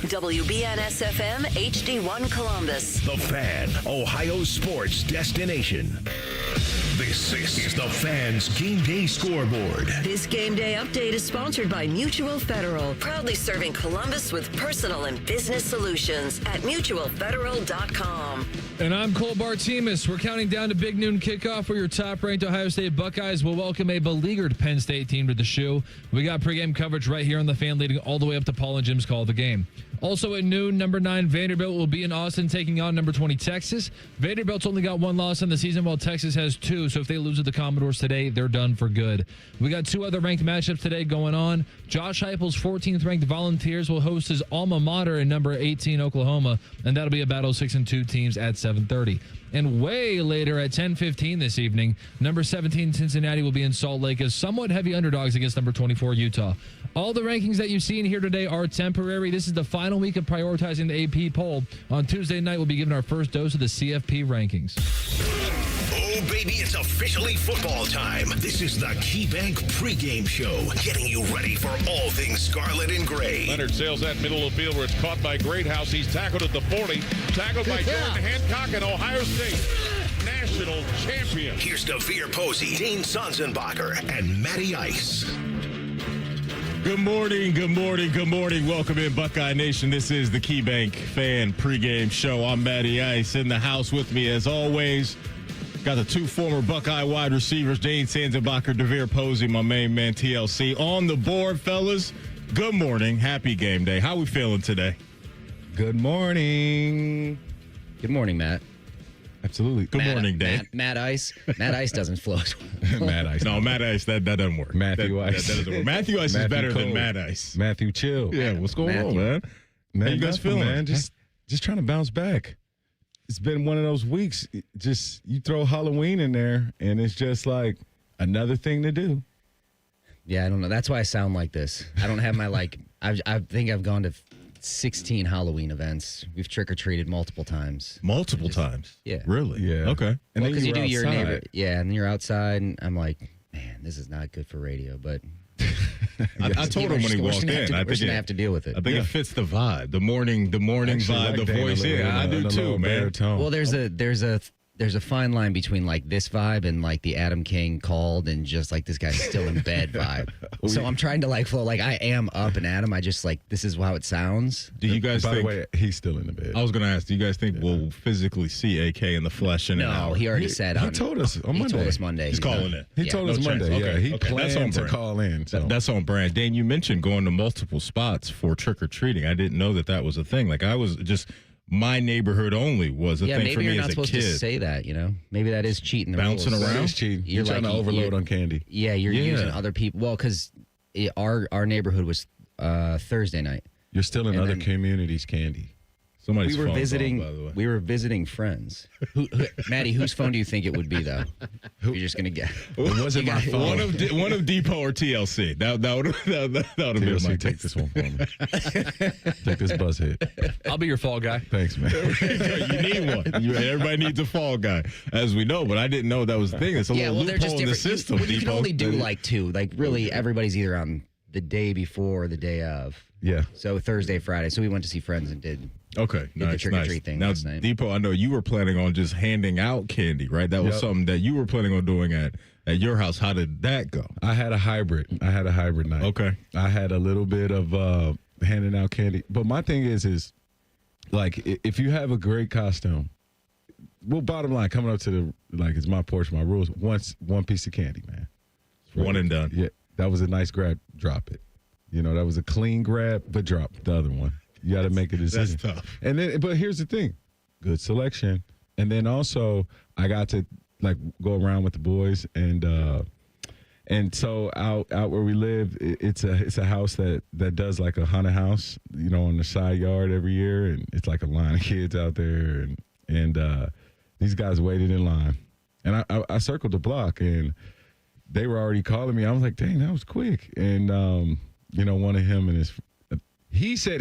WBNS-FM HD1 Columbus. The Fan, Ohio's sports destination. This is the Fan's Game Day Scoreboard. This game day update is sponsored by Mutual Federal, proudly serving Columbus with personal and business solutions at mutualfederal.com. And I'm Cole Bartemus. We're counting down to Big Noon kickoff where your top-ranked Ohio State Buckeyes will welcome a beleaguered Penn State team to the shoe. We got pregame coverage right here on the Fan, leading all the way up to Paul and Jim's call of the game. Also at noon, number 9 Vanderbilt will be in Austin taking on number 20 Texas. Vanderbilt's only got one loss in the season while Texas has 2, so if they lose to the Commodores today, they're done for good. We got 2 other ranked matchups today going on. Josh Heupel's 14th ranked Volunteers will host his alma mater in number 18 Oklahoma, and that'll be a battle of 6-2 teams at 7:30. And way later at 10:15 this evening, number 17 Cincinnati will be in Salt Lake as somewhat heavy underdogs against number 24 Utah. All the rankings that you've seen here today are temporary. This is the final week of prioritizing the AP poll. On Tuesday night, we'll be giving our first dose of the CFP rankings. Oh, baby, it's officially football time. This is the KeyBank pregame show, getting you ready for all things scarlet and gray. Leonard sails that middle of the field where it's caught by Greathouse. He's tackled at the 40. Tackled by Jordan Hancock and Ohio State. National champion. Here's DeVere Posey, Dane Sonsenbacher, and Matty Ice. Good morning, good morning, good morning. Welcome in, Buckeye Nation. This is the KeyBank Fan pregame show. I'm Matty Ice. In the house with me, as always, got the 2 former Buckeye wide receivers, Dane Sonsenbacher, DeVere Posey, my main man, TLC. On the board, fellas. Good morning. Happy game day. How we feeling today? Good morning. Good morning, Matt. Absolutely. Good morning, Dane. Matt Ice. Matt Ice doesn't flow as well. Matt Ice. No, Matt Ice, that doesn't work. Matthew Ice. That doesn't work. Matthew Ice is better Cole. than Matt Ice. Matthew Chill. Yeah, what's going on, man? Man, How you guys feeling? Man, just trying to bounce back. It's been one of those weeks. Just you throw Halloween in there, and it's just like another thing to do. Yeah, I don't know. That's why I sound like this. I don't have my, I think I've gone to 16 Halloween events. We've trick-or-treated multiple times. Multiple times? Yeah. Really? Yeah. Okay. And Well, because you do were your outside. neighbor. Yeah, and then you're outside, and I'm like, man, this is not good for radio, but I told him when he walked in. We're just going to have to deal with it. I think it fits the vibe, the morning vibe, the voice. Yeah, I do too, man. Baritone. Well, there's a fine line between like this vibe and like the Adam King called and just like this guy's still in bed vibe. So I'm trying to like flow. Like I am up and Adam. I just like this is how it sounds. Do you guys By think? the way, he's still in the bed. I was going to ask. Do you guys think we'll physically see AK in the flesh in an No, hour? he already said. He told us on He Monday. told us Monday. He's calling it. He Yeah. told No us chance. Monday. Okay. Yeah, he Okay. That's on planned to brand. call in. So. That's on brand. Dane, you mentioned going to multiple spots for trick or treating. I didn't know that was a thing. Like I was just. My neighborhood only was a Yeah, thing maybe for you're me not as a supposed kid. to say that, you know? Maybe that is cheating the Bouncing rules. around? That is cheating. You're trying to like- overload on candy. Yeah, you're Yeah. using other people. Well, because our neighborhood was Thursday night. You're still in And other then- communities' candy. Somebody's We were phone's visiting. on, by the way. We were visiting friends. Maddie, whose phone do you think it would be, though? You're just gonna get. It wasn't my phone. One of Depot or TLC. That would have been TLC, my take this one for me. Take this buzz hit. I'll be your fall guy. Thanks, man. You need one. Everybody needs a fall guy, as we know. But I didn't know that was the thing. It's a Yeah, little well, they're just loophole in the different. system. You can Depot. only do like 2. Like really, everybody's either on the day before or the day of. Yeah. So Thursday, Friday. So we went to see friends and did. Okay, the nice, trick-or-treat nice. thing Now, last night. Depot, I know you were planning on just handing out candy, right? That was Yep. something that you were planning on doing at your house. How did that go? I had a hybrid night. Okay. I had a little bit of handing out candy. But my thing is like, if you have a great costume, well, bottom line, coming up to it's my porch, my rules, one piece of candy, man. One and done. Yeah, that was a nice grab. Drop it. You know, that was a clean grab, but drop the other one. You got to make a decision. That's tough. And then, but here's the thing, good selection. And then also, I got to like go around with the boys, and so out where we live, it's a house that does like a haunted house, you know, on the side yard every year, and it's like a line of kids out there, and these guys waited in line, and I circled the block, and they were already calling me. I was like, dang, that was quick, and you know, one of him and he said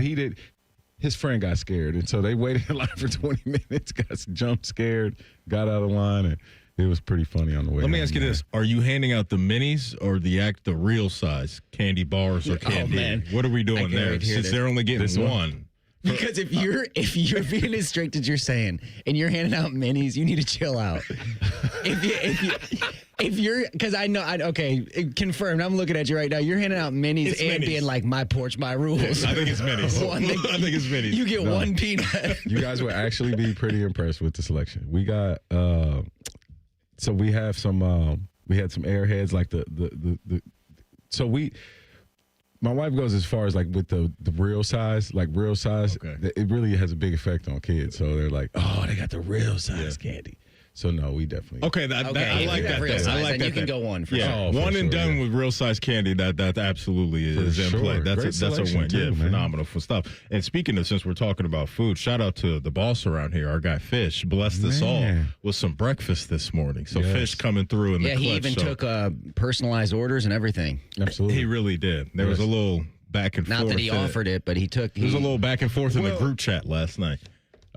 his friend got scared, and so they waited in line for 20 minutes, got jump scared, got out of line, and it was pretty funny on the way. Let me home, ask you man. this: are you handing out the minis or the real size candy bars or candy? man. What are we doing can't there? wait to hear Since this. they're only getting This one. one? Because if you're being as strict as you're saying and you're handing out minis, you need to chill out. If you're because I know okay, confirmed. I'm looking at you right now. You're handing out minis It's and minis. being like my porch, my rules. I think it's minis. I think it's minis. You get one peanut. You guys would actually be pretty impressed with the selection. We got so we have some we had some airheads like the so we my wife goes as far as like with the real size, Okay. it really has a big effect on kids. So they're like, oh, they got the real size candy. So no, we definitely Okay, I like that. Real size, I like and that. you can go on for Yeah, sure. Oh, for one and sure, done yeah. with real size candy. That absolutely is in sure. play. Great That's a selection win. too, Yeah, man. phenomenal for stuff. And speaking of, since we're talking about food, shout out to the boss around here, our guy Fish. Blessed us all Man. with some breakfast this morning. So Yes. Fish coming through in the Yeah, clutch. he even so took personalized orders and everything. absolutely. he really did. There was a little back and forth. Not that he offered it, but he took. There was a little back and forth in the Well- group chat last night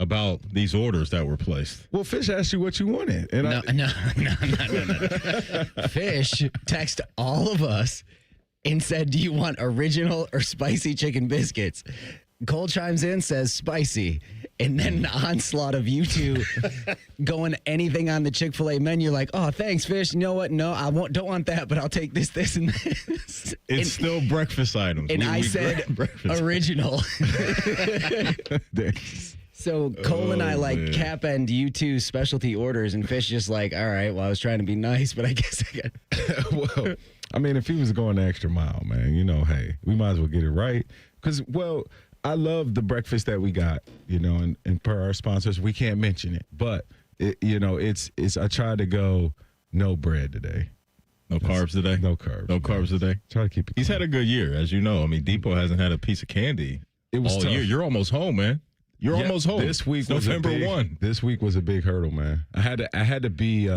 about these orders that were placed. Well, Fish asked you what you wanted, and No. Fish texted all of us and said, "Do you want original or spicy chicken biscuits?" Cole chimes in, says spicy, and then an onslaught of you two going anything on the Chick-fil-A menu, like, "Oh, thanks, Fish. You know what? No, don't want that, but I'll take this, and this." It's still breakfast items. And I We said grab breakfast. original. So Cole and I like man. cap end U2 specialty orders, and Fish just like, all right, well, I was trying to be nice, but I guess I got. well, I mean, if he was going the extra mile, man, hey, we might as well get it right. Because, I love the breakfast that we got, and per our sponsors, we can't mention it, but it's. I tried to go no bread today, No carbs today? no carbs, No carbs today? Try to keep it. He's clean. had a good year, as you know. I mean, Depot hasn't had a piece of candy It was all tough. year. You're almost home, man. You're Yeah, almost home. This week It's was November 1. This week was a big hurdle, man. I had to be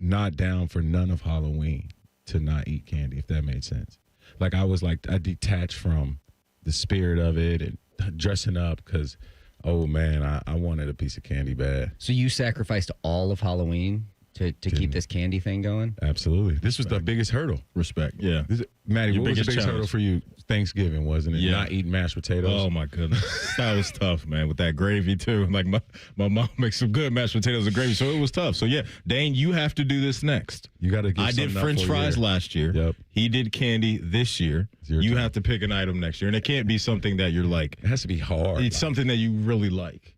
not down for none of Halloween to not eat candy, if that made sense. Like I detached from the spirit of it and dressing up because, oh man, I wanted a piece of candy bad. So you sacrificed all of Halloween to keep this candy thing going? Absolutely. This was the biggest hurdle. Respect. Yeah. Maddie, Your what was the biggest biggest hurdle challenge? for you? Thanksgiving, wasn't it? Yeah. Not eating mashed potatoes. Oh my goodness, that was tough, man. With that gravy too. Like my mom makes some good mashed potatoes and gravy, so it was tough. So yeah, Dane, you have to do this next. You got to give I did something up French for a fries year. last year. Yep. He did candy this year. It's your You turn. have to pick an item next year, and it can't be something that you're like. It has to be hard. It's something that you really like.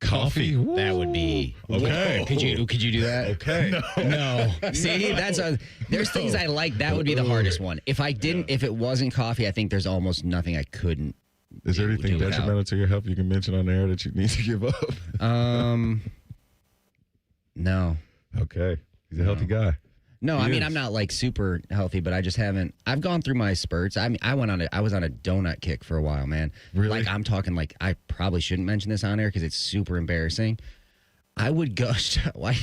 Coffee. Woo. That would be Okay. Could you do that? Okay. No. See, there's things I like. That would be the hardest one. If it wasn't coffee, I think there's almost nothing I couldn't. Is there anything do without. detrimental to your health you can mention on the air that you need to give up? No. Okay. He's a healthy guy. No, He I mean is. I'm not like super healthy, but I just haven't. I've gone through my spurts. I mean, I was on a donut kick for a while, man. Really? Like I'm talking like I probably shouldn't mention this on air because it's super embarrassing. I would go. Why?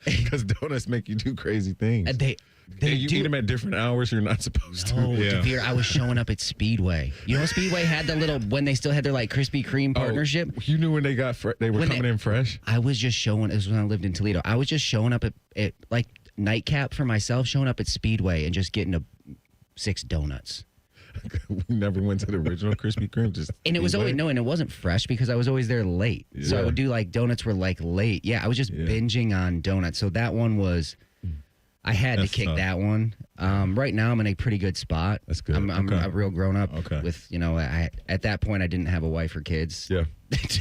Because donuts make you do crazy things. They You do. eat them at different hours you're not supposed to. Oh, Yeah. Devere, I was showing up at Speedway. You know, Speedway had the little when they still had their like Krispy Kreme partnership. Oh, you knew when they got they were When coming in fresh. I was just showing. It was when I lived in Toledo. I was just showing up at like nightcap for myself, showing up at Speedway and just getting 6 donuts. We never went to the original Krispy Kreme. Just And it was always Speedway. and it wasn't fresh because I was always there late. So I Yeah. would do like donuts were like late. Yeah, I was just binging on donuts. So that one was. I had That's to kick tough. that one. Right now, I'm in a pretty good spot. That's good. I'm Okay. a real grown up. Okay. With at that point, I didn't have a wife or kids. Yeah.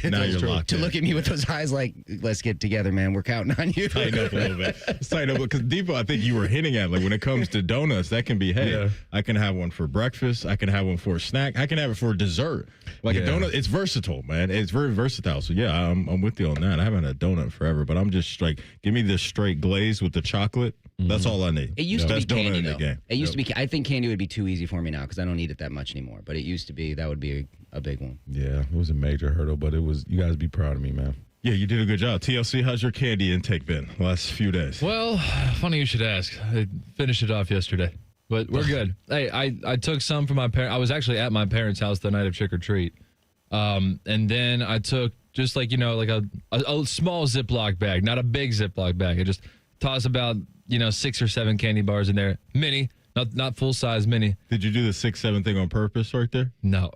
Now you're locked to in. look at me with those eyes like, let's get together, man. We're counting on you. Tighten up a little bit. Let's tighten up because Depot, I think you were hinting at like when it comes to donuts, that can be Yeah. I can have one for breakfast, I can have one for a snack, I can have it for dessert. Like a Yeah. donut, it's versatile, man. It's very versatile. So yeah, I'm with you on that. I haven't had a donut forever, but I'm just like, give me this straight glaze with the chocolate. That's all I need. It used to Best be donut candy, in the though. game. It used to be. I think candy would be too easy for me now because I don't eat it that much anymore. But it used to be. That would be a big one. Yeah, it was a major hurdle, but it was. You guys be proud of me, man. Yeah, you did a good job. TLC, how's your candy intake been the last few days? Well, funny you should ask. I finished it off yesterday, but we're good. Hey, I took some from my parents. I was actually at my parents' house the night of trick or treat, and then I took just like like a small Ziploc bag, not a big Ziploc bag. I just tossed about 6 or 7 candy bars in there, mini, not full size mini. Did you do the 6-7 thing on purpose right there? No,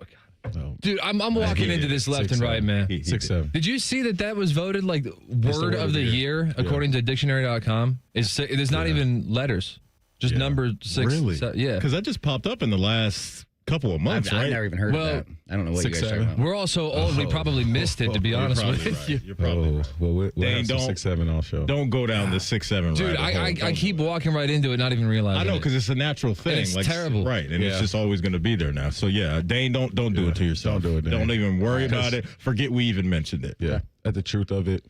No. Dude, I'm walking into this left and right, man. 6'7". Did you see that was voted like word of the year according to dictionary.com? There's not even letters, just number 6. Really? Yeah. Because that just popped up in the last couple of months, right? I've never even heard of that. I don't know what you guys are talking about. We're all so old, we probably missed it, to be honest with right. you. You're probably right. Well, we'll Dane, have some 6'7" all show. Don't go down the 6'7" Dude, I keep walking right into it, not even realizing I know, it. because it's a natural thing. It's terrible. Right, and it's just always going to be there now. So, yeah, Dane, don't do it to yourself. Don't do it, Dane. Don't even worry about it. Forget we even mentioned it. Yeah. At the truth of it,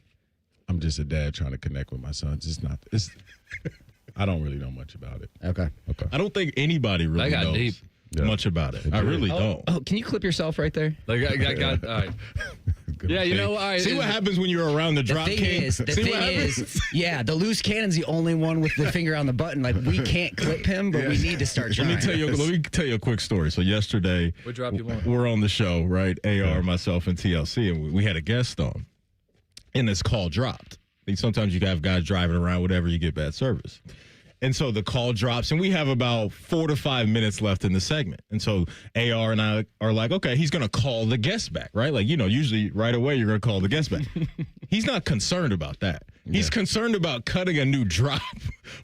I'm just a dad trying to connect with my sons. I don't really know much about it. Okay. I don't think anybody really got knows deep. much about it. I really don't. Oh, can you clip yourself right there? Like, I got, all right. Yeah, you know, See what happens when you're around the drop king? The thing is, yeah, the loose cannon's the only one with the finger on the button. Like, we can't clip him, but we need to start trying. Let me tell you a quick story. So yesterday, What drop you want? we're on the show, right? AR, myself, and TLC, and we had a guest on, and this call dropped. Sometimes you have guys driving around, whatever, you get bad service. And so the call drops, and we have about 4 to 5 minutes left in the segment. And so AR and I are like, okay, he's going to call the guest back, right? Like, usually right away you're going to call the guest back. He's not concerned about that. He's concerned about cutting a new drop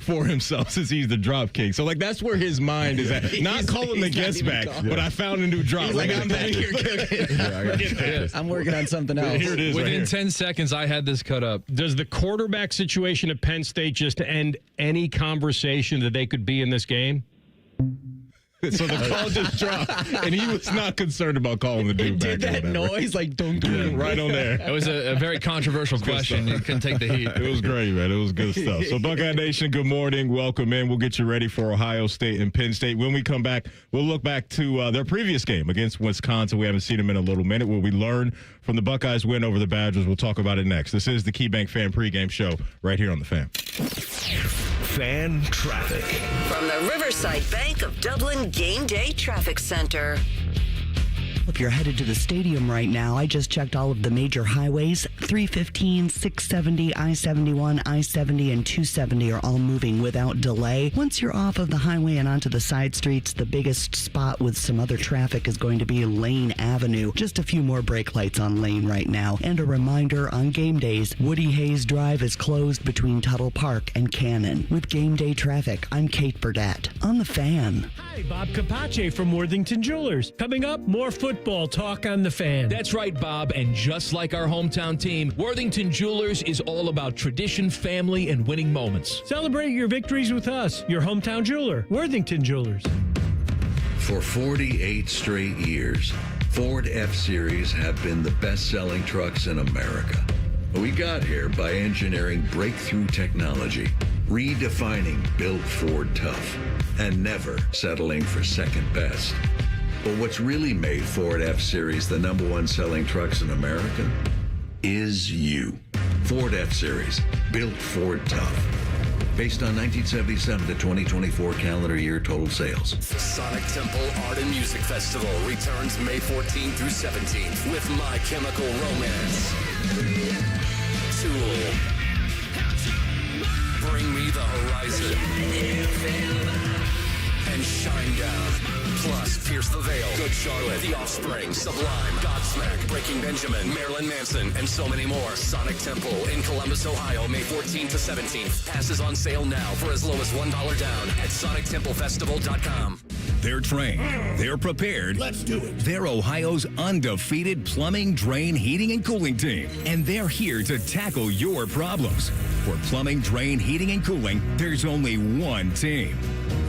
for himself since he's the drop king. So, like, that's where his mind is at. Not calling the guest back, but I found a new drop. Like, I'm back here cooking. I'm working on something else. Here it is. Within right 10 seconds, I had this cut up. Does the quarterback situation at Penn State just end any conversation that they could be in this game? So the call just dropped, and he was not concerned about calling the dude back. Did that noise like don't do it right on there. It was a very controversial question. You couldn't take the heat. It was great, man. It was good stuff. So, Buckeye Nation, good morning. Welcome in. We'll get you ready for Ohio State and Penn State. When we come back, we'll look back to their previous game against Wisconsin. We haven't seen them in a little minute. Will we learn from the Buckeyes' win over the Badgers? We'll talk about it next. This is the KeyBank Fan Pregame Show right here on the Fan. Fan traffic. From the Riverside Bank of Dublin Game Day Traffic Center. If you're headed to the stadium right now, I just checked all of the major highways. 315, 670, I-71, I-70, and 270 are all moving without delay. Once you're off of the highway and onto the side streets, the biggest spot with some other traffic is going to be Lane Avenue. Just a few more brake lights on Lane right now. And a reminder, on game days, Woody Hayes Drive is closed between Tuttle Park and Cannon. With game day traffic, I'm Kate Burdett on the Fan. Hi, Bob Capace from Worthington Jewelers. Coming up, more football talk on the Fan. That's right, Bob. And just like our hometown team, Worthington Jewelers is all about tradition, family, and winning moments. Celebrate your victories with us, your hometown jeweler, Worthington Jewelers. For 48 straight years, Ford F-Series have been the best-selling trucks in America. We got here by engineering breakthrough technology, redefining Built Ford Tough, and never settling for second best. But what's really made Ford F-Series the #1 selling trucks in America is you. Ford F-Series, built Ford Tough. Based on 1977 to 2024 calendar year total sales. The Sonic Temple Art and Music Festival returns May 14th through 17th with My Chemical Romance, Tool, Bring Me the Horizon, and Shinedown. Plus, Pierce the Veil, Good Charlotte, The Offspring, Sublime, Godsmack, Breaking Benjamin, Marilyn Manson, and so many more. Sonic Temple in Columbus, Ohio, May 14th to 17th. Passes on sale now for as low as $1 down at SonicTempleFestival.com. They're trained. They're prepared. Let's do it. They're Ohio's undefeated plumbing, drain, heating, and cooling team. And they're here to tackle your problems. For plumbing, drain, heating, and cooling, there's only one team.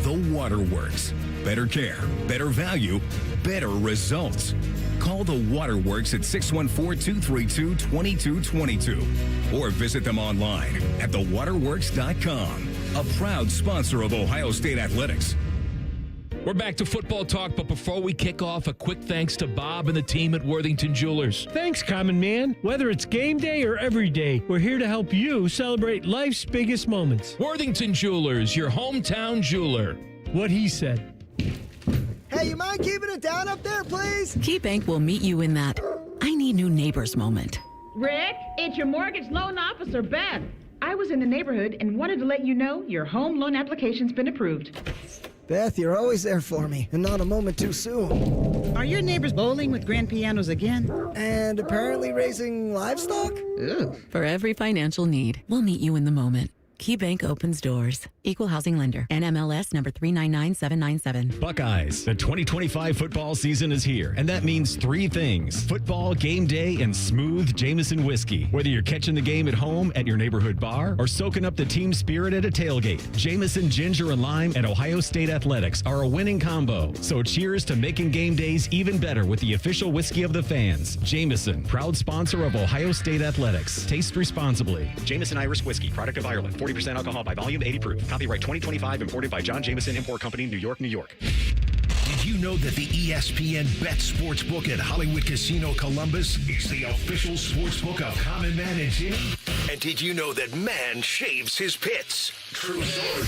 The Waterworks. Better care, better value, better results. Call the Waterworks at 614-232-2222 or visit them online at thewaterworks.com. A proud sponsor of Ohio State Athletics. We're back to football talk, but before we kick off, a quick thanks to Bob and the team at Worthington Jewelers. Thanks, Common Man. Whether it's game day or every day, we're here to help you celebrate life's biggest moments. Worthington Jewelers, your hometown jeweler. What he said. Hey, you mind keeping it down up there, please? KeyBank will meet you in that I need new neighbors moment. Rick, it's your mortgage loan officer, Beth. I was in the neighborhood and wanted to let you know your home loan application's been approved. Beth, you're always there for me, and not a moment too soon. Are your neighbors bowling with grand pianos again? And apparently raising livestock? Ew. For every financial need, we'll meet you in the moment. KeyBank opens doors. Equal housing lender. NMLS number 399797. Buckeyes, the 2025 football season is here, and that means three things: football, game day, and smooth Jameson whiskey. Whether you're catching the game at home, at your neighborhood bar, or soaking up the team spirit at a tailgate, Jameson Ginger and Lime and Ohio State Athletics are a winning combo. So cheers to making game days even better with the official whiskey of the fans. Jameson, proud sponsor of Ohio State Athletics. Taste responsibly. Jameson Irish Whiskey, product of Ireland. 40% alcohol by volume, 80 proof. Copyright 2025, imported by John Jameson Import Company, New York, New York. Did you know that the ESPN Bet Sportsbook at Hollywood Casino Columbus is the official sportsbook of Common Man and Jim? And did you know that man shaves his pits? True story.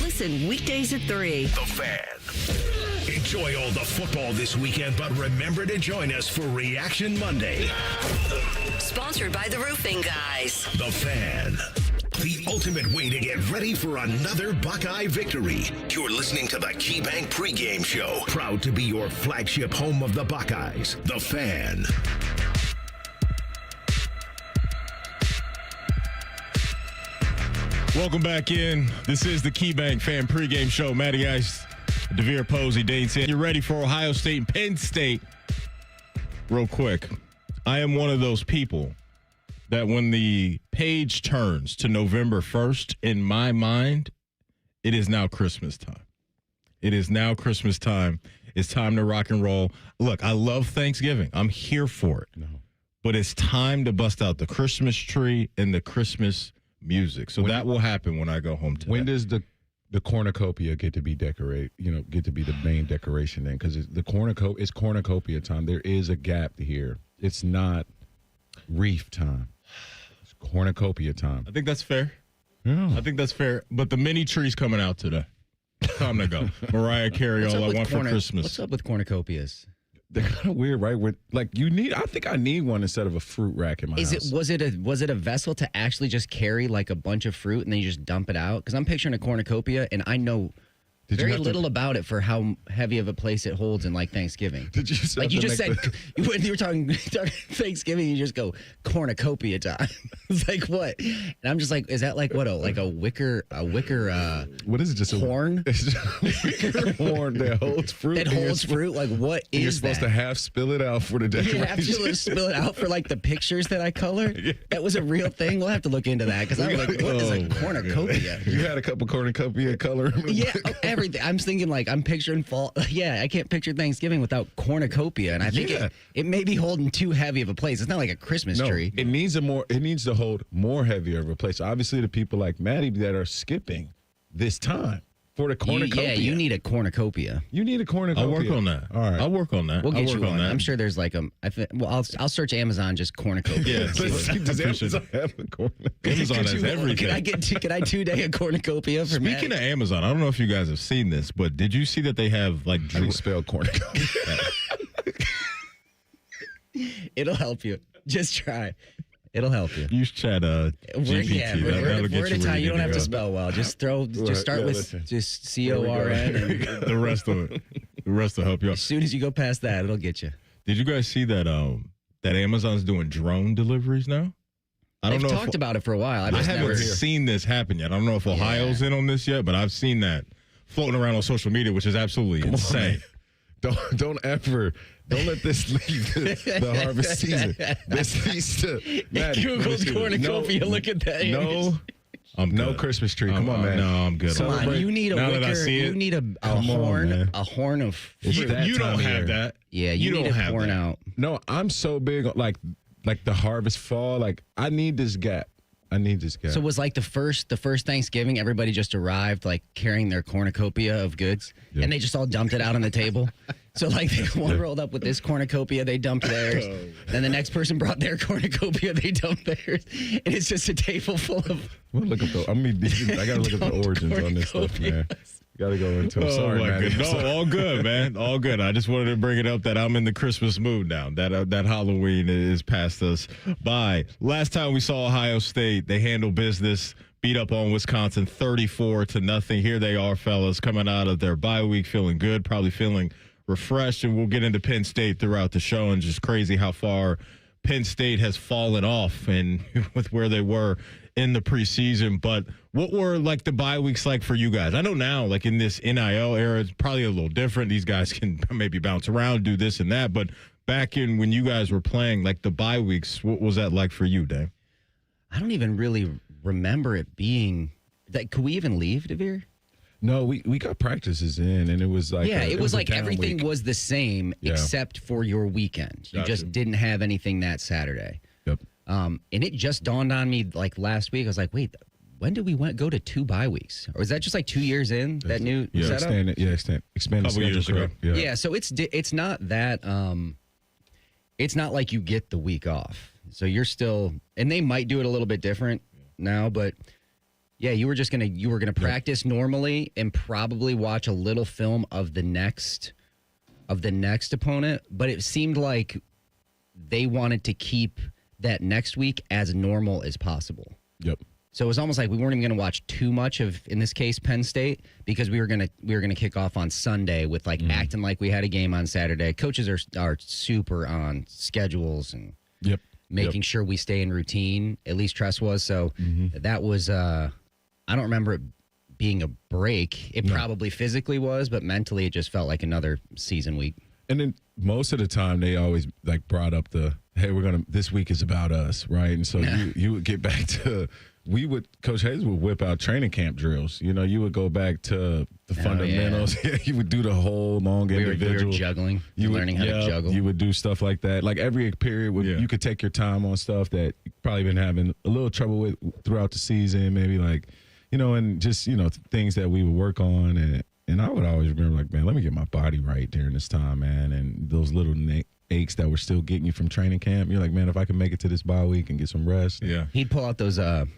Listen weekdays at 3. The Fan. Enjoy all the football this weekend, but remember to join us for Reaction Monday. Sponsored by the Roofing Guys. The Fan. The ultimate way to get ready for another Buckeye victory. You're listening to the KeyBank Pregame Show. Proud to be your flagship home of the Buckeyes. The Fan. Welcome back in. This is the KeyBank Fan Pregame Show. Matty Ice, DeVere Posey, Dane Sand. You're ready for Ohio State and Penn State. Real quick, I am one of those people that when the page turns to November 1st, in my mind, it is now Christmas time. It is now Christmas time. It's time to rock and roll. Look, I love Thanksgiving. I'm here for it. No. But it's time to bust out the Christmas tree and the Christmas music. So that will happen when I go home today. When does the cornucopia get to be decorated, get to be the main decoration then? Because it's cornucopia time. There is a gap here. It's not wreath time. It's cornucopia time. I think that's fair. Yeah. I think that's fair. But the mini tree's coming out today. Time to go. Mariah Carey, All I Want for Christmas. What's up with cornucopias? They're kind of weird, right? I think I need one instead of a fruit rack in my house. Was it a vessel to actually just carry like a bunch of fruit and then you just dump it out? Because I'm picturing a cornucopia and I know very little about it for how heavy of a place it holds in like Thanksgiving. Did you like you just said when you were talking Thanksgiving, you just go cornucopia time. It's like what? And I'm just like, is that like what? Like a wicker? What is it? Just horn? It's just a wicker horn that holds fruit. That holds fruit. Like what is you're supposed to half spill it out for the decoration. You have to spill it out for like the pictures that I color. Yeah. That was a real thing. We'll have to look into that because I'm like, what is a cornucopia? You had a couple cornucopia color. Yeah. Everything. I'm thinking like I'm picturing fall. Yeah, I can't picture Thanksgiving without cornucopia, and I think it may be holding too heavy of a place. It's not like a Christmas tree. It needs to hold more heavier of a place. Obviously, the people like Maddie that are skipping this time for the cornucopia. You need a cornucopia. You need a cornucopia. I'll work on that. All right, I'll work on that. We'll get you on that. I'm sure there's like I'll search Amazon just cornucopia. Yeah, does Amazon have a cornucopia? Amazon has everything. Can I 2-day a cornucopia for Speaking of Amazon, I don't know if you guys have seen this, but did you see that they have like how do you spell cornucopia? It'll help you. Just try. It'll help you. Use chat GPT. That'll get you time. You don't have to spell well. Just start with just CORN and the rest of it. The rest will help you out. As soon as you go past that, it'll get you. Did you guys see that that Amazon's doing drone deliveries now? They've talked about it for a while. I haven't seen this happen yet. I don't know if Ohio's in on this yet, but I've seen that floating around on social media, which is absolutely insane. Don't let this leave the harvest season. This needs to. Googled cornucopia. Look at that. No Christmas tree. Come on, man. No, I'm good. Come on. You need a wicker. You need a horn. A horn of fruit. You don't have that. Yeah, you need it pouring out. No, I'm so big on like the harvest fall. Like I need this gap. So it was like the first Thanksgiving, everybody just arrived like carrying their cornucopia of goods, and they just all dumped it out on the table. So like one rolled up with this cornucopia, they dumped theirs. Then the next person brought their cornucopia, they dumped theirs, and it's just a table full of. Well, I gotta look at the origins on this stuff, man. Got to go into it. Sorry, man. No, all good, man. All good. I just wanted to bring it up that I'm in the Christmas mood now. That Halloween is past us by. Last time we saw Ohio State, they handled business, beat up on Wisconsin 34-0. Here they are, fellas, coming out of their bye week feeling good, probably feeling refreshed, and we'll get into Penn State throughout the show, and just crazy how far Penn State has fallen off and with where they were in the preseason. But what were like the bye weeks like for you guys? I know now, like in this NIL era, it's probably a little different. These guys can maybe bounce around, do this and that. But back in when you guys were playing, like the bye weeks, what was that like for you, Dave? I don't even really remember it being like, could we even leave, Devere? No, we got practices in, and it was like it was like everything was the same except for your weekend. You just didn't have anything that Saturday. Yep. And it just dawned on me like last week. I was like, wait, when did we go to 2 bye weeks? Or is that just like 2 years in that new setup? Expanded couple years ago. Yeah. So it's not that it's not like you get the week off. So you're still, and they might do it a little bit different now, but. Yeah, you were gonna practice normally and probably watch a little film of the next opponent, but it seemed like they wanted to keep that next week as normal as possible. Yep. So it was almost like we weren't even going to watch too much of, in this case, Penn State, because we were gonna kick off on Sunday with like acting like we had a game on Saturday. Coaches are super on schedules and making sure we stay in routine. At least Tress was. So that was. I don't remember it being a break. It probably physically was, but mentally it just felt like another season week. And then most of the time they always like brought up hey, this week is about us, right? And so you would get back to, Coach Hayes would whip out training camp drills. You know, you would go back to the fundamentals. Yeah. You would do the whole long individual. We were juggling. Learning how to juggle. You would do stuff like that. Like every period, you could take your time on stuff that you probably been having a little trouble with throughout the season, maybe like, and just, things that we would work on. And I would always remember, like, man, let me get my body right during this time, man. And those little aches that were still getting you from training camp, you're like, man, if I can make it to this bye week and get some rest. Yeah. He'd pull out those arm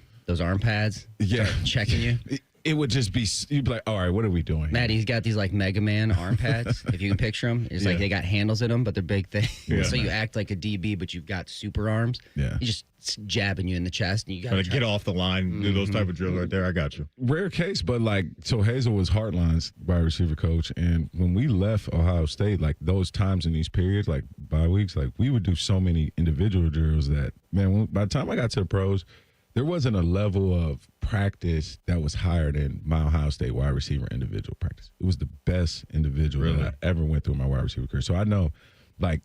pads. Yeah. Checking you. It would just be, you'd be like, all right, what are we doing? Matt, he's got these like Mega Man arm pads, if you can picture them. It's like they got handles in them, but they're big things. Yeah. So you act like a DB, but you've got super arms. Yeah. He's just jabbing you in the chest. And you got to get off the line, do those type of drills right there. I got you. Rare case, but like, so Hazel was Heartline's wide receiver coach. And when we left Ohio State, like those times in these periods, like bye weeks, like we would do so many individual drills that, man, by the time I got to the pros, there wasn't a level of practice that was higher than my Ohio State wide receiver individual practice. It was the best individual that I ever went through in my wide receiver career. So I know, like,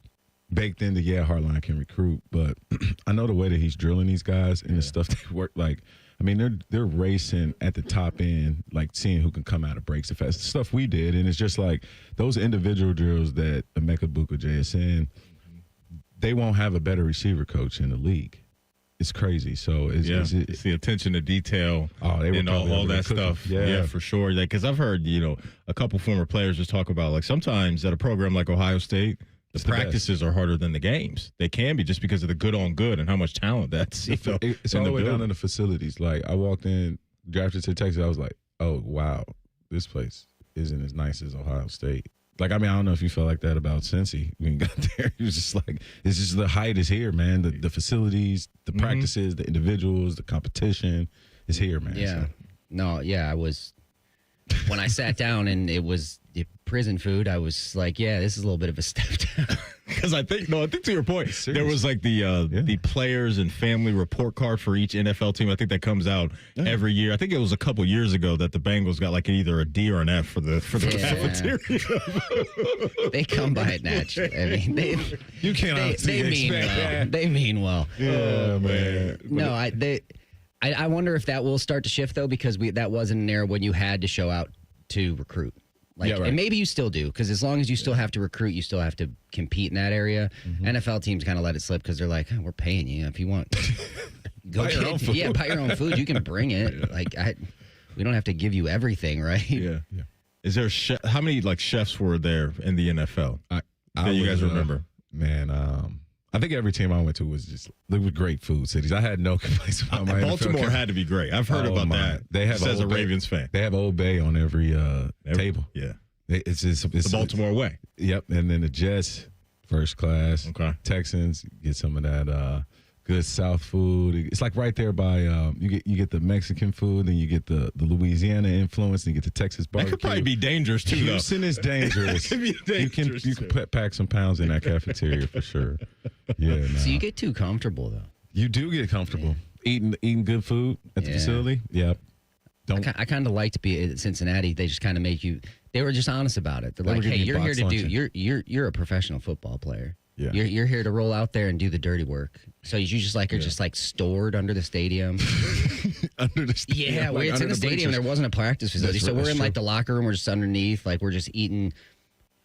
baked into, Hardline can recruit, but I know the way that he's drilling these guys and the stuff they work, like, I mean, they're racing at the top end, like seeing who can come out of breaks the fast. The stuff we did, and it's just like those individual drills that Emeka Buka JSN, they won't have a better receiver coach in the league. It's crazy. So it's the attention to detail and all that stuff. Yeah, for sure. Because I've heard, a couple former players just talk about, like, sometimes at a program like Ohio State, the practices are harder than the games. They can be just because of the good on good and how much talent that's. It's all the way down in the facilities. Like, I walked in, drafted to Texas, I was like, oh, wow, this place isn't as nice as Ohio State. Like, I mean, I don't know if you felt like that about Cincy when you got there. It was just like, it's just the height is here, man. The facilities, the practices, the individuals, the competition is here, man. Yeah. I was, when I sat down and it was prison food, I was like, this is a little bit of a step down. Because I think to your point, there was like the players and family report card for each NFL team. I think that comes out every year. I think it was a couple years ago that the Bengals got like either a D or an F for the cafeteria. They come by it naturally. I mean, they mean well. Yeah, man. No, I wonder if that will start to shift though, because that wasn't an era when you had to show out to recruit. And maybe you still do, because as long as you still have to recruit, you still have to compete in that area. NFL teams kind of let it slip because they're like, we're paying you. If you want, go buy your own food. Yeah, buy your own food. You can bring it. We don't have to give you everything, right? Yeah. Is there how many like chefs were there in the NFL? You guys remember? I think every team I went to was great food cities. I had no complaints about my Baltimore had to be great. I've heard about that. They have as a Ravens fan. They have Old Bay on every table. Yeah. It's the Baltimore way. Yep. And then the Jets, first class. Okay. Texans, get some of that good South food. It's like right there by you get the Mexican food, and you get the Louisiana influence, and you get the Texas barbecue. That could probably be dangerous too. Houston is dangerous. Could be dangerous. You can pack some pounds in that cafeteria for sure. Yeah. Nah. So you get too comfortable though. You do get comfortable eating good food at the facility. Yeah. I kind of like to be at Cincinnati. They just kind of make you. They were just honest about it. They're like, hey, you're here to do. You're a professional football player. Yeah. You're here to roll out there and do the dirty work. So you just like are just like stored under the stadium. Under the stadium. Yeah, like it's in the stadium. There wasn't a practice facility, so we're in like the locker room. We're just underneath. Like we're just eating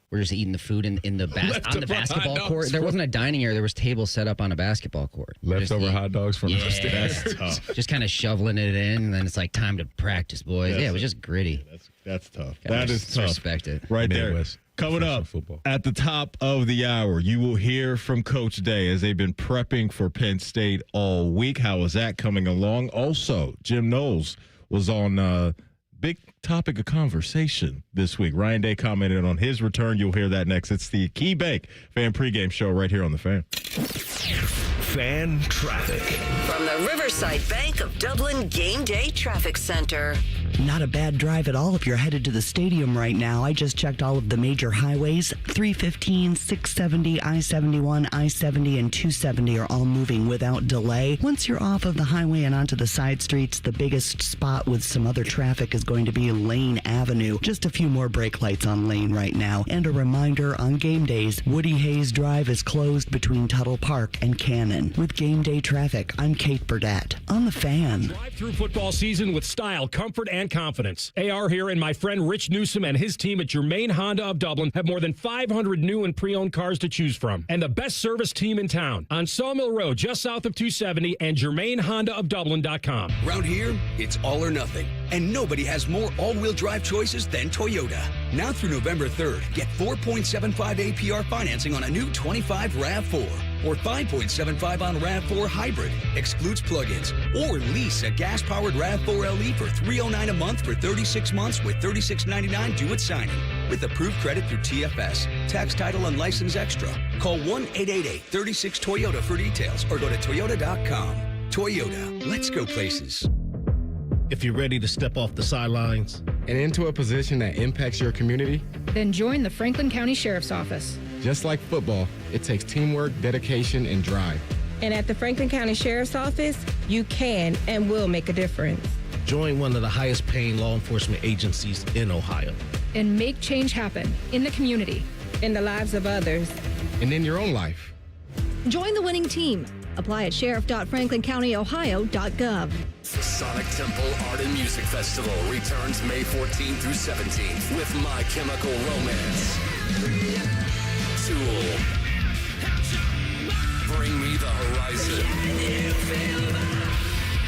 the food in the on the basketball court. There wasn't a dining area. There was tables set up on a basketball court. Leftover hot dogs from upstairs. That's tough. Just kind of shoveling it in, and then it's like time to practice, boys. Yeah, it was just gritty. That's tough. Gotta That is tough. Respect it. Right Midwest there. Coming up football. at the top of the hour, you will hear from Coach Day as they've been prepping for Penn State all week. How is that coming along? Also, Jim Knowles was on big topic of conversation this week. Ryan Day commented on his return. You'll hear that next. It's the Key Bank Fan Pregame Show right here on the Fan. Fan traffic. From the Riverside Bank of Dublin Game Day Traffic Center. Not a bad drive at all if you're headed to the stadium right now. I just checked all of the major highways. 315, 670, I-71, I-70, and 270 are all moving without delay. Once you're off of the highway and onto the side streets, the biggest spot with some other traffic is going to be Lane Avenue. Just a few more brake lights on Lane right now. And a reminder, on game days, Woody Hayes Drive is closed between Tuttle Park and Cannon. With game day traffic, I'm Kate Burdett on the Fan. Drive through football season with style, comfort, and confidence. AR here and my friend Rich Newsom and his team at Germain Honda of Dublin have more than 500 new and pre-owned cars to choose from. And the best service team in town on Sawmill Road, just south of 270 and GermainHondaofDublin.com. Around here, it's all or nothing. And nobody has more all-wheel drive choices than Toyota. Now through November 3rd, get 4.75 APR financing on a new 25 RAV4 or 5.75 on RAV4 Hybrid, excludes plug-ins, or lease a gas-powered RAV4 LE for $309 a month for 36 months with $36.99 due at signing. With approved credit through TFS, tax title and license extra. Call 1-888-36-TOYOTA for details or go to toyota.com. Toyota, let's go places. If you're ready to step off the sidelines and into a position that impacts your community, then join the Franklin County Sheriff's Office. Just like football, it takes teamwork, dedication, and drive. And at the Franklin County Sheriff's Office, you can and will make a difference. Join one of the highest paying law enforcement agencies in Ohio. And make change happen in the community, in the lives of others, and in your own life. Join the winning team. Apply at sheriff.franklincountyohio.gov. The Sonic Temple Art and Music Festival returns May 14th through 17th with My Chemical Romance, Tool, Bring Me the Horizon,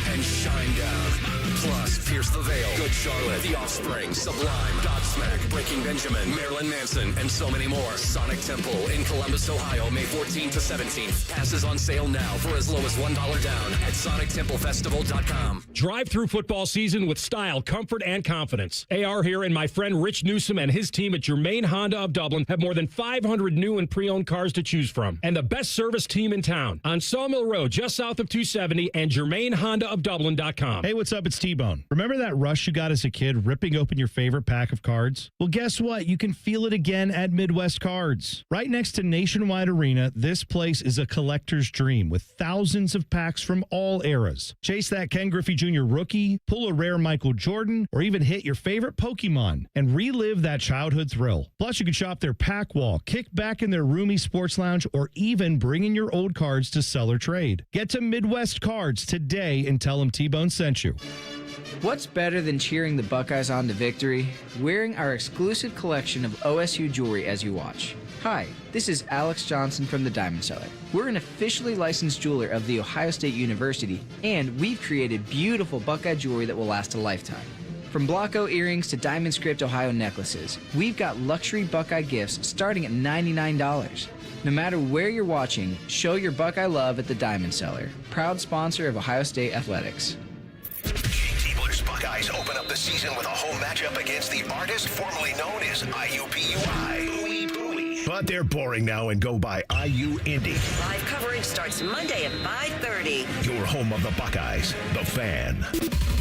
and Shinedown. Plus, Pierce the Veil, Good Charlotte, The Offspring, Sublime, Godsmack, Breaking Benjamin, Marilyn Manson, and so many more. Sonic Temple in Columbus, Ohio, May 14th to 17th. Passes on sale now for as low as $1 down at SonicTempleFestival.com. Drive through football season with style, comfort, and confidence. AR here and my friend Rich Newsom and his team at Germain Honda of Dublin have more than 500 new and pre-owned cars to choose from. And the best service team in town on Sawmill Road, just south of 270 and GermainHondaofDublin.com. Hey, what's up? It's T-Bone. Remember that rush you got as a kid ripping open your favorite pack of cards? Well, guess what? You can feel it again at Midwest Cards. Right next to Nationwide Arena, this place is a collector's dream with thousands of packs from all eras. Chase that Ken Griffey Jr. rookie, pull a rare Michael Jordan, or even hit your favorite Pokemon and relive that childhood thrill. Plus, you can shop their pack wall, kick back in their roomy sports lounge, or even bring in your old cards to sell or trade. Get to Midwest Cards today and tell them T-Bone sent you. What's better than cheering the Buckeyes on to victory? Wearing our exclusive collection of OSU jewelry as you watch. Hi, this is Alex Johnson from the Diamond Cellar. We're an officially licensed jeweler of The Ohio State University, and we've created beautiful Buckeye jewelry that will last a lifetime. From Blocko earrings to Diamond Script Ohio necklaces, we've got luxury Buckeye gifts starting at $99. No matter where you're watching, show your Buckeye love at the Diamond Cellar, proud sponsor of Ohio State Athletics. Buckeyes open up the season with a home matchup against the artist formerly known as IUPUI. But they're boring now and go by IU Indy. Live coverage starts Monday at 5:30. Your home of the Buckeyes, The Fan.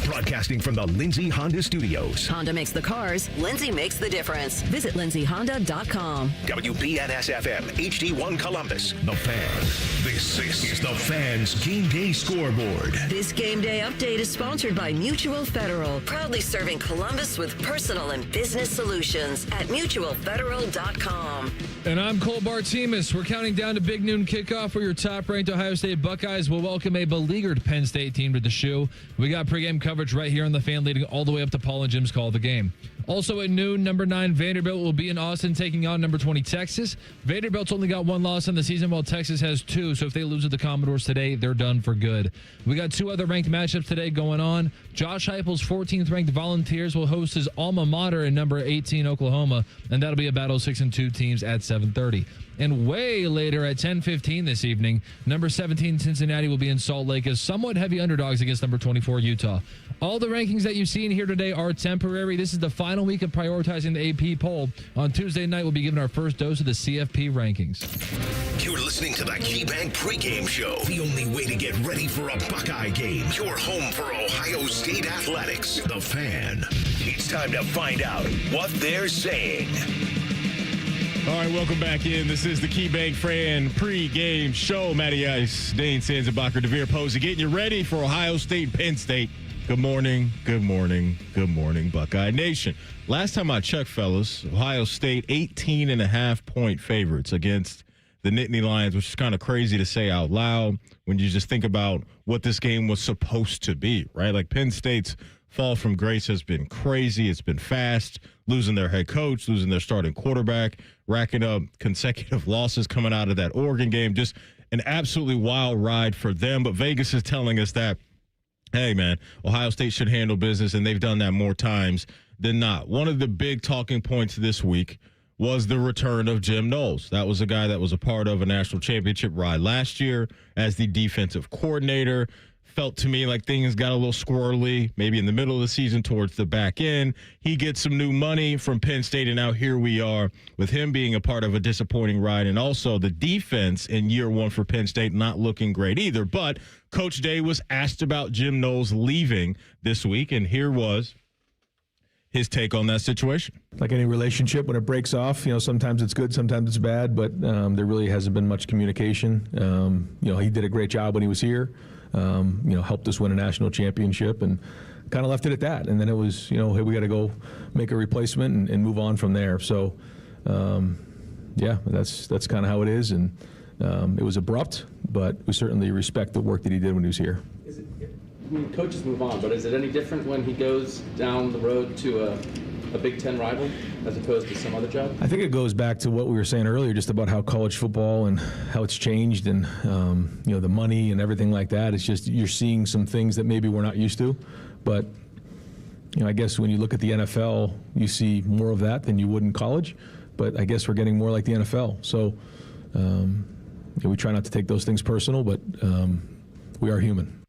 Broadcasting from the Lindsay Honda Studios. Honda makes the cars. Lindsay makes the difference. Visit lindsayhonda.com. WBNS-FM, HD1 Columbus, The Fan. This is The Fan's Game Day Scoreboard. This game day update is sponsored by Mutual Federal, proudly serving Columbus with personal and business solutions at mutualfederal.com. And I'm Cole Bartemus. We're counting down to Big Noon kickoff where your top-ranked Ohio State Buckeyes will welcome a beleaguered Penn State team to the shoe. We got pregame coverage right here on The Fan leading all the way up to Paul and Jim's call of the game. Also at noon, number 9 Vanderbilt will be in Austin taking on number 20 Texas. Vanderbilt's only got 1 loss in the season while Texas has 2, so if they lose to the Commodores today, they're done for good. We got 2 other ranked matchups today going on. Josh Heupel's 14th ranked Volunteers will host his alma mater in number 18 Oklahoma, and that'll be a battle of 6-2 teams at 7:30. And way later at 10:15 this evening, number 17 Cincinnati will be in Salt Lake as somewhat heavy underdogs against number 24 Utah. All the rankings that you've seen here today are temporary. This is the final week of prioritizing the AP poll. On Tuesday night, we'll be giving our first dose of the CFP rankings. You're listening to the KeyBank pregame show. The only way to get ready for a Buckeye game. Your home for Ohio State athletics. The Fan. It's time to find out what they're saying. All right, welcome back in. This is the KeyBank Fan pregame show. Matty Ice, Dane Sanzenbacher, DeVere Posey, getting you ready for Ohio State, Penn State. Good morning, good morning, good morning, Buckeye Nation. Last time I checked, fellas, Ohio State 18.5-point favorites against the Nittany Lions, which is kind of crazy to say out loud when you just think about what this game was supposed to be, right? Like Penn State's fall from grace has been crazy. It's been fast, losing their head coach, losing their starting quarterback, racking up consecutive losses coming out of that Oregon game. Just an absolutely wild ride for them. But Vegas is telling us that, hey, man, Ohio State should handle business, and they've done that more times than not. One of the big talking points this week was the return of Jim Knowles. That was a guy that was a part of a national championship ride last year as the defensive coordinator. Felt to me like things got a little squirrely, maybe in the middle of the season towards the back end. He gets some new money from Penn State, and now here we are with him being a part of a disappointing ride, and also the defense in year 1 for Penn State not looking great either. But Coach Day was asked about Jim Knowles leaving this week, and here was his take on that situation. Like any relationship, when it breaks off, sometimes it's good, sometimes it's bad, but there really hasn't been much communication. He did a great job when he was here. Helped us win a national championship and kind of left it at that. And then it was, hey, we got to go make a replacement and move on from there. So, that's kind of how it is. And it was abrupt, but we certainly respect the work that he did when he was here. Coaches move on, but is it any different when he goes down the road to a Big Ten rival as opposed to some other job? I think it goes back to what we were saying earlier, just about how college football and how it's changed and, the money and everything like that. It's just you're seeing some things that maybe we're not used to. But, I guess when you look at the NFL, you see more of that than you would in college. But I guess we're getting more like the NFL. So we try not to take those things personal, but we are human.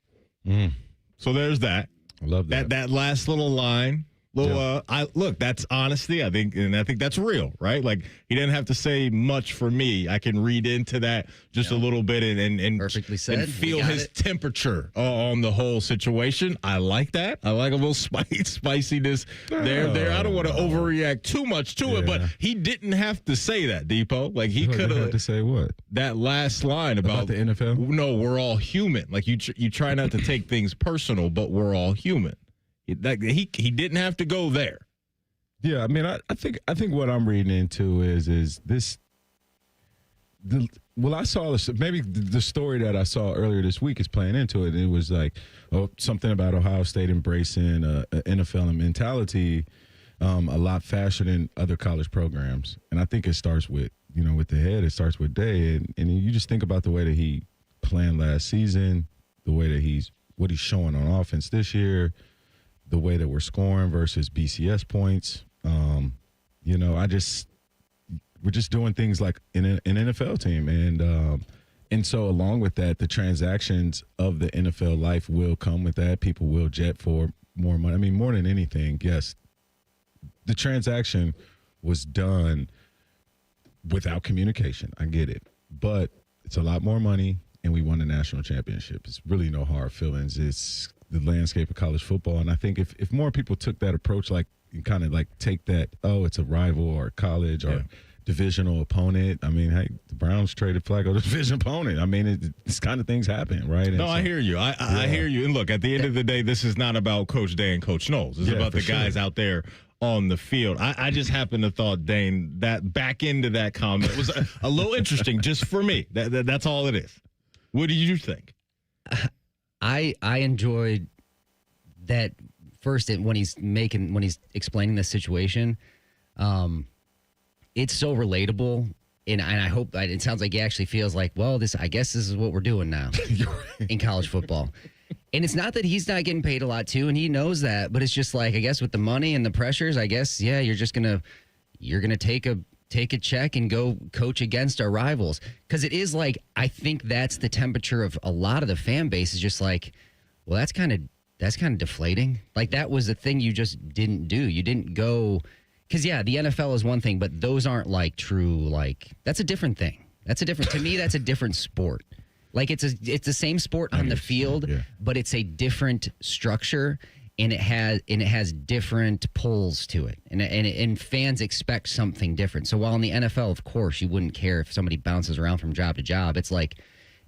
So there's that. I love that. That last little line. That's honesty. I think that's real, right? Like he didn't have to say much for me. I can read into that just a little bit and perfectly said. And feel his temperature on the whole situation. I like that. I like a little spiciness there. I don't want to overreact too much to it, but he didn't have to say that, Depot. Like he could have to say what? That last line about the NFL. No, we're all human. Like you try not to take things personal, but we're all human. He didn't have to go there. Yeah, I mean, I think what I'm reading into is this. I saw this, maybe the story that I saw earlier this week is playing into it. It was like something about Ohio State embracing a NFL mentality a lot faster than other college programs, and I think it starts with with the head. It starts with Day, and you just think about the way that he planned last season, the way that what he's showing on offense this year. The way that we're scoring versus BCS points, we're just doing things like an NFL team, and so along with that, the transactions of the NFL life will come with that. People will jet for more money. I mean, more than anything, yes, the transaction was done without communication. I get it. But it's a lot more money, and we won a national championship. It's really no hard feelings. It's the landscape of college football. And I think if more people took that approach, like kind of like take that, oh, it's a rival or college or divisional opponent. I mean, hey, the Browns traded Flacco to division opponent. I mean, this kind of things happen, right? And no, I hear you. I hear you. And look, at the end of the day, this is not about Coach Day and Coach Knowles. It's about the guys out there on the field. I just happen to thought, Dane, that back into that comment was a little interesting just for me. That's all it is. What do you think? I enjoyed that first when he's explaining the situation. It's so relatable, and I hope it sounds like he actually feels like, well, I guess this is what we're doing now in college football. And it's not that he's not getting paid a lot too, and he knows that, but it's just like, I guess with the money and the pressures, I guess, yeah, you're gonna take a check and go coach against our rivals. Because it is like, I think that's the temperature of a lot of the fan base, is just like, well, that's kind of deflating. Like, that was the thing you just didn't do. You didn't go, because yeah, the NFL is one thing, but those aren't like true, like, that's a different thing. To me, that's a different sport. Like, it's the same sport on the field, but it's a different structure, and it has different pulls to it, and fans expect something different. So while in the NFL, of course, you wouldn't care if somebody bounces around from job to job, it's like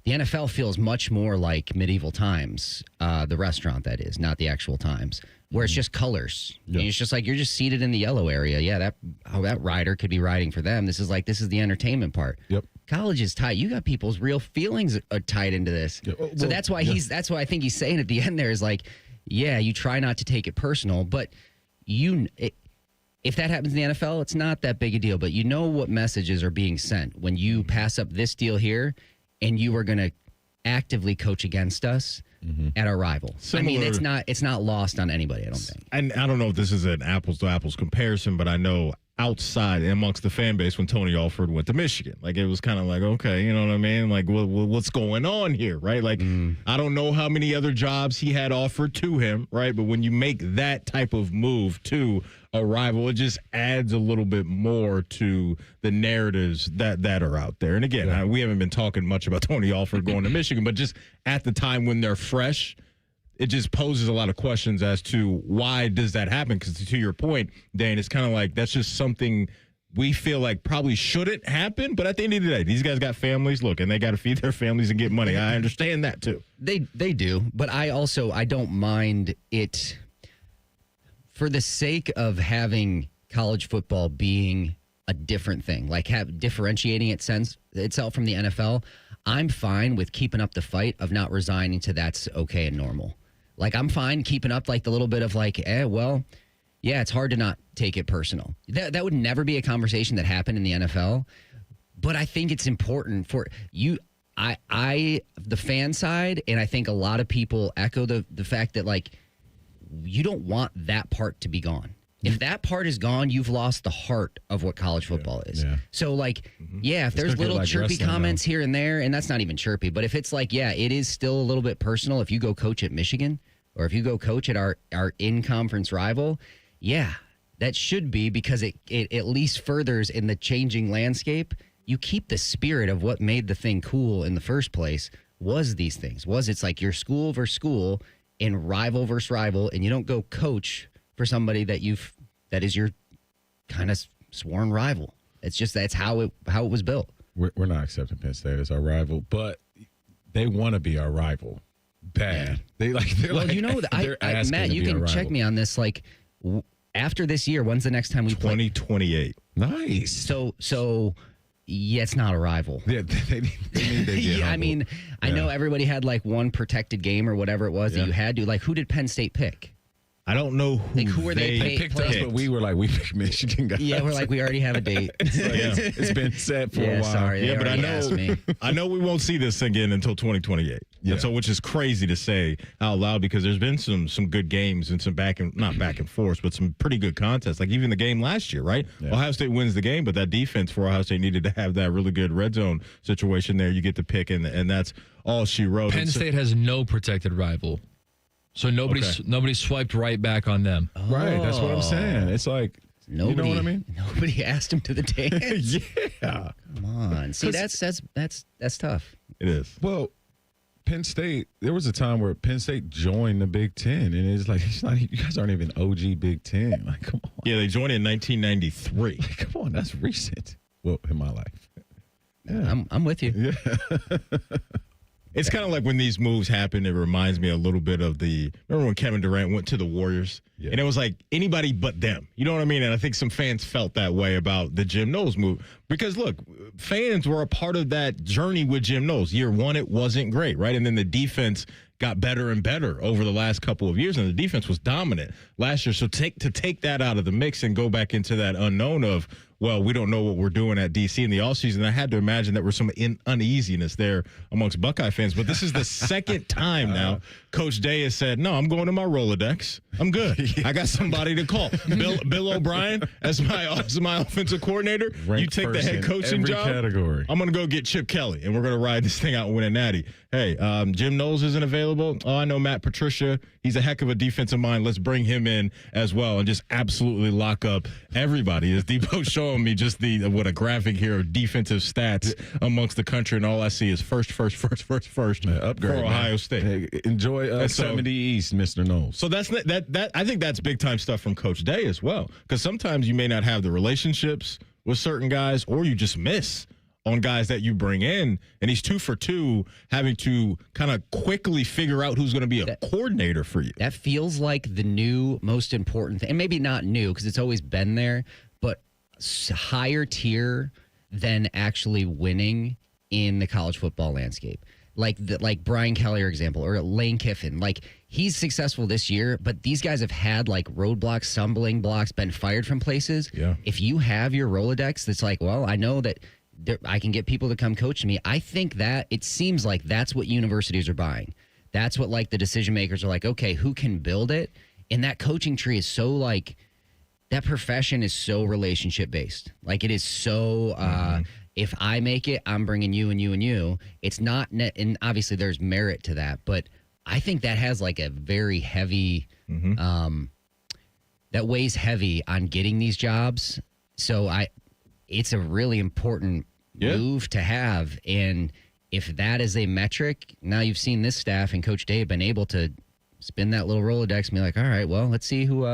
the NFL feels much more like medieval times, the restaurant, that is, not the actual times, where it's just colors. And it's just like, you're just seated in the yellow area. Yeah, that rider could be riding for them. This is the entertainment part. Yep. College is tight. You got people's real feelings are tied into this. So that's why that's why I think he's saying at the end there is like, yeah, you try not to take it personal, but if that happens in the NFL, it's not that big a deal. But you know what messages are being sent when you pass up this deal here, and you are going to actively coach against us at our rival. Similar, I mean, it's not lost on anybody, I don't think. And I don't know if this is an apples to apples comparison, but I know outside and amongst the fan base when Tony Alford went to Michigan, like, it was kind of like, okay, you know what I mean? Like, what's going on here, right? Like, I don't know how many other jobs he had offered to him, right? But when you make that type of move to a rival, it just adds a little bit more to the narratives that are out there. And again, we haven't been talking much about Tony Alford going to Michigan, but just at the time when they're fresh, it just poses a lot of questions as to why does that happen? Because to your point, Dane, it's kind of like that's just something we feel like probably shouldn't happen. But at the end of the day, these guys got families, look, and they got to feed their families and get money. I understand that too. They do, but I don't mind it for the sake of having college football being a different thing, like differentiating itself from the NFL. I'm fine with keeping up the fight of not resigning to that's okay and normal. Like, I'm fine keeping up like the little bit of like, well, yeah, it's hard to not take it personal. That would never be a conversation that happened in the NFL, but I think it's important for you. The fan side, and I think a lot of people echo the fact that, like, you don't want that part to be gone. If that part is gone, you've lost the heart of what college football is. Yeah. So, like, if there's little like chirpy comments here and there, and that's not even chirpy, but if it's like, it is still a little bit personal if you go coach at Michigan or if you go coach at our in-conference rival, that should be, because it at least furthers in the changing landscape. You keep the spirit of what made the thing cool in the first place was these things. It's like your school versus school and rival versus rival, and you don't go coach for somebody that is your kind of sworn rival. It's just that's how it was built. We're not accepting Penn State as our rival, but they want to be our rival bad. They're Matt, you can check me on this. Like, after this year, when's the next time we play? 2028. Nice. So. Yeah, it's not a rival. Yeah, they need to I mean, I know everybody had like one protected game or whatever it was that you had to. Like, who did Penn State pick? I don't know who were they picked us, but we were like, we picked Michigan guys. Yeah, we're like, we already have a date. It's been set for a while. Sorry, but I know we won't see this again until 2028. Yeah. So, which is crazy to say out loud, because there's been some good games and some not back and forth, but some pretty good contests. Like even the game last year, right? Yeah. Ohio State wins the game, but that defense for Ohio State needed to have that really good red zone situation there. You get to pick, and that's all she wrote. Penn State has no protected rival. So nobody swiped right back on them. Right, that's what I'm saying. It's like Nobody, you know what I mean? Nobody asked him to the dance. Yeah. Come on. See, that's tough. It is. Well, Penn State, there was a time where Penn State joined the Big Ten, and it's like, you guys aren't even OG Big Ten. Like, come on. Yeah, they joined in 1993. Like, come on, that's recent. Well, in my life. Yeah. I'm with you. Yeah. It's kind of like when these moves happen, it reminds me a little bit of remember when Kevin Durant went to the Warriors? Yeah. And it was like anybody but them. You know what I mean? And I think some fans felt that way about the Jim Knowles move. Because, look, fans were a part of that journey with Jim Knowles. Year one, it wasn't great, right? And then the defense got better and better over the last couple of years, and the defense was dominant last year. So to take that out of the mix and go back into that unknown of, well, we don't know what we're doing at D.C. in the offseason, I had to imagine there was some uneasiness there amongst Buckeye fans. But this is the second time now Coach Day has said, no, I'm going to my Rolodex. I'm good. I got somebody to call. Bill O'Brien as my offensive coordinator. You take the head coaching job. Category. I'm going to go get Chip Kelly, and we're going to ride this thing out and win a natty. Hey, Jim Knowles isn't available. Oh, I know Matt Patricia. He's a heck of a defensive mind. Let's bring him in as well and just absolutely lock up everybody. As Debo's showing me just what a graphic here of defensive stats amongst the country, and all I see is first upgrade for Ohio State. Hey, enjoy 70 East, Mr. Knowles. So that's that. I think that's big time stuff from Coach Day as well, because sometimes you may not have the relationships with certain guys, or you just miss on guys that you bring in, and he's 2 for 2, having to kind of quickly figure out who's going to be a coordinator for you. That feels like the new most important thing, and maybe not new because it's always been there, but higher tier than actually winning in the college football landscape. Like Brian Kelly, for example, or Lane Kiffin. Like, he's successful this year, but these guys have had like roadblocks, stumbling blocks, been fired from places. Yeah. If you have your Rolodex that's like, well, I know that I can get people to come coach me. I think that it seems like that's what universities are buying. That's what like the decision makers are like, okay, who can build it? And that coaching tree is so like, that profession is so relationship based. Like, it is so, if I make it, I'm bringing you and you and you. It's not, and obviously there's merit to that, but I think that has like a very heavy, that weighs heavy on getting these jobs. So it's a really important move to have. And if that is a metric, now you've seen this staff and Coach Dave been able to spin that little Rolodex and be like, all right, well, let's see who,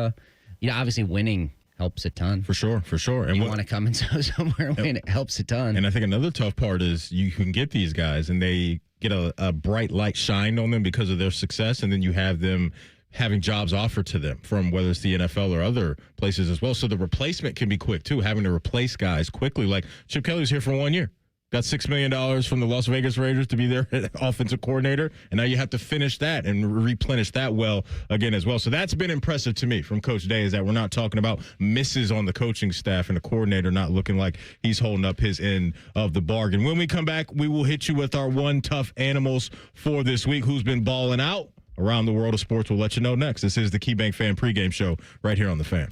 obviously winning helps a ton. For sure. And you want to come in somewhere and win, it helps a ton. And I think another tough part is you can get these guys and they get a bright light shined on them because of their success, and then you have them having jobs offered to them from whether it's the NFL or other places as well. So the replacement can be quick too, having to replace guys quickly. Like Chip Kelly's here for 1 year. Got $6 million from the Las Vegas Raiders to be their offensive coordinator, and now you have to finish that and replenish that well again as well. So that's been impressive to me from Coach Day, is that we're not talking about misses on the coaching staff and the coordinator not looking like he's holding up his end of the bargain. When we come back, we will hit you with our one tough animals for this week. Who's been balling out around the world of sports? We'll let you know next. This is the KeyBank Fan Pregame Show right here on The Fan.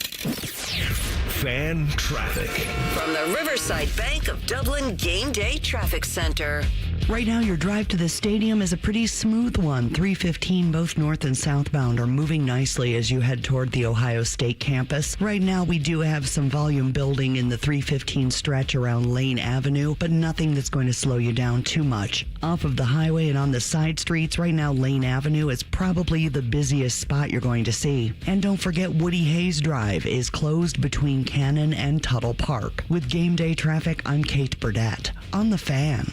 Fan traffic. From the Riverside Bank of Dublin Game Day Traffic Center. Right now, your drive to the stadium is a pretty smooth one. 315 both north and southbound are moving nicely as you head toward the Ohio State campus. Right now, we do have some volume building in the 315 stretch around Lane Avenue, but nothing that's going to slow you down too much. Off of the highway and on the side streets, right now, Lane Avenue is probably the busiest spot you're going to see. And don't forget, Woody Hayes Drive is closed between Cannon and Tuttle Park. With Game Day Traffic, I'm Kate Burdett on The Fan.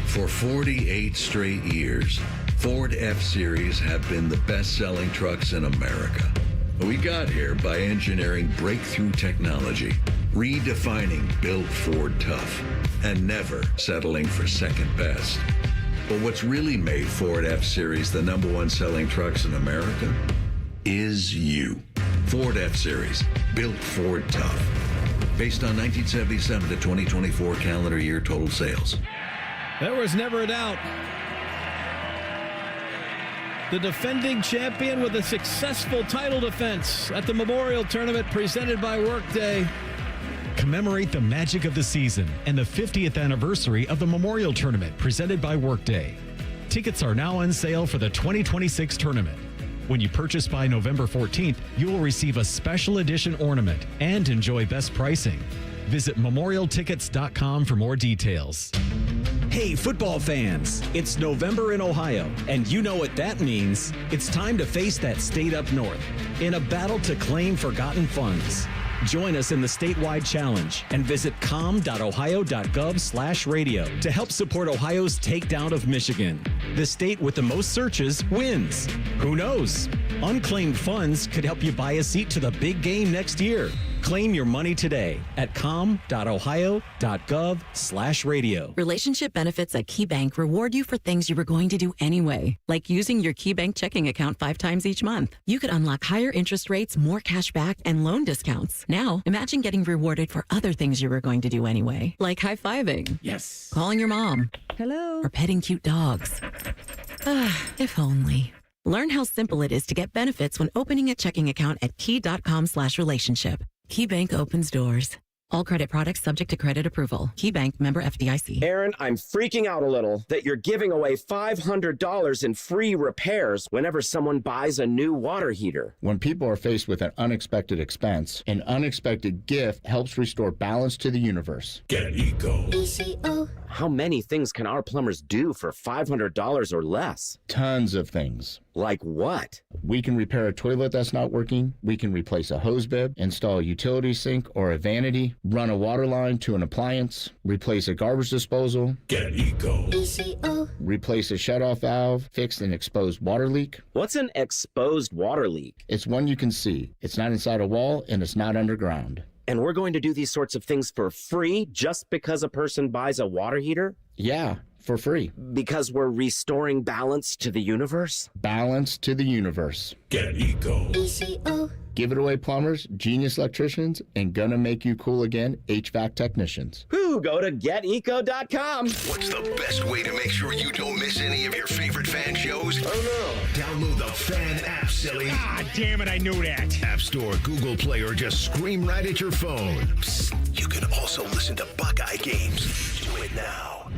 For 48 straight years, Ford F-Series have been the best-selling trucks in America. We got here by engineering breakthrough technology, redefining Built Ford Tough, and never settling for second best. But what's really made Ford F-Series the #1 selling trucks in America is you. Ford F-Series, Built Ford Tough. Based on 1977 to 2024 calendar year total sales. There was never a doubt. The defending champion with a successful title defense at the Memorial Tournament presented by Workday. Commemorate the magic of the season and the 50th anniversary of the Memorial Tournament presented by Workday. Tickets are now on sale for the 2026 tournament. When you purchase by November 14th, you will receive a special edition ornament and enjoy best pricing. Visit memorialtickets.com for more details. Hey, football fans, it's November in Ohio, and you know what that means. It's time to face that state up north in a battle to claim forgotten funds. Join us in the statewide challenge and visit com.ohio.gov/radio to help support Ohio's takedown of Michigan. The state with the most searches wins. Who knows? Unclaimed funds could help you buy a seat to the big game next year. Claim your money today at com.ohio.gov/radio. Relationship benefits at KeyBank reward you for things you were going to do anyway, like using your KeyBank checking account 5 times each month. You could unlock higher interest rates, more cash back, and loan discounts. Now, imagine getting rewarded for other things you were going to do anyway, like high-fiving. Yes. Calling your mom. Hello. Or petting cute dogs. If only. Learn how simple it is to get benefits when opening a checking account at key.com/relationship. KeyBank opens doors. All credit products subject to credit approval. KeyBank, member FDIC. Aaron, I'm freaking out a little that you're giving away $500 in free repairs whenever someone buys a new water heater. When people are faced with an unexpected expense, an unexpected gift helps restore balance to the universe. Get Eco. ECO. How many things can our plumbers do for $500 or less? Tons of things. Like what? We can repair a toilet that's not working. We can replace a hose bib, install a utility sink or a vanity, run a water line to an appliance, replace a garbage disposal. Get Eco. ECO. Replace a shutoff valve, fix an exposed water leak. What's an exposed water leak? It's one you can see. It's not inside a wall and it's not underground. And we're going to do these sorts of things for free just because a person buys a water heater? Yeah, for free. Because we're restoring balance to the universe? Balance to the universe. Get Eco. ECO. Give it away, plumbers, genius electricians, and gonna make you cool again, HVAC technicians. Whoo, go to geteco.com. What's the best way to make sure you don't miss any of your favorite fan shows? Oh no. Download the Fan app, silly. Ah, damn it, I knew that. App Store, Google Play, or just scream right at your phone. Psst, you can also listen to Buckeye games. Do it now.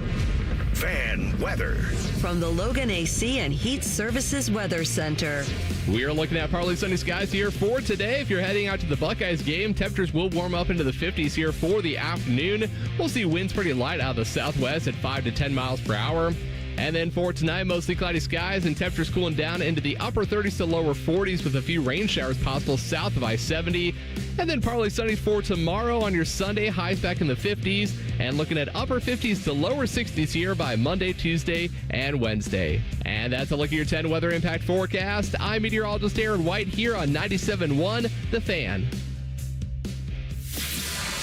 Fan weather. From the Logan AC and Heat Services Weather Center. We are looking at partly sunny skies here for today. If you're heading out to the Buckeyes game, temperatures will warm up into the 50s here for the afternoon. We'll see winds pretty light out of the southwest at 5 to 10 miles per hour. And then for tonight, mostly cloudy skies and temperatures cooling down into the upper 30s to lower 40s with a few rain showers possible south of I-70. And then partly sunny for tomorrow on your Sunday, highs back in the 50s. And looking at upper 50s to lower 60s here by Monday, Tuesday, and Wednesday. And that's a look at your 10 weather impact forecast. I'm meteorologist Aaron White here on 97.1 The Fan.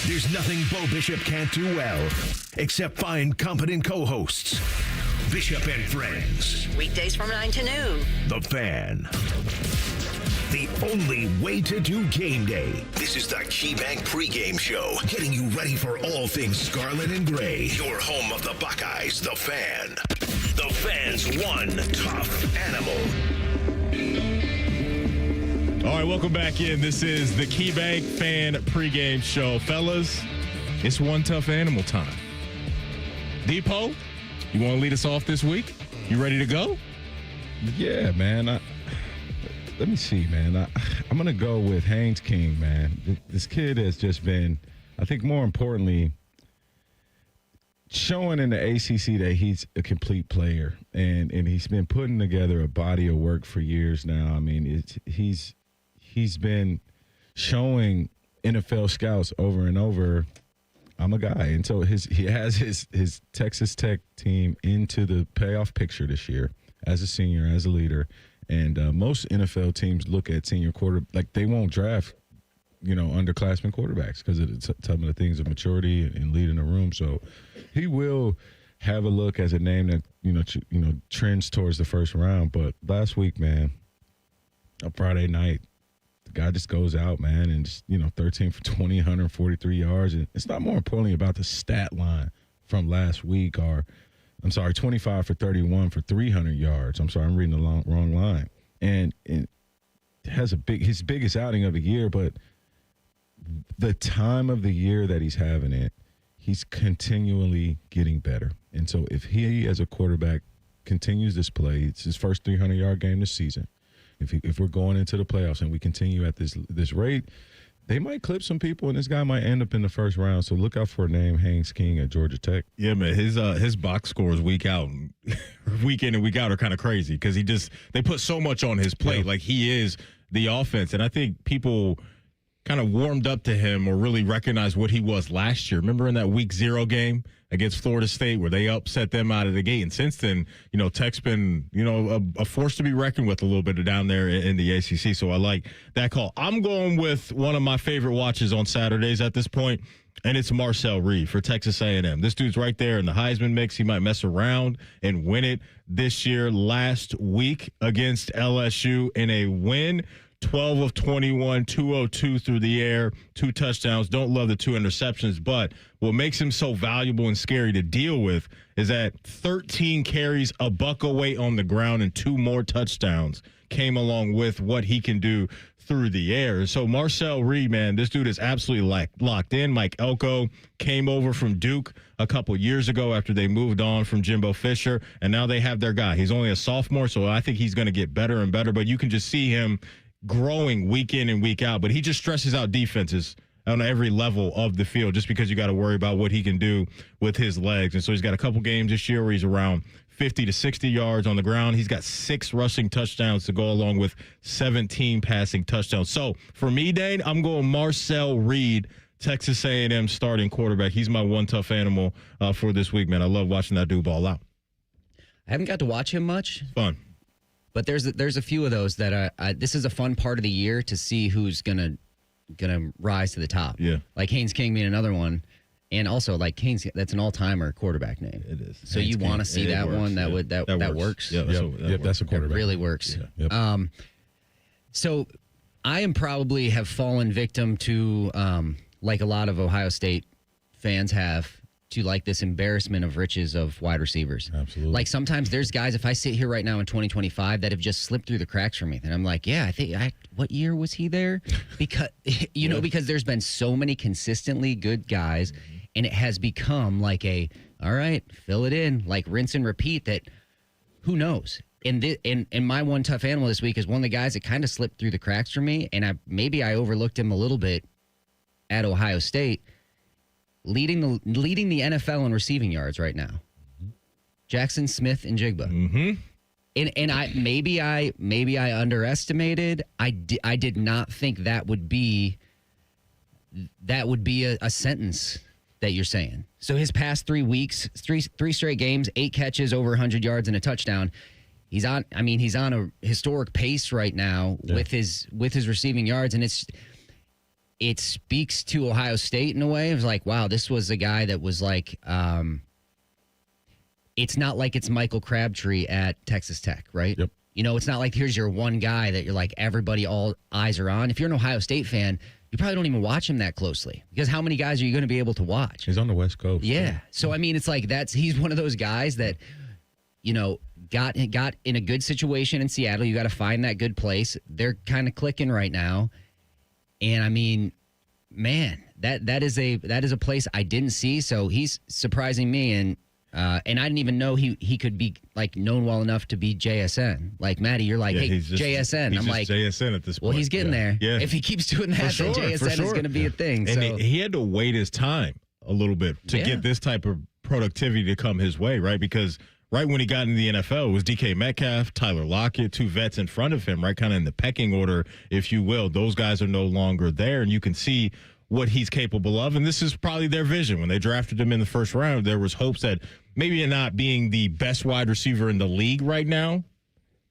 There's nothing Bo Bishop can't do well, except find competent co-hosts. Bishop and Friends. Weekdays from 9 to noon. The Fan. The only way to do game day. This is the KeyBank pregame show, getting you ready for all things scarlet and gray. Your home of the Buckeyes, The Fan. The Fan's one tough animal. All right, welcome back in. This is the KeyBank Fan pregame show. Fellas, it's one tough animal time. Depot, you want to lead us off this week? You ready to go? Yeah, man. Let me see, man. I'm going to go with Haynes King, man. This kid has just been, I think more importantly, showing in the ACC that he's a complete player. And he's been putting together a body of work for years now. I mean, he's been showing NFL scouts over and over, I'm a guy. And so he has his Texas Tech team into the playoff picture this year as a senior, as a leader. And most NFL teams look at senior like they won't draft, underclassmen quarterbacks because of some of the things of maturity and leading the room. So he will have a look as a name that, trends towards the first round. But last week, man, on Friday night, the guy just goes out, man, and just, 13 for 20, 143 yards. And it's not more importantly about the stat line from last week 25 for 31 for 300 yards. I'm sorry, I'm reading the wrong line. And it has his biggest outing of the year, but the time of the year that he's having it, he's continually getting better. And so if he, as a quarterback, continues this play, it's his first 300-yard game this season, if we're going into the playoffs and we continue at this rate, they might clip some people, and this guy might end up in the first round. So look out for a name, Haynes King at Georgia Tech. Yeah, man, his box scores week out, week in and week out are kind of crazy because they put so much on his plate. Yeah. Like he is the offense, and I think people kind of warmed up to him or really recognized what he was last year. Remember in that week 0 game against Florida State where they upset them out of the gate? And since then, Tech's been, a force to be reckoned with a little bit down there in the ACC. So I like that call. I'm going with one of my favorite watches on Saturdays at this point, and it's Marcel Reed for Texas A&M. This dude's right there in the Heisman mix. He might mess around and win it this year. Last week against LSU in a win, 12 of 21, 202 through the air, 2 touchdowns. Don't love the 2 interceptions, but what makes him so valuable and scary to deal with is that 13 carries, a buck away on the ground, and 2 more touchdowns came along with what he can do through the air. So Marcel Reed, man, this dude is absolutely locked in. Mike Elko came over from Duke a couple years ago after they moved on from Jimbo Fisher, and now they have their guy. He's only a sophomore, so I think he's going to get better and better, but you can just see him growing week in and week out, but he just stresses out defenses on every level of the field just because you got to worry about what he can do with his legs. And so he's got a couple games this year where he's around 50 to 60 yards on the ground. He's got 6 rushing touchdowns to go along with 17 passing touchdowns. So for me, Dane, I'm going Marcel Reed, Texas A&M starting quarterback. He's my one tough animal for this week, man. I love watching that dude ball out. I haven't got to watch him much. Fun. But there's a few of those that this is a fun part of the year to see who's gonna rise to the top. Yeah, like Haynes King being another one, and also like Haynes, that's an all-timer quarterback name. It is. So Haynes you want to see that works. one that works. Yeah, that's a quarterback. It really works. Yeah. Yep. So I am probably have fallen victim to like a lot of Ohio State fans have, to like this embarrassment of riches of wide receivers. Absolutely. Like sometimes there's guys, if I sit here right now in 2025, that have just slipped through the cracks for me. And I'm like, yeah, what year was he there? Because, because there's been so many consistently good guys, and it has become like all right, fill it in, like rinse and repeat, that who knows? And my one tough animal this week is one of the guys that kind of slipped through the cracks for me, and maybe I overlooked him a little bit at Ohio State. Leading the NFL in receiving yards right now, Jackson Smith and Jigba. Mm-hmm. And I underestimated. I did not think that would be a sentence that you're saying. So his past 3 weeks, three straight games, 8 catches, over 100 yards and a touchdown. He's on a historic pace right now with his receiving yards, and it speaks to Ohio State in a way. It was like, wow, this was a guy that was like, it's not like it's Michael Crabtree at Texas Tech, right? Yep. It's not like here's your one guy that you're like, everybody, all eyes are on. If you're an Ohio State fan, you probably don't even watch him that closely, because how many guys are you going to be able to watch? He's on the West Coast. Yeah. So, I mean, it's like he's one of those guys that, got in a good situation in Seattle. You got to find that good place. They're kind of clicking right now. And I mean, man, that is a place I didn't see. So he's surprising me, and I didn't even know he could be like known well enough to be JSN. Like Maddie, you're like, hey, JSN. I'm like, JSN at this point. Well, he's getting there. Yeah. If he keeps doing that, then JSN is going to be a thing. And so he had to wait his time a little bit to get this type of productivity to come his way, right? Because right when he got into the NFL, it was DK Metcalf, Tyler Lockett, 2 vets in front of him, right? Kind of in the pecking order, if you will. Those guys are no longer there, and you can see what he's capable of. And this is probably their vision. When they drafted him in the first round, there was hopes that maybe not being the best wide receiver in the league right now,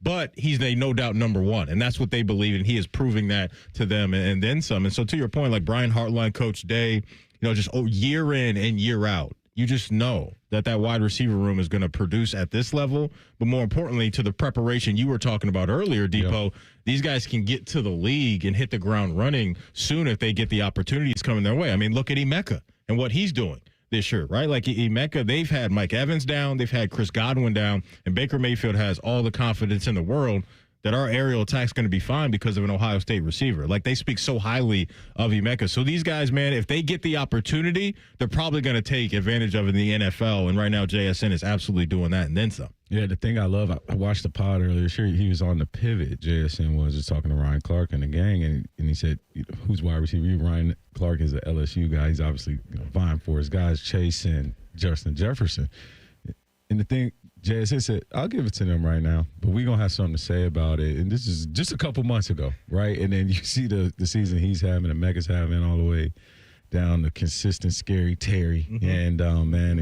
but he's a no doubt number 1. And that's what they believe, and he is proving that to them and then some. And so to your point, like Brian Hartline, Coach Day, just year in and year out, you just know that wide receiver room is going to produce at this level. But more importantly, to the preparation you were talking about earlier, Depot, these guys can get to the league and hit the ground running soon if they get the opportunities coming their way. I mean, look at Emeka and what he's doing this year, right? Like Emeka, they've had Mike Evans down, they've had Chris Godwin down, and Baker Mayfield has all the confidence in the world that our aerial attack's going to be fine because of an Ohio State receiver. Like, they speak so highly of Emeka. So these guys, man, if they get the opportunity, they're probably going to take advantage of it in the NFL. And right now, JSN is absolutely doing that and then some. Yeah, the thing I love, I watched the pod earlier. Sure, he was on the pivot. JSN was just talking to Ryan Clark and the gang, and he said, who's wide receiver? Ryan Clark is an LSU guy. He's obviously vying for his guys, Chase and Justin Jefferson. And the thing, JSN said, I'll give it to them right now, but we're going to have something to say about it. And this is just a couple months ago, right? And then you see the season he's having, and Mega's having all the way down the consistent, scary Terry and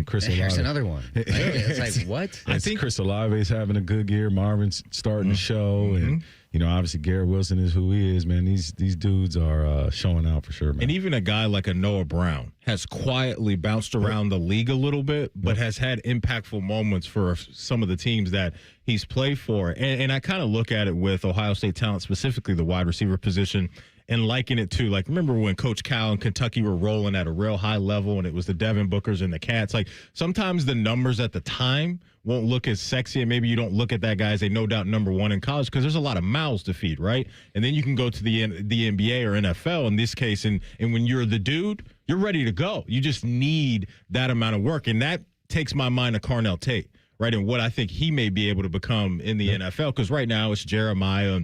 Chris Olave. Here's another one. It's like, what? I think Chris Olave's having a good year. Marvin's starting to show, and obviously Garrett Wilson is who he is. Man, these dudes are showing out for sure, man. And even a guy like a Noah Brown has quietly bounced around the league a little bit, but has had impactful moments for some of the teams that he's played for. And I kind of look at it with Ohio State talent, specifically the wide receiver position, and liken it to, like, remember when Coach Cal and Kentucky were rolling at a real high level and it was the Devin Bookers and the Cats? Like, sometimes the numbers at the time won't look as sexy, and maybe you don't look at that guy as a no doubt number one in college because there's a lot of mouths to feed, right? And then you can go to the NBA or NFL in this case, and when you're the dude, you're ready to go. You just need that amount of work, and that takes my mind to Carnell Tate, right, and what I think he may be able to become in the NFL, because right now it's Jeremiah.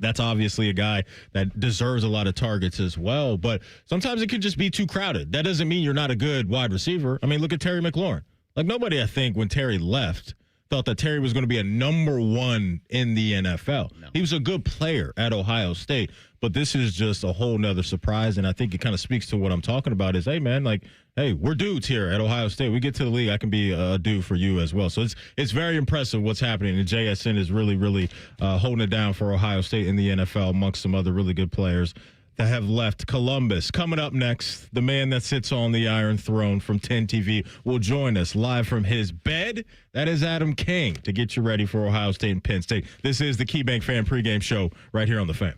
That's obviously a guy that deserves a lot of targets as well. But sometimes it could just be too crowded. That doesn't mean you're not a good wide receiver. I mean, look at Terry McLaurin. Like, nobody, I think, when Terry left, thought that Terry was going to be a number one in the NFL. No. He was a good player at Ohio State. But this is just a whole nother surprise. And I think it kind of speaks to what I'm talking about is, hey, man, like, hey, we're dudes here at Ohio State. We get to the league, I can be a dude for you as well. So it's very impressive what's happening. And JSN is really, really holding it down for Ohio State in the NFL amongst some other really good players that have left Columbus. Coming up next, the man that sits on the Iron Throne from 10 TV will join us live from his bed. That is Adam King, to get you ready for Ohio State and Penn State. This is the KeyBank Fan Pregame Show right here on The Fan.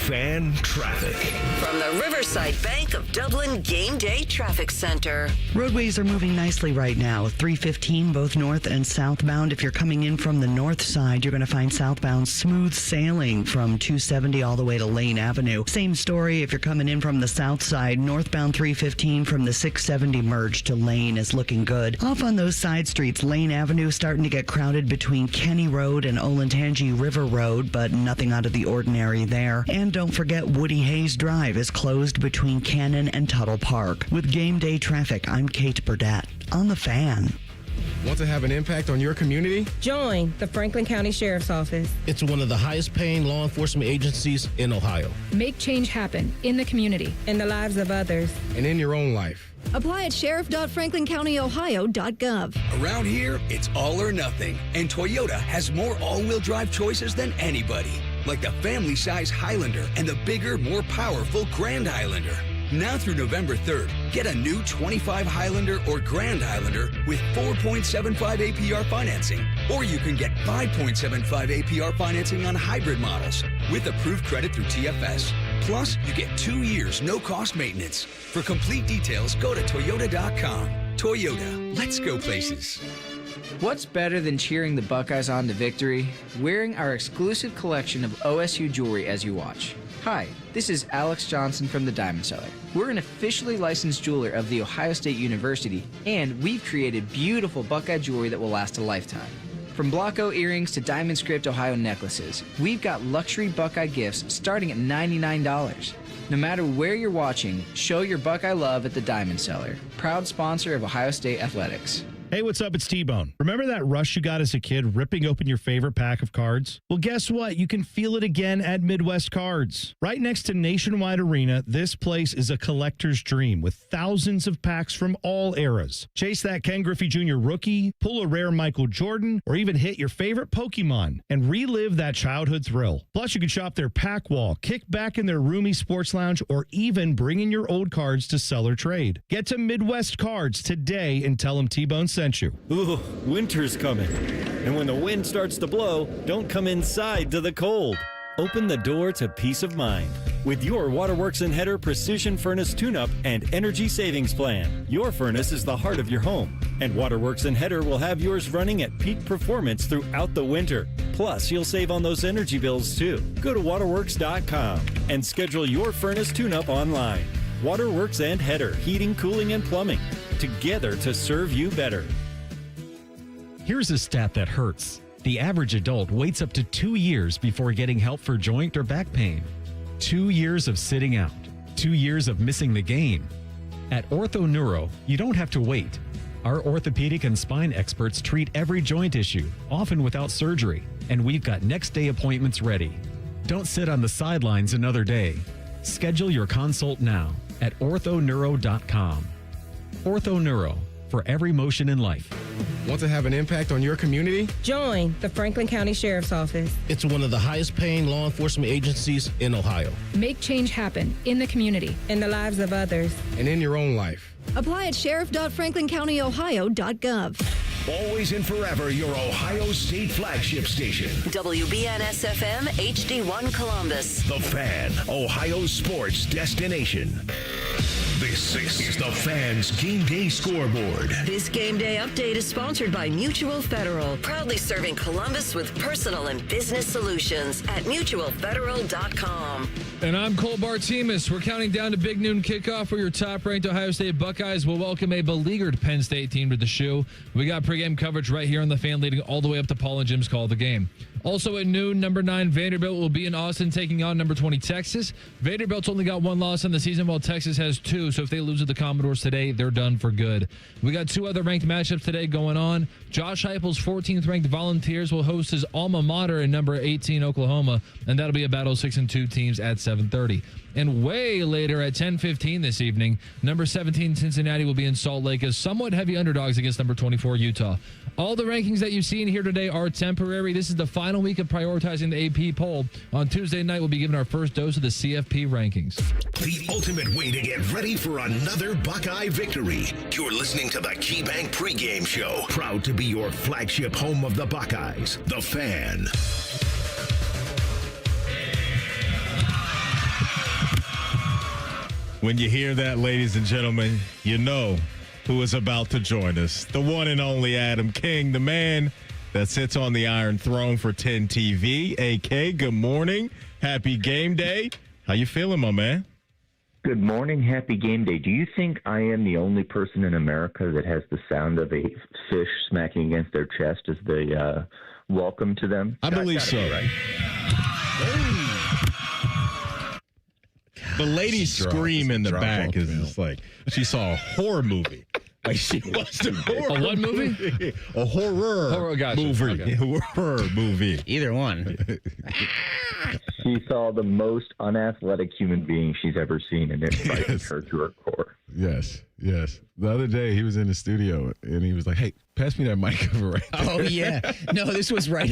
Fan traffic. From the Riverside Bank of Dublin Game Day Traffic Center. Roadways are moving nicely right now. 315 both north and southbound. If you're coming in from the north side, you're going to find southbound smooth sailing from 270 all the way to Lane Avenue. Same story if you're coming in from the south side. Northbound 315 from the 670 merge to Lane is looking good. Off on those side streets, Lane Avenue starting to get crowded between Kenny Road and Olentangy River Road, but nothing out of the ordinary there. And don't forget, Woody Hayes Drive is closed between Cannon and Tuttle Park. With game day traffic, I'm Kate Burdett on The Fan. Want to have an impact on your community? Join the Franklin County Sheriff's Office. It's one of the highest paying law enforcement agencies in Ohio. Make change happen in the community, in the lives of others, and in your own life. Apply at sheriff.franklincountyohio.gov. Around here, it's all or nothing, and Toyota has more all-wheel drive choices than anybody. Like the family-size Highlander and the bigger, more powerful Grand Highlander. Now through November 3rd, get a new 25 Highlander or Grand Highlander with 4.75 APR financing. Or you can get 5.75 APR financing on hybrid models with approved credit through TFS. Plus, you get 2 years no-cost maintenance. For complete details, go to Toyota.com. Toyota, let's go places. What's better than cheering the Buckeyes on to victory? Wearing our exclusive collection of OSU jewelry as you watch. Hi, this is Alex Johnson from the Diamond Cellar. We're an officially licensed jeweler of The Ohio State University, and we've created beautiful Buckeye jewelry that will last a lifetime. From Blocko earrings to Diamond Script Ohio necklaces, we've got luxury Buckeye gifts starting at $99. No matter where you're watching, show your Buckeye love at the Diamond Cellar, proud sponsor of Ohio State Athletics. Hey, what's up? It's T-Bone. Remember that rush you got as a kid ripping open your favorite pack of cards? Well, guess what? You can feel it again at Midwest Cards. Right next to Nationwide Arena, this place is a collector's dream with thousands of packs from all eras. Chase that Ken Griffey Jr. rookie, pull a rare Michael Jordan, or even hit your favorite Pokemon and relive that childhood thrill. Plus, you can shop their pack wall, kick back in their roomy sports lounge, or even bring in your old cards to sell or trade. Get to Midwest Cards today and tell them T-Bone sent you. Ooh, winter's coming. And when the wind starts to blow, don't come inside to the cold. Open the door to peace of mind with your Waterworks and Header Precision Furnace Tune-Up and Energy Savings Plan. Your furnace is the heart of your home, and Waterworks and Header will have yours running at peak performance throughout the winter. Plus, you'll save on those energy bills too. Go to waterworks.com and schedule your furnace tune-up online. Waterworks and Header, heating, cooling, and plumbing. Together to serve you better. Here's a stat that hurts. The average adult waits up to 2 years before getting help for joint or back pain. 2 years of sitting out. 2 years of missing the game. At Ortho Neuro, you don't have to wait. Our orthopedic and spine experts treat every joint issue, often without surgery, and we've got next-day appointments ready. Don't sit on the sidelines another day. Schedule your consult now at orthoneuro.com. Ortho Neuro, for every motion in life. Want to have an impact on your community? Join the Franklin County Sheriff's Office. It's one of the highest paying law enforcement agencies in Ohio. Make change happen in the community, in the lives of others, and in your own life. Apply at sheriff.franklincountyohio.gov. Always and forever your Ohio State flagship station. WBNS FM HD1 Columbus. The Fan, Ohio's sports destination. This is the Fan's Game Day Scoreboard. This game day update is sponsored by Mutual Federal, proudly serving Columbus with personal and business solutions at mutualfederal.com. And I'm Cole Bartemus. We're counting down to Big Noon kickoff where your top-ranked Ohio State Buckeyes will welcome a beleaguered Penn State team to the shoe. We got pregame coverage right here on the Fan, leading all the way up to Paul and Jim's call of the game. Also at noon, number 9 Vanderbilt will be in Austin taking on number 20 Texas. Vanderbilt's only got 1 loss in the season while Texas has 2, so if they lose to the Commodores today, they're done for good. We got 2 other ranked matchups today going on. Josh Heupel's 14th ranked Volunteers will host his alma mater in number 18 Oklahoma, and that'll be a battle of 6-2 teams at 7:30. And way later at 10:15 this evening, number 17 Cincinnati will be in Salt Lake as somewhat heavy underdogs against number 24 Utah. All the rankings that you've seen here today are temporary. This is the final week of prioritizing the AP poll. On Tuesday night, we'll be giving our first dose of the CFP rankings. The ultimate way to get ready for another Buckeye victory. You're listening to the KeyBank pregame show. Proud to be your flagship home of the Buckeyes, The Fan. When you hear that, ladies and gentlemen, you know who is about to join us. The one and only Adam King, the man that sits on the Iron Throne for 10 TV. AK, good morning. Happy game day. How you feeling, my man? Good morning. Happy game day. Do you think I am the only person in America that has the sound of a fish smacking against their chest as they welcome to them? I believe so. Right? The lady scream in the back is just like she saw a horror movie. Like she watched a horror A what movie? A horror gotcha. movie. Okay. Horror movie. Either one. She saw the most unathletic human being she's ever seen, and it frightened her to her core. Yes, yes. The other day he was in the studio and he was like, "Hey, pass me that mic over right there." Oh yeah. No, this was right.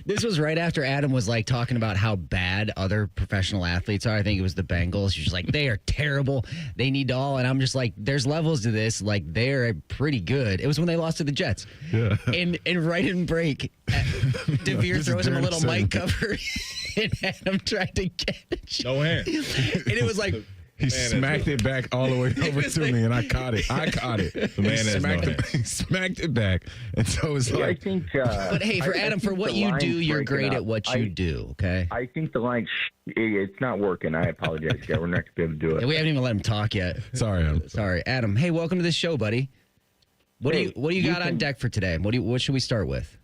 This was right after Adam was like talking about how bad other professional athletes are. I think it was the Bengals. She's like, they are terrible. They need to all. And I'm just like, there's levels to this. Like they're pretty good. It was when they lost to the Jets. Yeah. And right in break, DeVere throws him a little mic cover, and Adam tried to catch. No hand. And it was like. He smacked it back all the way over to me, and I caught it. The man has no hands. He smacked it back, and so it's like. I think. But hey, for Adam, for what you do, you're great at what you do. Okay. I think the line. It's not working. I apologize. Yeah, we're not going to be able to do it. Yeah, we haven't even let him talk yet. Sorry, Adam. Sorry, Adam. Hey, welcome to the show, buddy. What do you got on deck for today? What should we start with?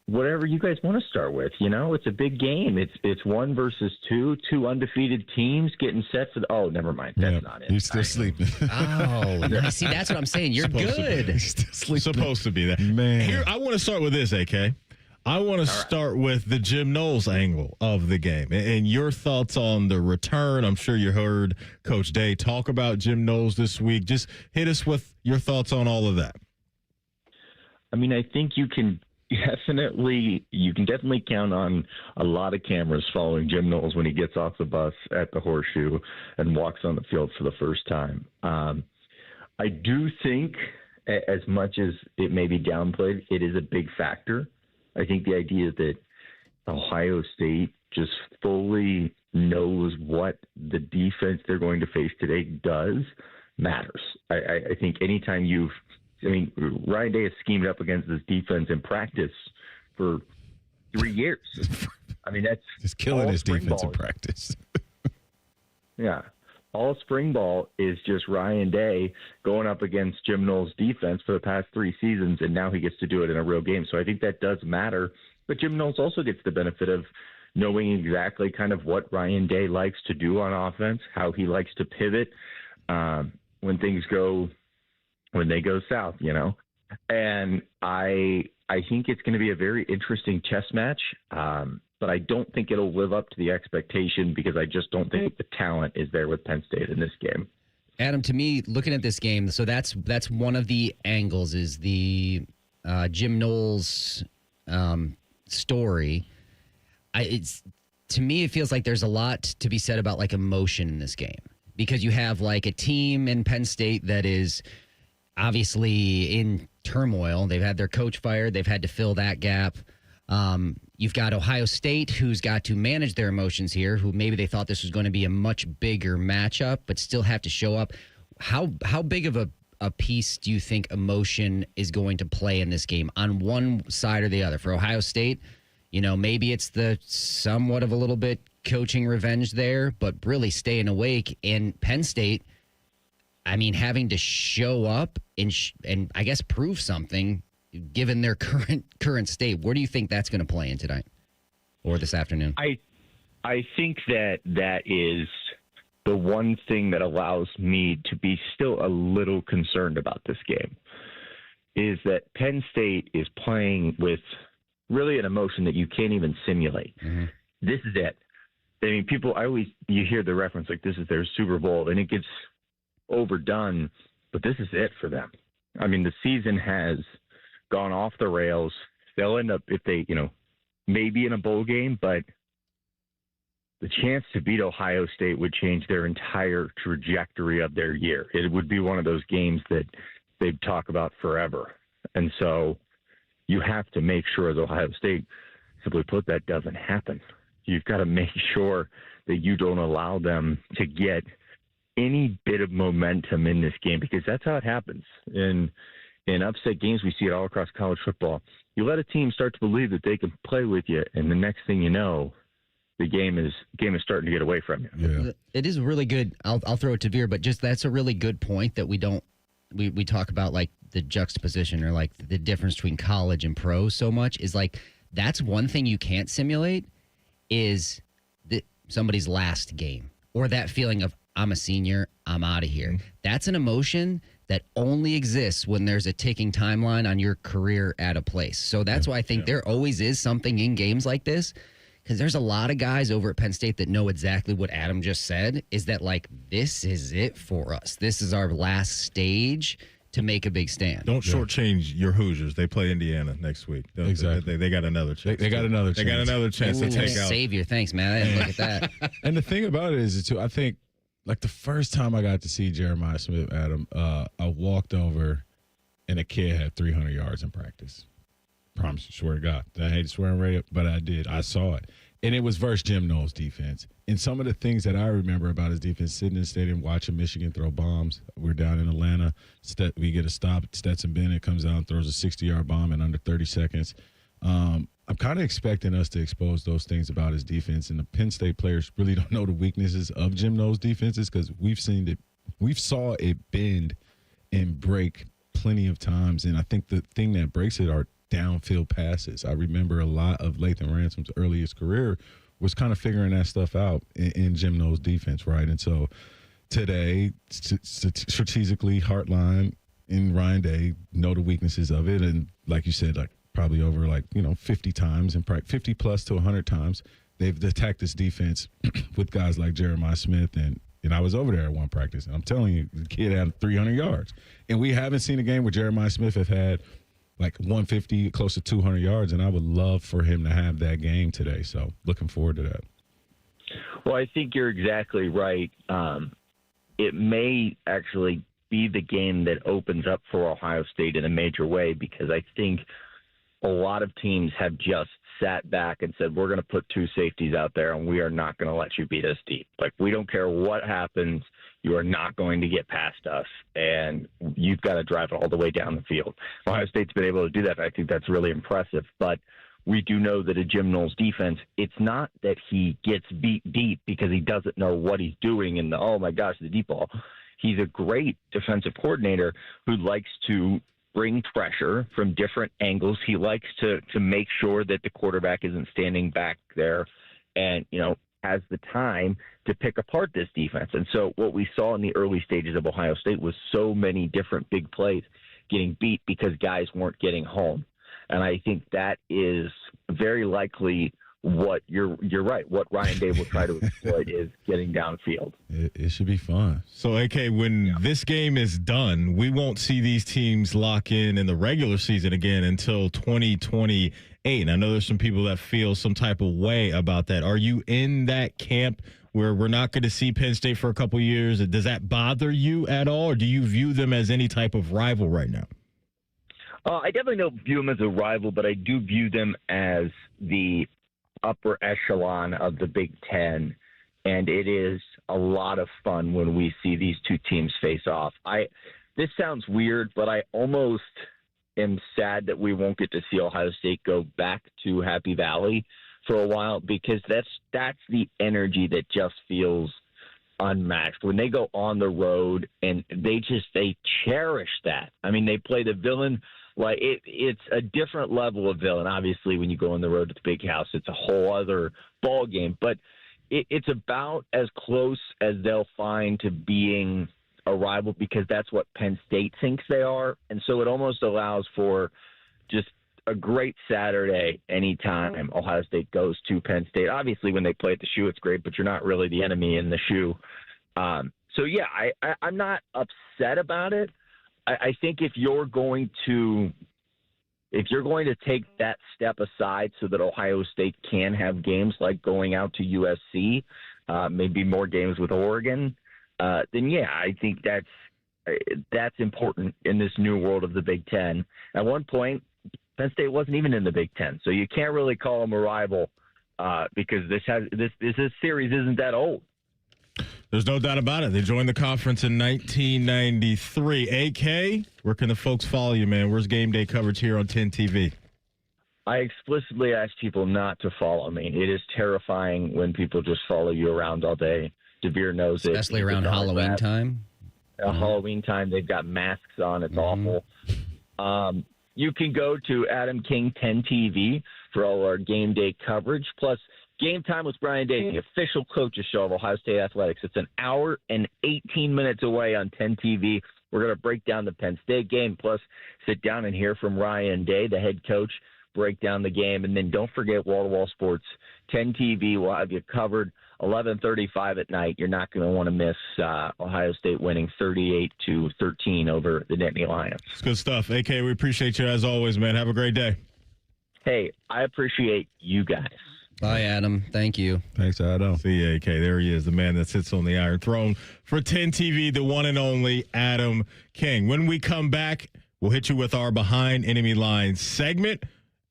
Whatever you guys want to start with. You know, it's a big game. It's 1 versus 2, 2 undefeated teams getting set for the. Oh, never mind. That's not it. You're still sleeping. Oh, nice. See, that's what I'm saying. You're good. Supposed to be that. Man. Here, I want to start with this, AK. I want to start with the Jim Knowles angle of the game and your thoughts on the return. I'm sure you heard Coach Day talk about Jim Knowles this week. Just hit us with your thoughts on all of that. I mean, I think you can definitely count on a lot of cameras following Jim Knowles when he gets off the bus at the Horseshoe and walks on the field for the first time. I do think, as much as it may be downplayed, it is a big factor. I think the idea that Ohio State just fully knows what the defense they're going to face today does matters. I think anytime Ryan Day has schemed up against this defense in practice for 3 years. I mean, that's just killing his defense in practice. Yeah. all spring ball is just Ryan Day going up against Jim Knowles' defense for the past 3 seasons, and now he gets to do it in a real game. So I think that does matter. But Jim Knowles also gets the benefit of knowing exactly kind of what Ryan Day likes to do on offense, how he likes to pivot when they go south, you know. And I think it's going to be a very interesting chess match, but I don't think it'll live up to the expectation because I just don't think the talent is there with Penn State in this game. Adam, to me, looking at this game, so that's one of the angles is the Jim Knowles story. To me, it feels like there's a lot to be said about like emotion in this game because you have like a team in Penn State that is obviously in turmoil. They've had their coach fired. They've had to fill that gap. You've got Ohio State, who's got to manage their emotions here, who maybe they thought this was going to be a much bigger matchup, but still have to show up. How big of a piece do you think emotion is going to play in this game on one side or the other? For Ohio State, you know, maybe it's the somewhat of a little bit coaching revenge there, but really staying awake. In Penn State, I mean, having to show up and I guess prove something given their current state. Where do you think that's going to play in tonight or this afternoon? I think that is the one thing that allows me to be still a little concerned about this game is that Penn State is playing with really an emotion that you can't even simulate. Mm-hmm. This is it. I mean, you hear the reference like this is their Super Bowl and it gets overdone, but this is it for them. I mean, the season has gone off the rails. They'll end up, if they, maybe in a bowl game, but the chance to beat Ohio State would change their entire trajectory of their year. It would be one of those games that they'd talk about forever. And so you have to make sure as Ohio State, simply put, that doesn't happen. You've got to make sure that you don't allow them to get any bit of momentum in this game because that's how it happens. In upset games, we see it all across college football. You let a team start to believe that they can play with you, and the next thing you know, the game is starting to get away from you. Yeah. It is really good. I'll throw it to Veer, but just that's a really good point that we talk about like the juxtaposition or like the difference between college and pro so much is like that's one thing you can't simulate is somebody's last game or that feeling of I'm a senior, I'm out of here. Mm-hmm. That's an emotion that only exists when there's a ticking timeline on your career at a place. So that's why I think there always is something in games like this because there's a lot of guys over at Penn State that know exactly what Adam just said is that like this is it for us. This is our last stage to make a big stand. Don't shortchange your Hoosiers. They play Indiana next week. Exactly. They got another chance. They got another chance. They got another chance to take out. Savior, thanks, man. I didn't look at that. And the thing about it is, too, I think, like the first time I got to see Jeremiah Smith, Adam, I walked over and a kid had 300 yards in practice. Promise you, swear to God. I hate to swear on radio, but I did. I saw it. And it was versus Jim Knowles' defense. And some of the things that I remember about his defense, sitting in the stadium watching Michigan throw bombs. We're down in Atlanta. We get a stop. Stetson Bennett comes out and throws a 60-yard bomb in under 30 seconds. I'm kind of expecting us to expose those things about his defense, and the Penn State players really don't know the weaknesses of Jim Knowles' defenses because we've saw it bend and break plenty of times, and I think the thing that breaks it are downfield passes. I remember a lot of Lathan Ransom's earliest career was kind of figuring that stuff out in Jim Knowles' defense, right? And so today, strategically, Hartline and Ryan Day know the weaknesses of it, and like you said, like probably over 50 times and 50 plus to 100 times they've attacked this defense with guys like Jeremiah Smith and I was over there at one practice and I'm telling you the kid had 300 yards and we haven't seen a game where Jeremiah Smith have had like 150 close to 200 yards and I would love for him to have that game today, so looking forward to that. Well, I think you're exactly right. It may actually be the game that opens up for Ohio State in a major way because I think a lot of teams have just sat back and said, we're going to put 2 safeties out there and we are not going to let you beat us deep. Like, we don't care what happens. You are not going to get past us, and you've got to drive it all the way down the field. Ohio State's been able to do that. I think that's really impressive. But we do know that a Jim Knowles defense, it's not that he gets beat deep because he doesn't know what he's doing and, oh, my gosh, the deep ball. He's a great defensive coordinator who likes to bring pressure from different angles. He likes to make sure that the quarterback isn't standing back there and, has the time to pick apart this defense. And so what we saw in the early stages of Ohio State was so many different big plays getting beat because guys weren't getting home. And I think that is very likely what you're right. What Ryan Day will try to exploit is getting downfield. It should be fun. So, AK, when this game is done, we won't see these teams lock in the regular season again until 2028. And I know there's some people that feel some type of way about that. Are you in that camp where we're not going to see Penn State for a couple years? Does that bother you at all, or do you view them as any type of rival right now? I definitely don't view them as a rival, but I do view them as the upper echelon of the Big Ten, and it is a lot of fun when we see these two teams face off. This sounds weird, but I almost am sad that we won't get to see Ohio State go back to Happy Valley for a while, because that's the energy that just feels unmatched when they go on the road, and they cherish that. I mean, they play the villain. Like it's a different level of villain. Obviously, when you go on the road to the Big House, it's a whole other ball game. But it's about as close as they'll find to being a rival, because that's what Penn State thinks they are. And so it almost allows for just a great Saturday anytime Ohio State goes to Penn State. Obviously, when they play at the Shoe, it's great, but you're not really the enemy in the Shoe. So yeah, I'm not upset about it. I think if you're going to take that step aside so that Ohio State can have games like going out to USC, maybe more games with Oregon, then yeah, I think that's important in this new world of the Big Ten. At one point, Penn State wasn't even in the Big Ten, so you can't really call them a rival because this series isn't that old. There's no doubt about it. They joined the conference in 1993. AK, where can the folks follow you, man? Where's game day coverage here on 10 TV? I explicitly ask people not to follow me. It is terrifying when people just follow you around all day. DeVere knows it. Especially around Halloween time. Halloween time, they've got masks on. It's awful. You can go to Adam King 10 TV for all our game day coverage. Plus, Game Time with Brian Day, the official coaches show of Ohio State Athletics. It's an hour and 18 minutes away on 10 TV. We're going to break down the Penn State game, plus sit down and hear from Ryan Day, the head coach, break down the game. And then don't forget wall-to-wall sports. 10 TV will have you covered 11:35 at night. You're not going to want to miss Ohio State winning 38-13 over the Nittany Lions. It's good stuff. AK, we appreciate you as always, man. Have a great day. Hey, I appreciate you guys. Bye, Adam. Thank you. Thanks, Adam. See you, AK. There he is, the man that sits on the Iron Throne. For 10 TV, the one and only Adam King. When we come back, we'll hit you with our Behind Enemy Lines segment.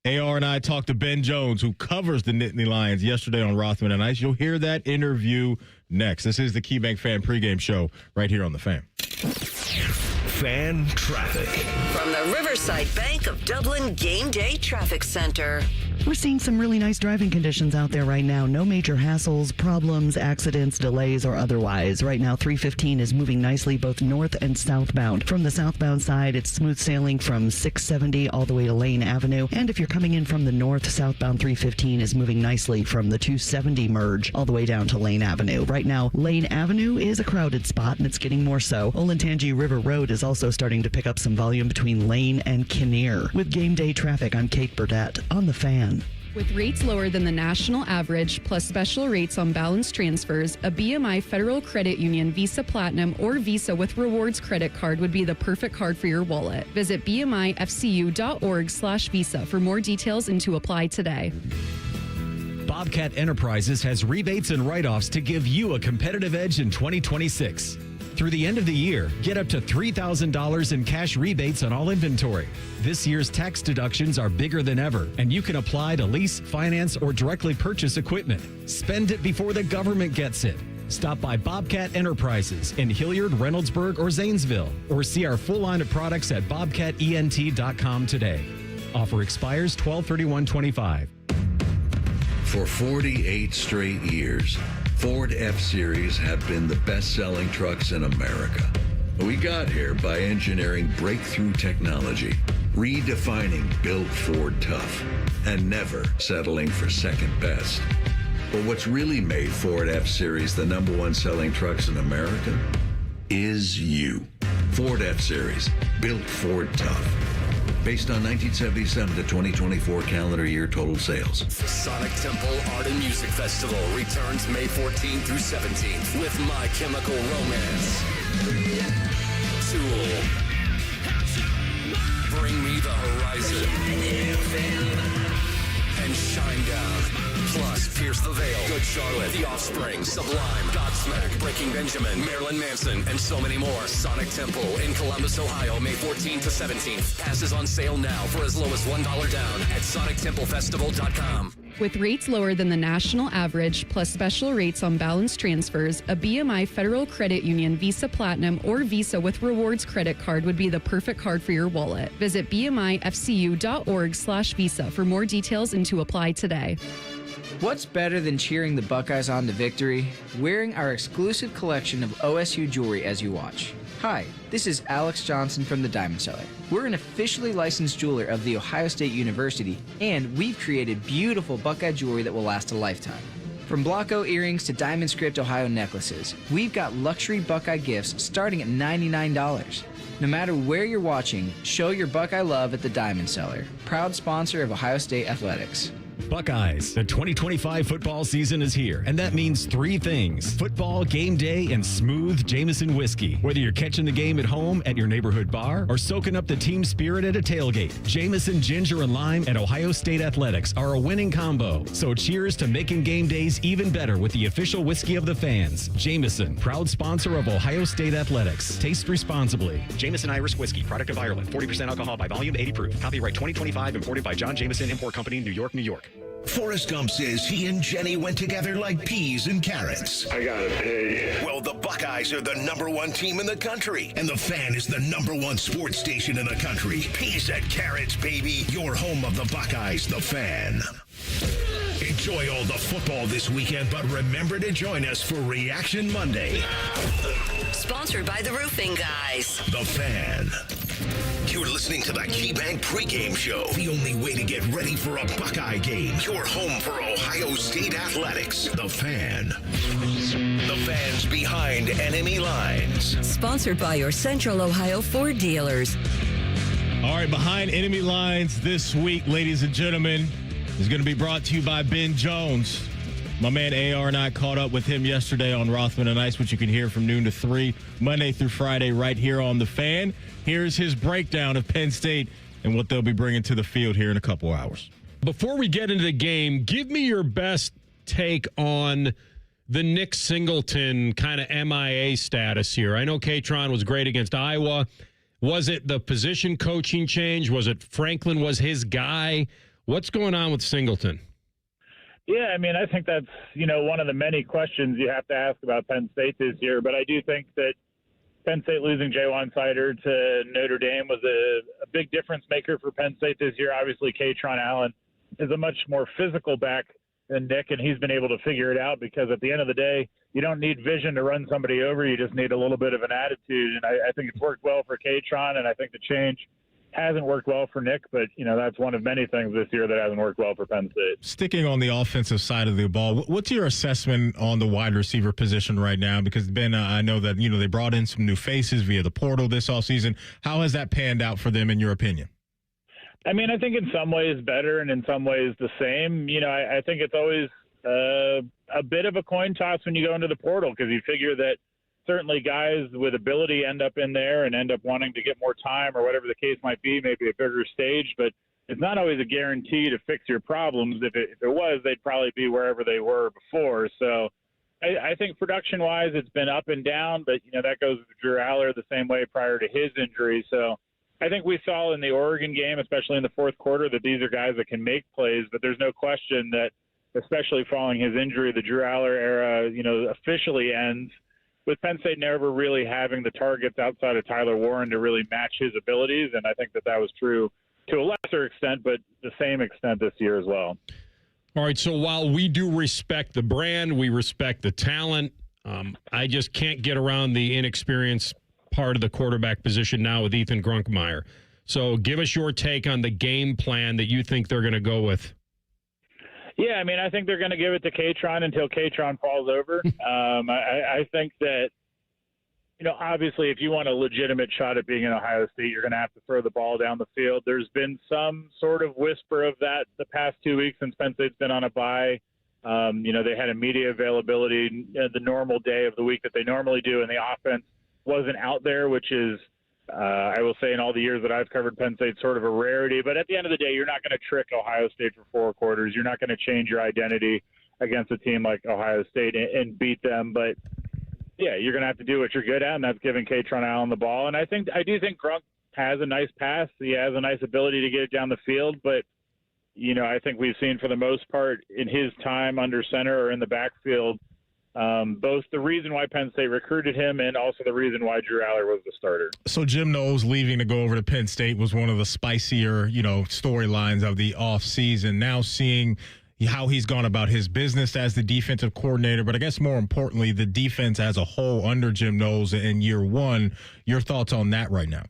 AR and I talked to Ben Jones, who covers the Nittany Lions, yesterday on Rothman and Ice. You'll hear that interview next. This is the KeyBank Fan Pregame Show right here on The Fan. Fan traffic. From the Riverside Bank of Dublin Game Day Traffic Center. We're seeing some really nice driving conditions out there right now. No major hassles, problems, accidents, delays, or otherwise. Right now, 315 is moving nicely both north and southbound. From the southbound side, it's smooth sailing from 670 all the way to Lane Avenue. And if you're coming in from the north, southbound 315 is moving nicely from the 270 merge all the way down to Lane Avenue. Right now, Lane Avenue is a crowded spot, and it's getting more so. Olentangy River Road is also starting to pick up some volume between Lane and Kinnear. With game day traffic, I'm Kate Burdett on The Fan. With rates lower than the national average, plus special rates on balance transfers, a BMI Federal Credit Union Visa Platinum or Visa with Rewards credit card would be the perfect card for your wallet. Visit bmifcu.org/visa for more details and to apply today. Bobcat Enterprises has rebates and write-offs to give you a competitive edge in 2026. Through the end of the year, get up to $3,000 in cash rebates on all inventory. This year's tax deductions are bigger than ever, and you can apply to lease, finance, or directly purchase equipment. Spend it before the government gets it. Stop by Bobcat Enterprises in Hilliard, Reynoldsburg, or Zanesville, or see our full line of products at bobcatent.com today. Offer expires 12/31/25. For 48 straight years, Ford F-Series have been the best-selling trucks in America. We got here by engineering breakthrough technology, redefining Built Ford Tough, and never settling for second best. But what's really made Ford F-Series the #1 selling trucks in America is you. Ford F-Series, Built Ford Tough. Based on 1977 to 2024 calendar year total sales. Sonic Temple Art and Music Festival returns May 14th through 17th with My Chemical Romance, Tool, Bring Me the Horizon, and Shinedown. Plus, Pierce the Veil, Good Charlotte, The Offspring, Sublime, Godsmack, Breaking Benjamin, Marilyn Manson, and so many more. Sonic Temple in Columbus, Ohio, May 14th to 17th. Passes on sale now for as low as $1 down at SonicTempleFestival.com. With rates lower than the national average, plus special rates on balance transfers, a BMI Federal Credit Union Visa Platinum or Visa with Rewards credit card would be the perfect card for your wallet. Visit bmifcu.org/visa for more details and to apply today. What's better than cheering the Buckeyes on to victory? Wearing our exclusive collection of OSU jewelry as you watch. Hi, this is Alex Johnson from the Diamond Cellar. We're an officially licensed jeweler of The Ohio State University, and we've created beautiful Buckeye jewelry that will last a lifetime. From Blocko earrings to Diamond Script Ohio necklaces, we've got luxury Buckeye gifts starting at $99. No matter where you're watching, show your Buckeye love at the Diamond Cellar, proud sponsor of Ohio State Athletics. Buckeyes, the 2025 football season is here, and that means three things: football, game day, and smooth Jameson whiskey. Whether you're catching the game at home, at your neighborhood bar, or soaking up the team spirit at a tailgate, Jameson Ginger and Lime at Ohio State Athletics are a winning combo. So cheers to making game days even better with the official whiskey of the fans. Jameson, proud sponsor of Ohio State Athletics. Taste responsibly. Jameson Irish Whiskey, product of Ireland. 40% alcohol by volume, 80 proof. Copyright 2025, imported by John Jameson Import Company, New York, New York. Forrest Gump says he and Jenny went together like peas and carrots. I gotta pay. Well, the Buckeyes are the #1 team in the country, and the Fan is the #1 sports station in the country. Peas and carrots, baby. Your home of the Buckeyes, the Fan. Enjoy all the football this weekend, but remember to join us for Reaction Monday. Sponsored by the Roofing Guys. The Fan. You're listening to the KeyBank Pregame Show. The only way to get ready for a Buckeye game. Your home for Ohio State Athletics. The Fan. The Fan's behind enemy lines. Sponsored by your Central Ohio Ford dealers. All right, behind enemy lines this week, ladies and gentlemen, is going to be brought to you by Ben Jones. My man AR and I caught up with him yesterday on Rothman and Ice, which you can hear from noon to 3, Monday through Friday, right here on The Fan. Here's his breakdown of Penn State and what they'll be bringing to the field here in a couple hours. Before we get into the game, give me your best take on the Nick Singleton kind of MIA status here. I know Katron was great against Iowa. Was it the position coaching change? Was it Franklin was his guy? What's going on with Singleton? Yeah, I mean, I think that's, one of the many questions you have to ask about Penn State this year. But I do think that Penn State losing Jaywan Sider to Notre Dame was a big difference maker for Penn State this year. Obviously, Katron Allen is a much more physical back than Nick, and he's been able to figure it out because at the end of the day, you don't need vision to run somebody over. You just need a little bit of an attitude. And I think it's worked well for Katron, and I think the change hasn't worked well for Nick, but, that's one of many things this year that hasn't worked well for Penn State. Sticking on the offensive side of the ball, what's your assessment on the wide receiver position right now? Because, Ben, I know that, they brought in some new faces via the portal this offseason. How has that panned out for them, in your opinion? I mean, I think in some ways better and in some ways the same. I think it's always a bit of a coin toss when you go into the portal because you figure that certainly guys with ability end up in there and end up wanting to get more time or whatever the case might be, maybe a bigger stage, but it's not always a guarantee to fix your problems. If it was, they'd probably be wherever they were before. So I think production-wise it's been up and down, but, that goes with Drew Aller the same way prior to his injury. So I think we saw in the Oregon game, especially in the fourth quarter, that these are guys that can make plays, but there's no question that, especially following his injury, the Drew Aller era, officially ends with Penn State never really having the targets outside of Tyler Warren to really match his abilities. And I think that was true to a lesser extent, but the same extent this year as well. All right, so while we do respect the brand, we respect the talent, I just can't get around the inexperienced part of the quarterback position now with Ethan Grunkmeyer. So give us your take on the game plan that you think they're going to go with. Yeah, I mean, I think they're going to give it to Katron until Katron falls over. I think that, obviously if you want a legitimate shot at being in Ohio State, you're going to have to throw the ball down the field. There's been some sort of whisper of that the past 2 weeks since Penn State's been on a bye. They had a media availability the normal day of the week that they normally do, and the offense wasn't out there, which is, I will say in all the years that I've covered Penn State, sort of a rarity. But at the end of the day, you're not going to trick Ohio State for 4 quarters. You're not going to change your identity against a team like Ohio State and beat them. But, yeah, you're going to have to do what you're good at, and that's giving Katron Allen the ball. And I do think Grunk has a nice pass. He has a nice ability to get it down the field. But, I think we've seen for the most part in his time under center or in the backfield, both the reason why Penn State recruited him and also the reason why Drew Aller was the starter. So Jim Knowles leaving to go over to Penn State was one of the spicier, storylines of the offseason. Now seeing how he's gone about his business as the defensive coordinator, but I guess more importantly, the defense as a whole under Jim Knowles in year one. Your thoughts on that right now?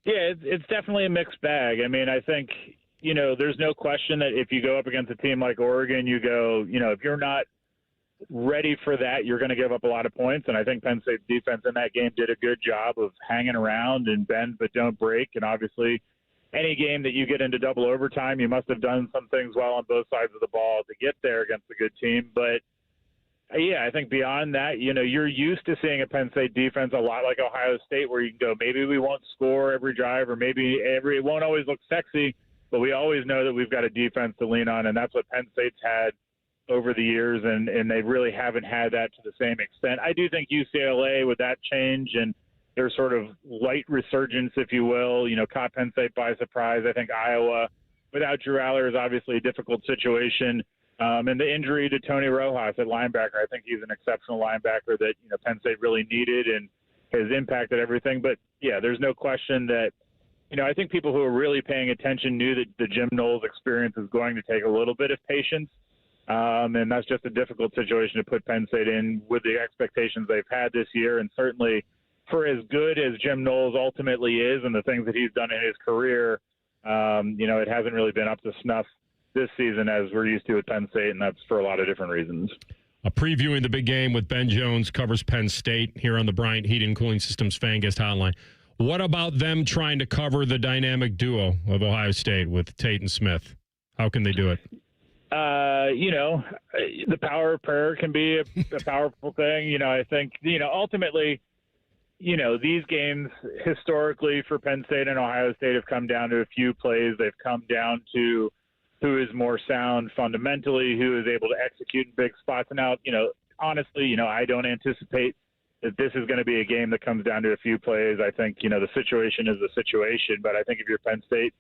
Yeah, it's definitely a mixed bag. I mean, I think, there's no question that if you go up against a team like Oregon, you go, if you're not ready for that, you're going to give up a lot of points. And I think Penn State's defense in that game did a good job of hanging around and bend but don't break. And obviously, any game that you get into double overtime, you must have done some things well on both sides of the ball to get there against a good team. But, yeah, I think beyond that, you're used to seeing a Penn State defense a lot like Ohio State where you can go, maybe we won't score every drive or maybe it won't always look sexy, but we always know that we've got a defense to lean on, and that's what Penn State's had over the years, and they really haven't had that to the same extent. I do think UCLA, with that change and their sort of light resurgence, if you will, caught Penn State by surprise. I think Iowa, without Drew Aller, is obviously a difficult situation. And the injury to Tony Rojas at linebacker, I think he's an exceptional linebacker that Penn State really needed and has impacted everything. But, yeah, there's no question that, I think people who are really paying attention knew that the Jim Knowles experience is going to take a little bit of patience. And that's just a difficult situation to put Penn State in with the expectations they've had this year. And certainly for as good as Jim Knowles ultimately is and the things that he's done in his career, it hasn't really been up to snuff this season as we're used to at Penn State, and that's for a lot of different reasons. Previewing the big game with Ben Jones, covers Penn State here on the Bryant Heating and Cooling Systems Fan Guest Hotline. What about them trying to cover the dynamic duo of Ohio State with Tate and Smith? How can they do it? The power of prayer can be a powerful thing. I think, ultimately, these games historically for Penn State and Ohio State have come down to a few plays. They've come down to who is more sound fundamentally, who is able to execute in big spots. And now, honestly, I don't anticipate that this is going to be a game that comes down to a few plays. I think, the situation is the situation. But I think if you're Penn State,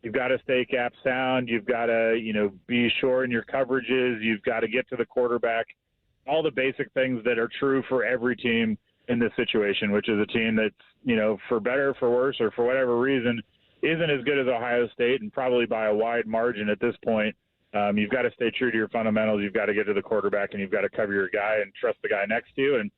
you've got to stay cap sound. You've got to, be sure in your coverages. You've got to get to the quarterback. All the basic things that are true for every team in this situation, which is a team that's, for better, for worse, or for whatever reason, isn't as good as Ohio State, and probably by a wide margin at this point. You've got to stay true to your fundamentals. You've got to get to the quarterback, and you've got to cover your guy and trust the guy next to you. And,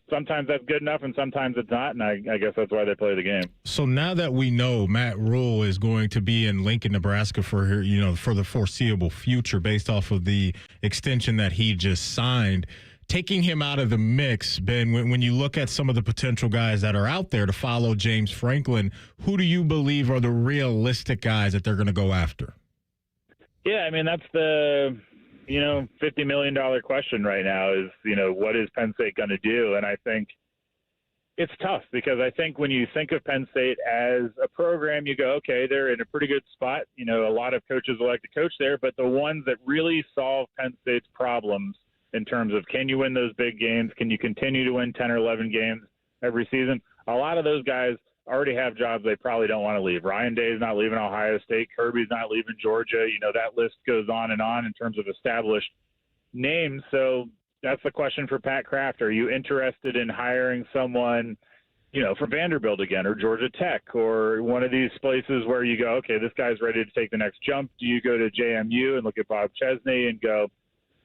sometimes that's good enough and sometimes it's not, and I guess that's why they play the game. So now that we know Matt Rule is going to be in Lincoln, Nebraska for the foreseeable future based off of the extension that he just signed, taking him out of the mix, Ben, when you look at some of the potential guys that are out there to follow James Franklin, who do you believe are the realistic guys that they're going to go after? Yeah, I mean, that's the $50 million question right now is, what is Penn State going to do? And I think it's tough because I think when you think of Penn State as a program, you go, okay, they're in a pretty good spot. A lot of coaches will like to coach there, but the ones that really solve Penn State's problems in terms of can you win those big games? Can you continue to win 10 or 11 games every season? A lot of those guys already have jobs they probably don't want to leave. Ryan Day's not leaving Ohio State. Kirby's not leaving Georgia. That list goes on and on in terms of established names. So that's the question for Pat Kraft. Are you interested in hiring someone for Vanderbilt again, or Georgia Tech, or one of these places where you go, okay, this guy's ready to take the next jump. Do you go to JMU and look at Bob Chesney and go,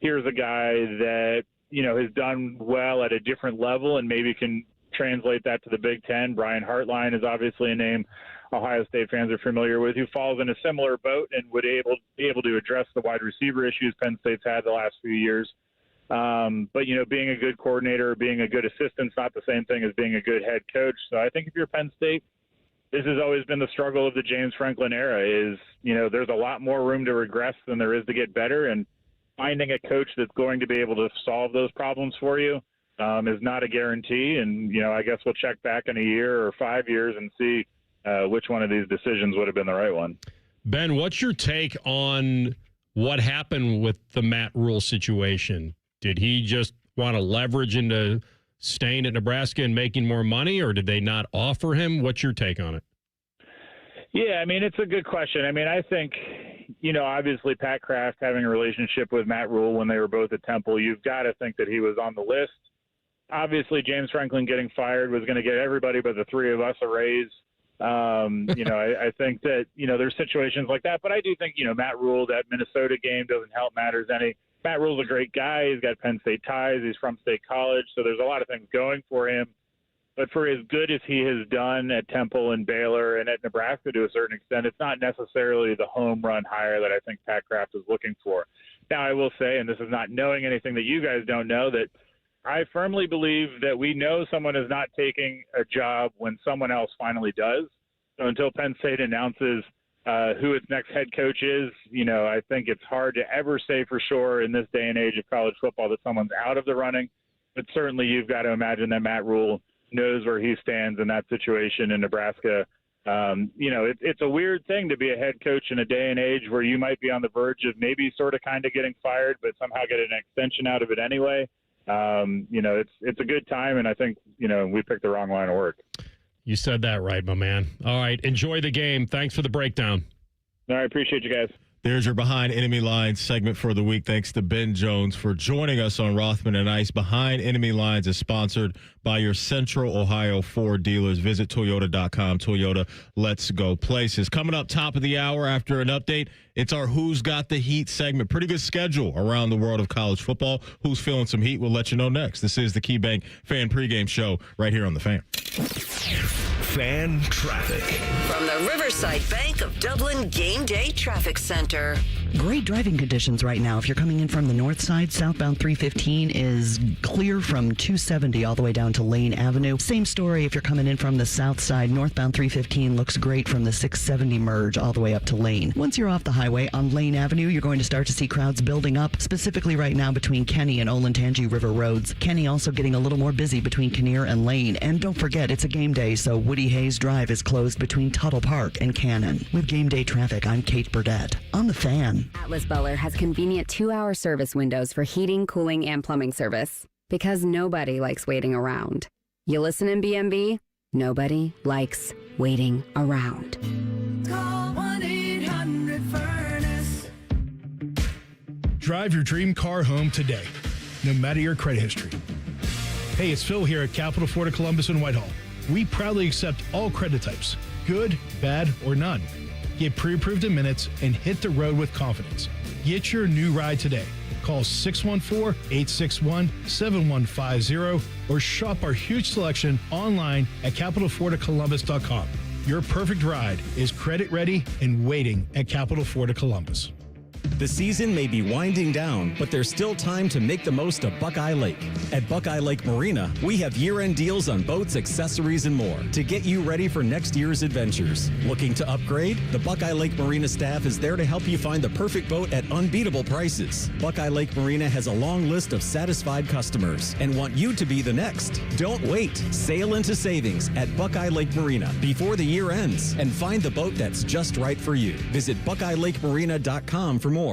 here's a guy that, has done well at a different level and maybe can translate that to the Big Ten? Brian Hartline is obviously a name Ohio State fans are familiar with, who falls in a similar boat and would be able to address the wide receiver issues Penn State's had the last few years. But being a good coordinator, being a good assistant is not the same thing as being a good head coach. So I think if you're Penn State, this has always been the struggle of the James Franklin era is, there's a lot more room to regress than there is to get better. And finding a coach that's going to be able to solve those problems for you is not a guarantee. And, I guess we'll check back in a year or 5 years and see which one of these decisions would have been the right one. Ben, what's your take on what happened with the Matt Rule situation? Did he just want to leverage into staying at Nebraska and making more money, or did they not offer him? What's your take on it? Yeah, it's a good question. I think, obviously Pat Kraft having a relationship with Matt Rule when they were both at Temple, you've got to think that he was on the list. Obviously, James Franklin getting fired was going to get everybody but the three of us a raise. I think that, there's situations like that. But I do think, Matt Rule, that Minnesota game doesn't help matters any. Matt Rule's a great guy. He's got Penn State ties. He's from State College. So there's a lot of things going for him. But for as good as he has done at Temple and Baylor and at Nebraska to a certain extent, it's not necessarily the home run hire that I think Pat Kraft is looking for. Now, I will say, and this is not knowing anything that you guys don't know, that I firmly believe that we know someone is not taking a job when someone else finally does. So until Penn State announces who its next head coach is, I think it's hard to ever say for sure in this day and age of college football that someone's out of the running. But certainly you've got to imagine that Matt Rule knows where he stands in that situation in Nebraska. It's a weird thing to be a head coach in a day and age where you might be on the verge of maybe sort of kind of getting fired, but somehow get an extension out of it anyway. It's a good time, and I think, we picked the wrong line of work. You said that right, my man. All right, enjoy the game. Thanks for the breakdown. All right, appreciate you guys. There's your Behind Enemy Lines segment for the week. Thanks to Ben Jones for joining us on Rothman and Ice. Behind Enemy Lines is sponsored by your Central Ohio Ford dealers. Visit Toyota.com. Toyota, let's go places. Coming up top of the hour after an update, it's our Who's Got the Heat segment. Pretty good schedule around the world of college football. Who's feeling some heat? We'll let you know next. This is the KeyBank Fan Pregame Show right here on The Fan. Fan traffic. From the Riverside Bank of Dublin Game Day Traffic Center. Great driving conditions right now. If you're coming in from the north side, southbound 315 is clear from 270 all the way down to Lane Avenue. Same story if you're coming in from the south side. Northbound 315 looks great from the 670 merge all the way up to Lane. Once you're off the highway on Lane Avenue, you're going to start to see crowds building up, specifically right now between Kenny and Olentangy River roads. Kenny also getting a little more busy between Kinnear and Lane. And don't forget, it's a game day, so Woody Hayes Drive is closed between Tuttle Park and Cannon. With game day traffic, I'm Kate Burdett on The Fan. Atlas Butler has convenient 2-hour service windows for heating, cooling, and plumbing service. Because nobody likes waiting around. You listen in BMB? Nobody likes waiting around. Call 1-800-FURNACE. Drive your dream car home today, no matter your credit history. Hey, it's Phil here at Capital Ford of Columbus and Whitehall. We proudly accept all credit types, good, bad, or none. Get pre-approved in minutes and hit the road with confidence. Get your new ride today. Call 614-861-7150 or shop our huge selection online at capitalfordofcolumbus.com. Your perfect ride is credit ready and waiting at Capital Ford of Columbus. The season may be winding down, but there's still time to make the most of Buckeye Lake. At Buckeye Lake Marina, we have year-end deals on boats, accessories, and more to get you ready for next year's adventures. Looking to upgrade? The Buckeye Lake Marina staff is there to help you find the perfect boat at unbeatable prices. Buckeye Lake Marina has a long list of satisfied customers and want you to be the next. Don't wait. Sail into savings at Buckeye Lake Marina before the year ends and find the boat that's just right for you. Visit BuckeyeLakeMarina.com for more.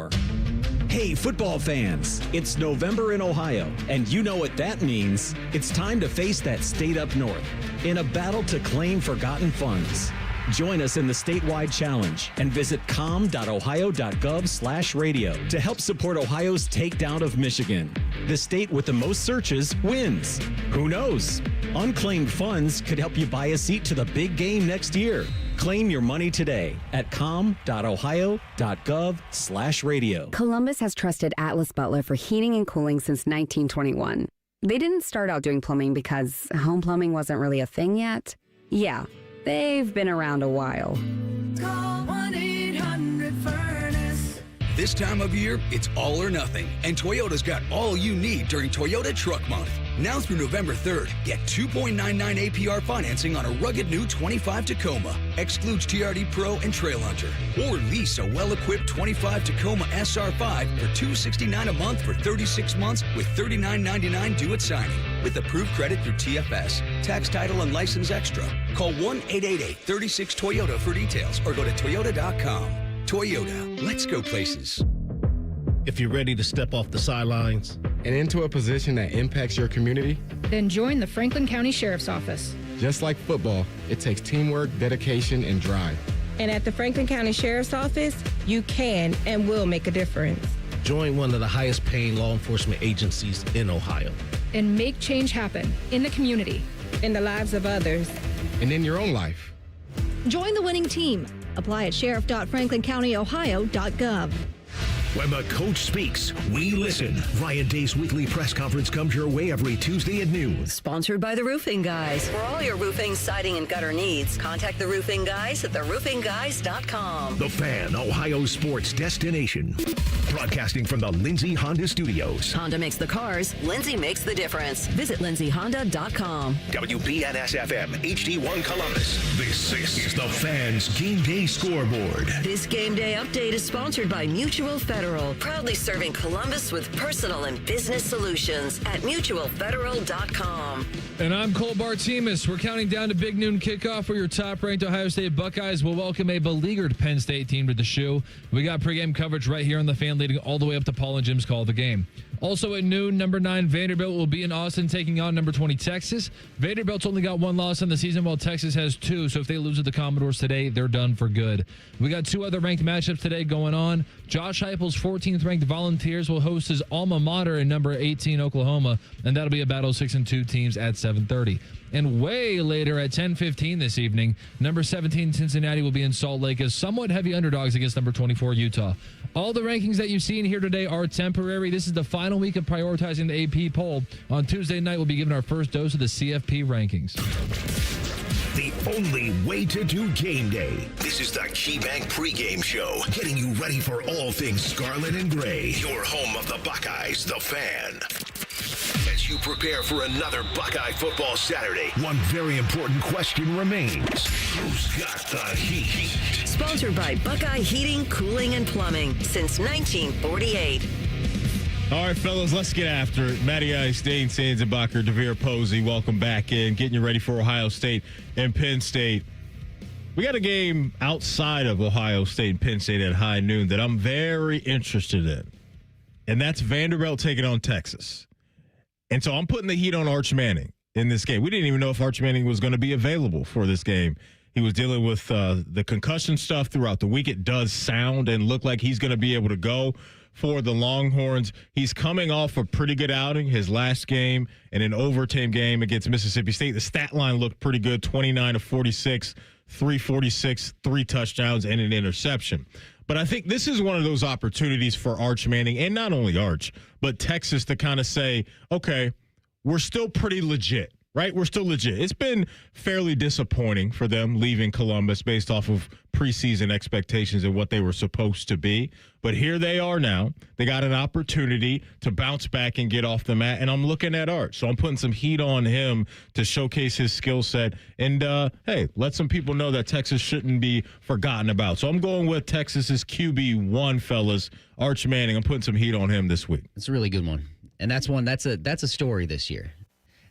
Hey, football fans, it's November in Ohio, and you know what that means. It's time to face that state up north in a battle to claim forgotten funds. Join us in the statewide challenge and visit com.ohio.gov/radio to help support Ohio's takedown of Michigan. The state with the most searches wins. Who knows? Unclaimed funds could help you buy a seat to the big game next year. Claim your money today at com.ohio.gov/radio. Columbus has trusted Atlas Butler for heating and cooling since 1921. They didn't start out doing plumbing because home plumbing wasn't really a thing yet. Yeah, they've been around a while. Call 1-800-FURNACE. This time of year, it's all or nothing, and Toyota's got all you need during Toyota Truck Month. Now through November 3rd, get 2.99 APR financing on a rugged new 25 Tacoma. Excludes TRD Pro and Trail Hunter. Or lease a well-equipped 25 Tacoma SR5 for $269 a month for 36 months with $39.99 due at signing. With approved credit through TFS. Tax, title, and license extra. Call 1-888-36-TOYOTA for details or go to toyota.com. Toyota, let's go places. If you're ready to step off the sidelines and into a position that impacts your community, then join the Franklin County Sheriff's Office. Just like football, it takes teamwork, dedication, and drive. And at the Franklin County Sheriff's Office, you can and will make a difference. Join one of the highest paying law enforcement agencies in Ohio. And make change happen in the community, in the lives of others, and in your own life. Join the winning team. Apply at sheriff.franklincountyohio.gov. When the coach speaks, we listen. Ryan Day's weekly press conference comes your way every Tuesday at noon. Sponsored by the Roofing Guys. For all your roofing, siding, and gutter needs, contact the Roofing Guys at theroofingguys.com. The Fan, Ohio sports destination. Broadcasting from the Lindsay Honda Studios. Honda makes the cars. Lindsay makes the difference. Visit lindsayhonda.com. WBNS-FM, HD1 Columbus. This is the Fan's Game Day Scoreboard. This game day update is sponsored by Mutual Federal. Proudly serving Columbus with personal and business solutions at mutualfederal.com. And I'm Cole Bartemus. We're counting down to big noon kickoff where your top-ranked Ohio State Buckeyes will welcome a beleaguered Penn State team to the shoe. We got pregame coverage right here on the Fan, leading all the way up to Paul and Jim's call of the game. Also at noon, number 9 Vanderbilt will be in Austin taking on number 20 Texas. Vanderbilt's only got 1 loss in the season while Texas has 2, so if they lose to the Commodores today, they're done for good. We got 2 other ranked matchups today going on. Josh Heupel's 14th ranked Volunteers will host his alma mater in number 18 Oklahoma, and that'll be a battle of 6-2 teams at 7:30. And way later at 10:15 this evening, number 17 Cincinnati will be in Salt Lake as somewhat heavy underdogs against number 24 Utah. All the rankings that you've seen here today are temporary. This is the final week of prioritizing the AP poll. On Tuesday night, we'll be giving our first dose of the CFP rankings. The only way to do game day. This is the KeyBank pregame show, getting you ready for all things scarlet and gray. Your home of the Buckeyes, the Fan. As you prepare for another Buckeye football Saturday, one very important question remains. Who's got the heat? Sponsored by Buckeye Heating, Cooling, and Plumbing since 1948. All right, fellas, let's get after it. Matty Ice, Dane Sanzenbacher, DeVere Posey, welcome back in. Getting you ready for Ohio State and Penn State. We got a game outside of Ohio State and Penn State at high noon that I'm very interested in, and that's Vanderbilt taking on Texas. And so I'm putting the heat on Arch Manning in this game. We didn't even know if Arch Manning was going to be available for this game. He was dealing with the concussion stuff throughout the week. It does sound and look like he's going to be able to go for the Longhorns. He's coming off a pretty good outing, his last game, and an overtime game against Mississippi State. The stat line looked pretty good, 29 of 46, 346, 3 touchdowns, and an interception. But I think this is one of those opportunities for Arch Manning, and not only Arch, but Texas to kind of say, okay, we're still pretty legit, right? We're still legit. It's been fairly disappointing for them leaving Columbus based off of preseason expectations and what they were supposed to be. But here they are now. They got an opportunity to bounce back and get off the mat, and I'm looking at Arch. So I'm putting some heat on him to showcase his skill set and, hey, let some people know that Texas shouldn't be forgotten about. So I'm going with Texas's QB1, fellas, Arch Manning. I'm putting some heat on him this week. It's a really good one. And that's a story this year.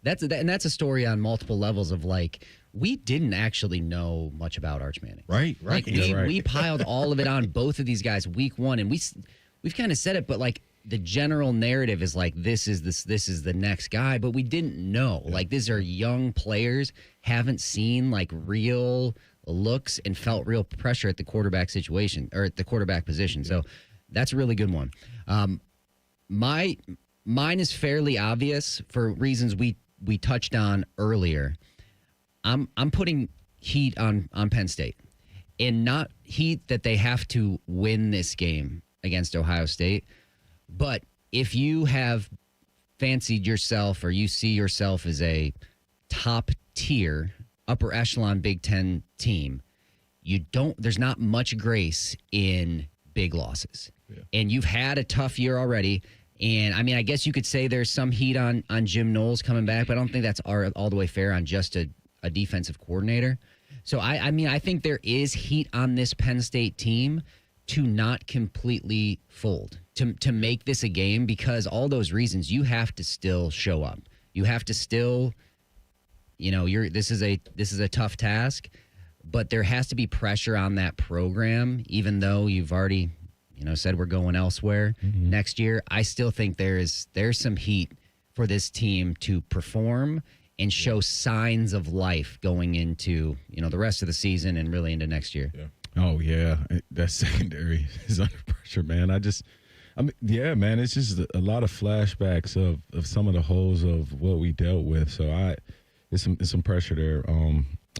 That's a story on multiple levels of, like, we didn't actually know much about Arch Manning. Right. Like, we piled all of it on both of these guys week one, and we've kind of said it, but, like, the general narrative is like this is the next guy, but we didn't know. Like, these are young players, haven't seen like real looks and felt real pressure at the quarterback situation or at the quarterback position. So that's a really good one. Mine is fairly obvious for reasons we we touched on earlier, I'm putting heat on Penn State, and not heat that they have to win this game against Ohio State, but if you have fancied yourself or you see yourself as a top tier, upper echelon Big Ten team, there's not much grace in big losses. Yeah. And you've had a tough year already. And I mean, I guess you could say there's some heat on Jim Knowles coming back, but I don't think that's all the way fair on just a defensive coordinator. So I mean, I think there is heat on this Penn State team to not completely fold, to make this a game, because all those reasons, you have to still show up. You have to still, this is a tough task, but there has to be pressure on that program, even though you've already, said we're going elsewhere next year. I still think there's some heat for this team to perform and show signs of life going into, the rest of the season and really into next year. Yeah. Oh, yeah. That secondary is under pressure, man. Yeah, man, it's just a lot of flashbacks of some of the holes of what we dealt with. So it's some pressure there.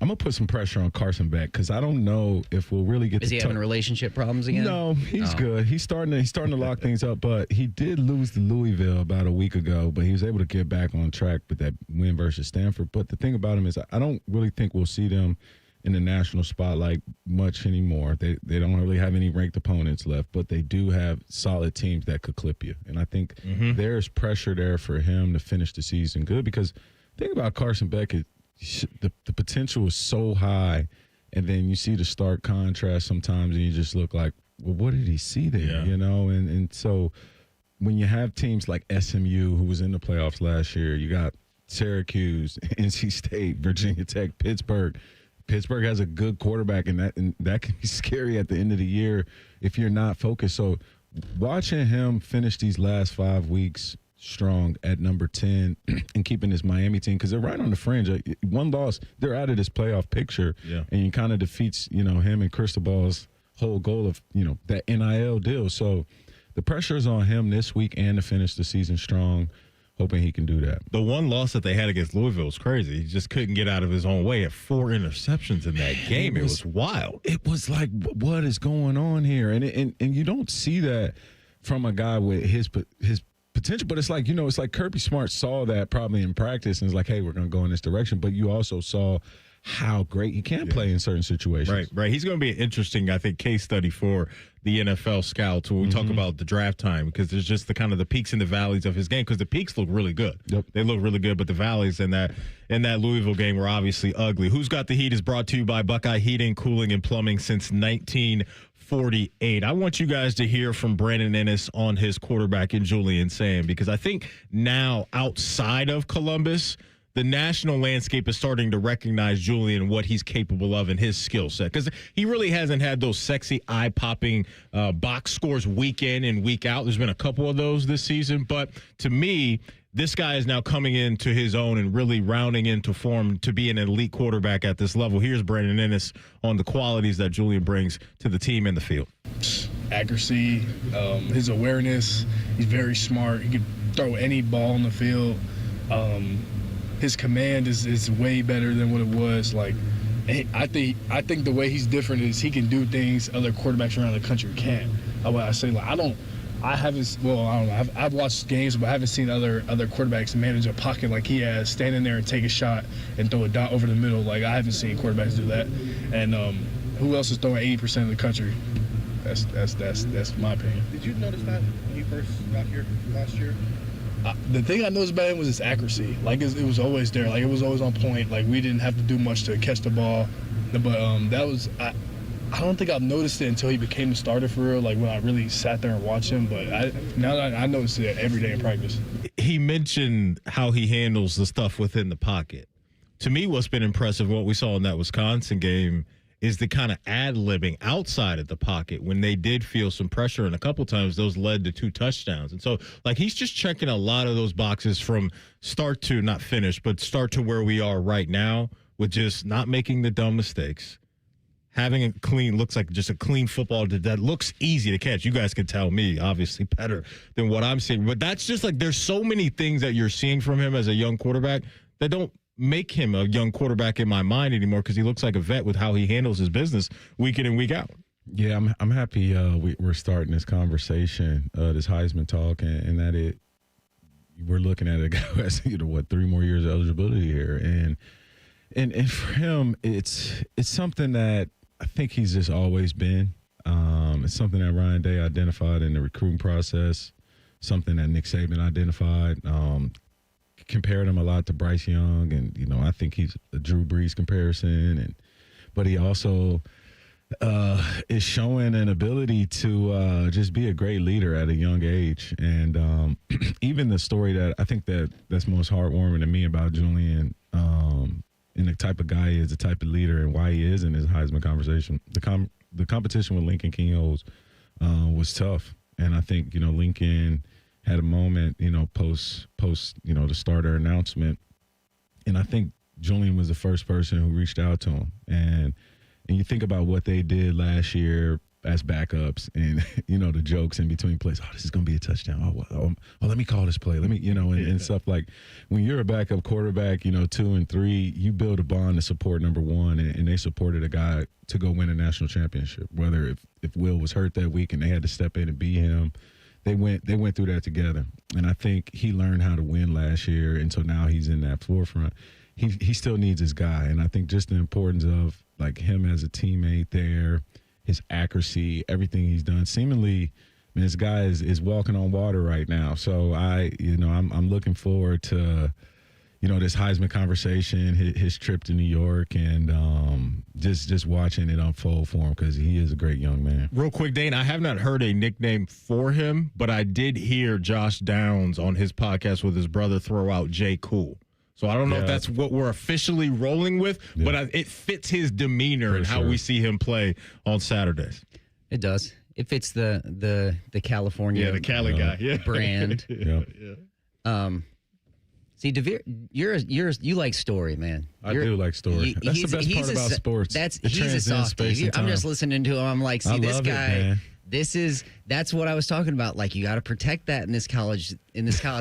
I'm going to put some pressure on Carson Beck because I don't know if we'll really get Is he having relationship problems again? No, he's good. He's starting to lock things up, but he did lose to Louisville about a week ago, but he was able to get back on track with that win versus Stanford. But the thing about him is I don't really think we'll see them in the national spotlight much anymore. They don't really have any ranked opponents left, but they do have solid teams that could clip you. And I think there's pressure there for him to finish the season good, because the thing about Carson Beck is the potential is so high, and then you see the stark contrast sometimes, and you just look like, well, what did he see there? And so when you have teams like SMU, who was in the playoffs last year, you got Syracuse, NC State, Virginia Tech, Pittsburgh. Pittsburgh has a good quarterback, and that can be scary at the end of the year if you're not focused. So watching him finish these last 5 weeks strong at number 10 and keeping this Miami team, because they're right on the fringe. One loss, they're out of this playoff picture, and it kind of defeats, him and Cristobal's whole goal of, that NIL deal. So the pressure is on him this week and to finish the season strong, hoping he can do that. The one loss that they had against Louisville was crazy. He just couldn't get out of his own way. At 4 interceptions in that game. It was wild. It was like, what is going on here? And you don't see that from a guy with his potential, but it's like, it's like Kirby Smart saw that probably in practice and is like, hey, we're going to go in this direction. But you also saw how great he can play in certain situations. Right. He's going to be an interesting, I think, case study for the NFL scouts when we talk about the draft time, because there's just the kind of the peaks and the valleys of his game, because the peaks look really good. Yep. They look really good, but the valleys in that Louisville game were obviously ugly. Who's Got the Heat is brought to you by Buckeye Heating, Cooling, and Plumbing since 1948. I want you guys to hear from Brandon Ennis on his quarterback in Julian Sam, because I think now outside of Columbus, the national landscape is starting to recognize Julian, what he's capable of, and his skill set. Because he really hasn't had those sexy, eye-popping box scores week in and week out. There's been a couple of those this season. But to me, this guy is now coming into his own and really rounding into form to be an elite quarterback at this level. Here's Brandon Ennis on the qualities that Julian brings to the team in the field. Accuracy, his awareness. He's very smart. He can throw any ball on the field. His command is way better than what it was. Like, I think the way he's different is he can do things other quarterbacks around the country can't. I say, like, I don't know. I've watched games, but I haven't seen other quarterbacks manage a pocket like he has, stand in there and take a shot and throw a dot over the middle. Like, I haven't seen quarterbacks do that. And who else is throwing 80% of the country? That's my opinion. Did you notice that when you first got here last year? The thing I noticed about him was his accuracy. Like, it was always there. Like, it was always on point. Like, we didn't have to do much to catch the ball. But that was I don't think I've noticed it until he became the starter for real. Like, when I really sat there and watched him. But now I noticed it every day in practice. He mentioned how he handles the stuff within the pocket. To me, what's been impressive, what we saw in that Wisconsin game, is the kind of ad-libbing outside of the pocket when they did feel some pressure, and a couple times those led to 2 touchdowns. And so, like, he's just checking a lot of those boxes from start to, not finish, but start to where we are right now, with just not making the dumb mistakes, having a clean, looks like just a clean football that looks easy to catch. You guys can tell me, obviously, better than what I'm seeing. But that's just like, there's so many things that you're seeing from him as a young quarterback that don't make him a young quarterback in my mind anymore because he looks like a vet with how he handles his business week in and week out. Yeah, I'm happy we're starting this conversation, this Heisman talk, and that we're looking at a guy who has 3 more years of eligibility here, and for him, it's something that I think he's just always been. It's something that Ryan Day identified in the recruiting process, something that Nick Saban identified. Compared him a lot to Bryce Young, and I think he's a Drew Brees comparison, but he also is showing an ability to just be a great leader at a young age. And even the story that I think that's most heartwarming to me about Julian, and the type of guy he is, the type of leader, and why he is in his Heisman conversation. The competition with Lincoln Kienholz was tough, and I think Lincoln had a moment post the starter announcement, and I think Julian was the first person who reached out to him. And you think about what they did last year as backups, and the jokes in between plays. Oh, this is going to be a touchdown. Oh, let me call this play. Let me, and stuff like when you're a backup quarterback, 2 and 3, you build a bond to support number one, and they supported a guy to go win a national championship. Whether if Will was hurt that week and they had to step in and beat him, they went through that together. And I think he learned how to win last year, and so now he's in that forefront. He still needs his guy, and I think just the importance of like him as a teammate there, his accuracy, everything he's done. Seemingly, this guy is walking on water right now. So I'm looking forward to this Heisman conversation, his trip to New York, and just watching it unfold for him because he is a great young man. Real quick, Dane, I have not heard a nickname for him, but I did hear Josh Downs on his podcast with his brother throw out Jay Cool. So I don't know if that's what we're officially rolling with, but it fits his demeanor and how we see him play on Saturdays. It does. It fits the California the Cali guy brand. See, DeVere, you like story, man. I do like story. That's the best part about sports. He's a softie. I'm just listening to him. I'm like, see, this guy. That's what I was talking about. Like, you got to protect that in this college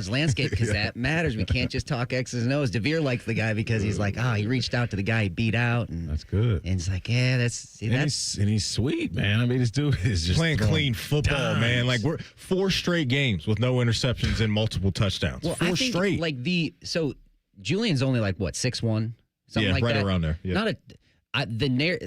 landscape because that matters. We can't just talk X's and O's. DeVere likes the guy because he's like, he reached out to the guy he beat out, and that's good. And it's like, he's sweet, man. I mean, this dude is just playing clean football, man. Like we're 4 straight games with no interceptions and multiple touchdowns. Well, 4 straight. So Julian's only like what 6'1", something like right that. Around there. Yeah.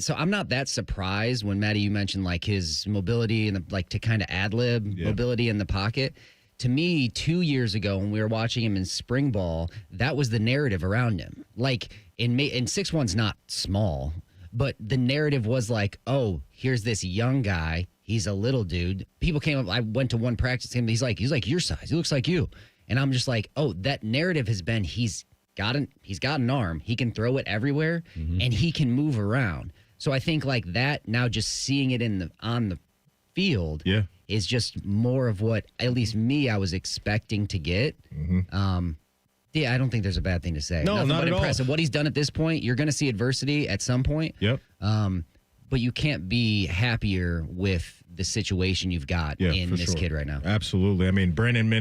So I'm not that surprised when Maddie, you mentioned like his mobility and to kind of ad lib mobility in the pocket. To me, 2 years ago when we were watching him in spring ball, that was the narrative around him. Like and 6'1's not small, but the narrative was like, oh, here's this young guy. He's a little dude. People came up. I went to one practice with him. He's like your size. He looks like you. And I'm just like, oh, that narrative has been he's got an arm. He can throw it everywhere, and he can move around. So I think like that now, just seeing it on the field, is just more of what at least I was expecting to get. I don't think there's a bad thing to say. No, nothing not but at impressive. all. What he's done at this point, you're going to see adversity at some point. Yep. But you can't be happier with the situation you've got in this kid right now. Absolutely. I mean, Brandon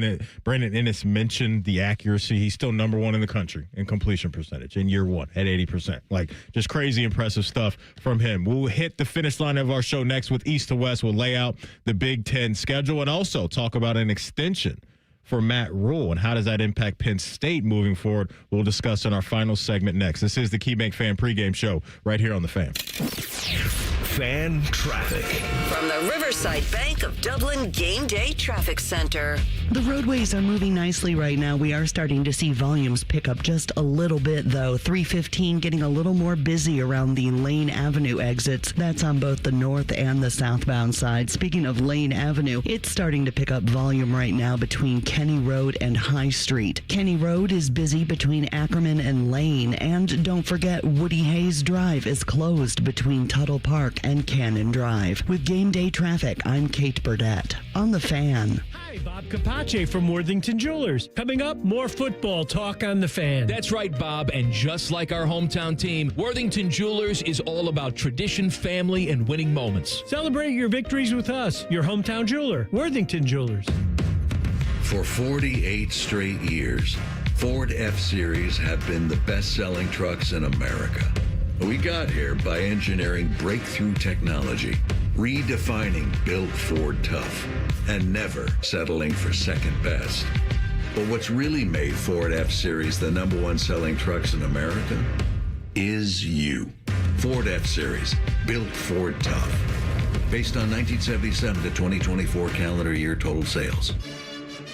Ennis mentioned the accuracy. He's still number 1 in the country in completion percentage in year 1 at 80%. Like, just crazy impressive stuff from him. We'll hit the finish line of our show next with East to West. We'll lay out the Big Ten schedule and also talk about an extension for Matt Rule and how does that impact Penn State moving forward. We'll discuss in our final segment next. This is the KeyBank Fan Pregame Show right here on the Fan. Fan traffic. From the Riverside Bank of Dublin Game Day Traffic Center. The roadways are moving nicely right now. We are starting to see volumes pick up just a little bit, though. 315 getting a little more busy around the Lane Avenue exits. That's on both the north and the southbound side. Speaking of Lane Avenue, it's starting to pick up volume right now between Kenny Road and High Street. Kenny Road is busy between Ackerman and Lane. And don't forget, Woody Hayes Drive is closed between Tuttle Park and Cannon Drive. With Game Day Traffic, I'm Kate Burdett on The Fan. Hi, Bob Capace from Worthington Jewelers. Coming up, more football talk on The Fan. That's right, Bob. And just like our hometown team, Worthington Jewelers is all about tradition, family, and winning moments. Celebrate your victories with us, your hometown jeweler, Worthington Jewelers. For 48 straight years, Ford F-Series have been the best-selling trucks in America. We got here by engineering breakthrough technology, redefining built Ford tough, and never settling for second best. But what's really made Ford F-Series the #1 selling trucks in America is you. Ford F-Series, built Ford tough. Based on 1977 to 2024 calendar year total sales.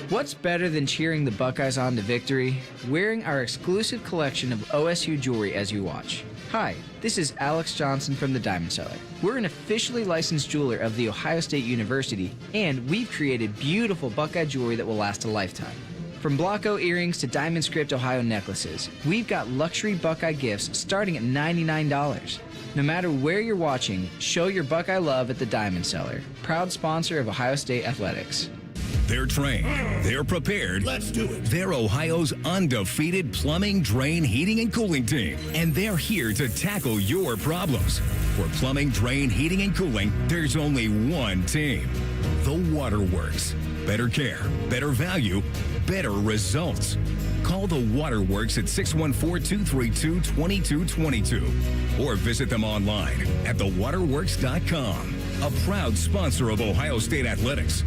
What's better than cheering the Buckeyes on to victory? Wearing our exclusive collection of OSU jewelry as you watch. Hi, this is Alex Johnson from the Diamond Seller. We're an officially licensed jeweler of The Ohio State University, and we've created beautiful Buckeye jewelry that will last a lifetime. From Blocko earrings to Diamond Script Ohio necklaces, we've got luxury Buckeye gifts starting at $99. No matter where you're watching, show your Buckeye love at the Diamond Seller, proud sponsor of Ohio State Athletics. They're trained. They're prepared. Let's do it. They're Ohio's undefeated plumbing, drain, heating, and cooling team. And they're here to tackle your problems. For plumbing, drain, heating, and cooling, there's only one team. The Waterworks. Better care, better value, better results. Call the Waterworks at 614-232-2222 or visit them online at thewaterworks.com. A proud sponsor of Ohio State Athletics.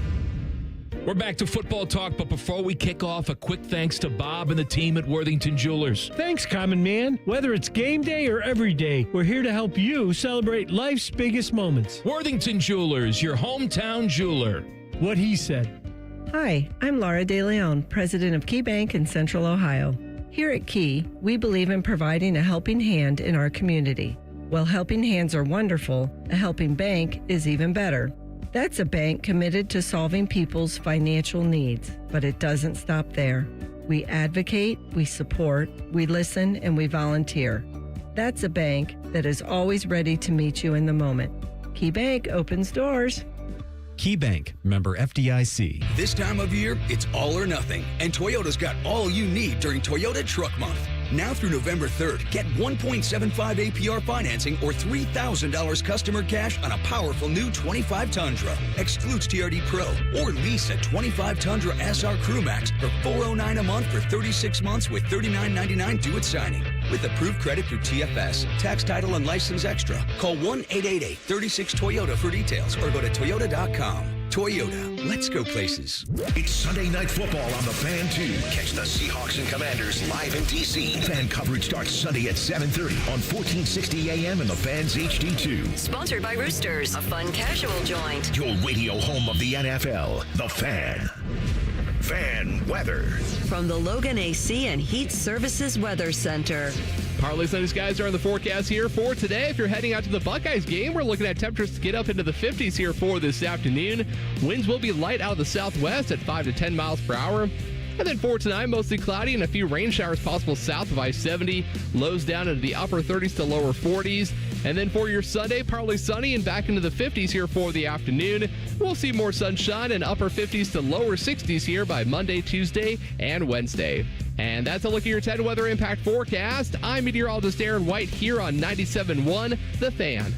We're back to football talk, but before we kick off, a quick thanks to Bob and the team at Worthington Jewelers. Thanks, Common Man. Whether it's game day or every day, we're here to help you celebrate life's biggest moments. Worthington Jewelers, your hometown jeweler. What he said. Hi, I'm Laura De Leon, president of Key Bank in Central Ohio. Here at Key, we believe in providing a helping hand in our community. While helping hands are wonderful, a helping bank is even better. That's a bank committed to solving people's financial needs, but it doesn't stop there. We advocate, we support, we listen, and we volunteer. That's a bank that is always ready to meet you in the moment. Key Bank opens doors. Key Bank, member FDIC. This time of year, it's all or nothing, and Toyota's got all you need during Toyota Truck Month. Now through November 3rd, get 1.75 APR financing or $3,000 customer cash on a powerful new 25 Tundra. Excludes TRD Pro. Or lease a 25 Tundra SR Crew Max for $409 a month for 36 months with $39.99 due at signing. With approved credit through TFS, tax, title, and license extra. Call 1-888-36-TOYOTA for details or go to toyota.com. Toyota, let's go places. It's Sunday Night Football on the Fan 2. Catch the Seahawks and Commanders live in D.C. Fan coverage starts Sunday at 7:30 on 1460 AM and the Fan's HD2. Sponsored by Roosters, a fun casual joint. Your radio home of the NFL, the Fan. Fan weather. From the Logan AC and Heat Services Weather Center. Partly sunny skies are in the forecast here for today. If you're heading out to the Buckeyes game, we're looking at temperatures to get up into the 50s here for this afternoon. Winds will be light out of the southwest at 5 to 10 miles per hour. And then for tonight, mostly cloudy and a few rain showers possible south of I-70. Lows down into the upper 30s to lower 40s. And then for your Sunday, partly sunny and back into the 50s here for the afternoon. We'll see more sunshine and upper 50s to lower 60s here by Monday, Tuesday, and Wednesday. And that's a look at your 10 weather impact forecast. I'm meteorologist Aaron White here on 97.1 The Fan.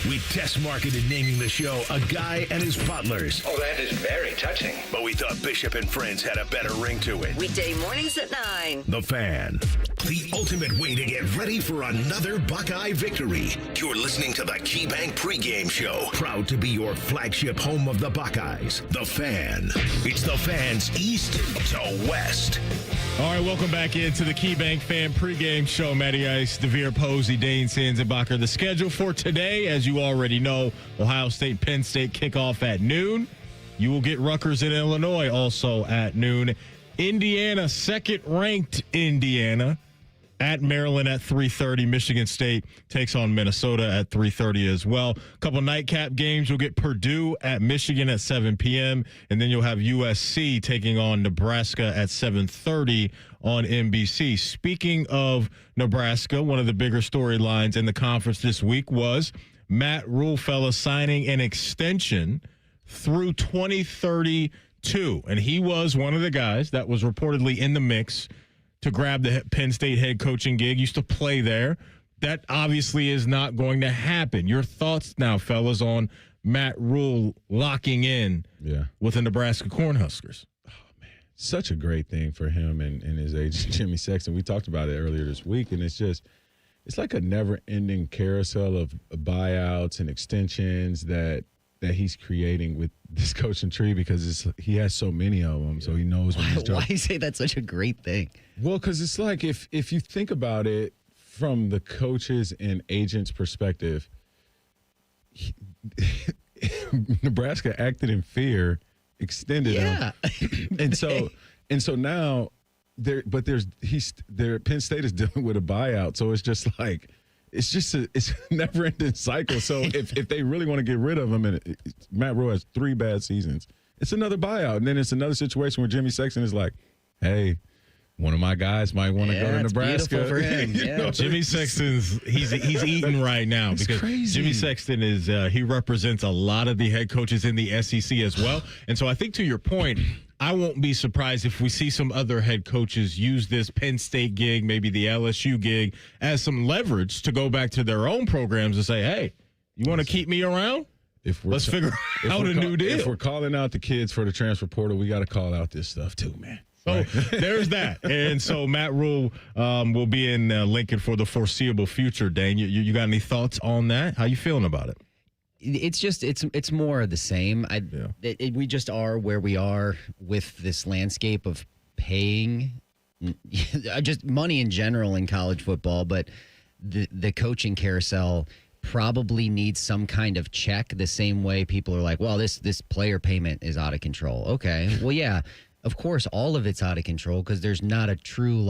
We test marketed naming the show A Guy and His Butlers. Oh, that is very touching. But we thought Bishop and Friends had a better ring to it. Weekday mornings at 9. The Fan. The ultimate way to get ready for another Buckeye victory. You're listening to the KeyBank Pregame Show. Proud to be your flagship home of the Buckeyes. The Fan. It's the Fan's East to West. All right, welcome back into the KeyBank Fan Pregame Show. Matty Ice, DeVere Posey, Dane Sanzenbacher. The schedule for today, as you already know, Ohio State, Penn State kickoff at noon. You will get Rutgers in Illinois also at noon. Indiana, second-ranked Indiana, at Maryland at 3:30. Michigan State takes on Minnesota at 3:30 as well. A couple nightcap games. You'll get Purdue at Michigan at 7 p.m. And then you'll have USC taking on Nebraska at 7:30 on NBC. Speaking of Nebraska, one of the bigger storylines in the conference this week was Matt Rhule signing an extension through 2032. And he was one of the guys that was reportedly in the mix to grab the Penn State head coaching gig. Used to play there. That obviously is not going to happen. Your thoughts now, fellas, on Matt Rhule locking in with the Nebraska Cornhuskers? such a great thing for him and his agent, Jimmy Sexton. We talked about it earlier this week, and it's like a never-ending carousel of buyouts and extensions that he's creating with this coaching tree because he has so many of them, so he knows when he's Why you say that's such a great thing? Well, because it's like if you think about it from the coaches and agents' perspective, Nebraska acted in fear, extended him, and so now Penn State is dealing with a buyout, so it's just like. It's a never-ending cycle. So if they really want to get rid of him, and Matt Rhule has 3 bad seasons, it's another buyout. And then it's another situation where Jimmy Sexton is like, hey, one of my guys might want to go to Nebraska. Beautiful for him. Yeah. Jimmy Sexton's he's eating right now because crazy. Jimmy Sexton is he represents a lot of the head coaches in the SEC as well. And so I think to your point, I won't be surprised if we see some other head coaches use this Penn State gig, maybe the LSU gig, as some leverage to go back to their own programs and say, hey, you want to keep me around? Let's figure out a new deal. If we're calling out the kids for the transfer portal, we got to call out this stuff too, man. So there's that. And so Matt Rhule will be in Lincoln for the foreseeable future, Dane. You got any thoughts on that? How you feeling about it? It's just it's more of the same. We just are where we are with this landscape of paying just money in general in college football, but the coaching carousel probably needs some kind of check the same way people are like, well, this player payment is out of control. Okay. Well, yeah, of course, all of it's out of control because there's not a true,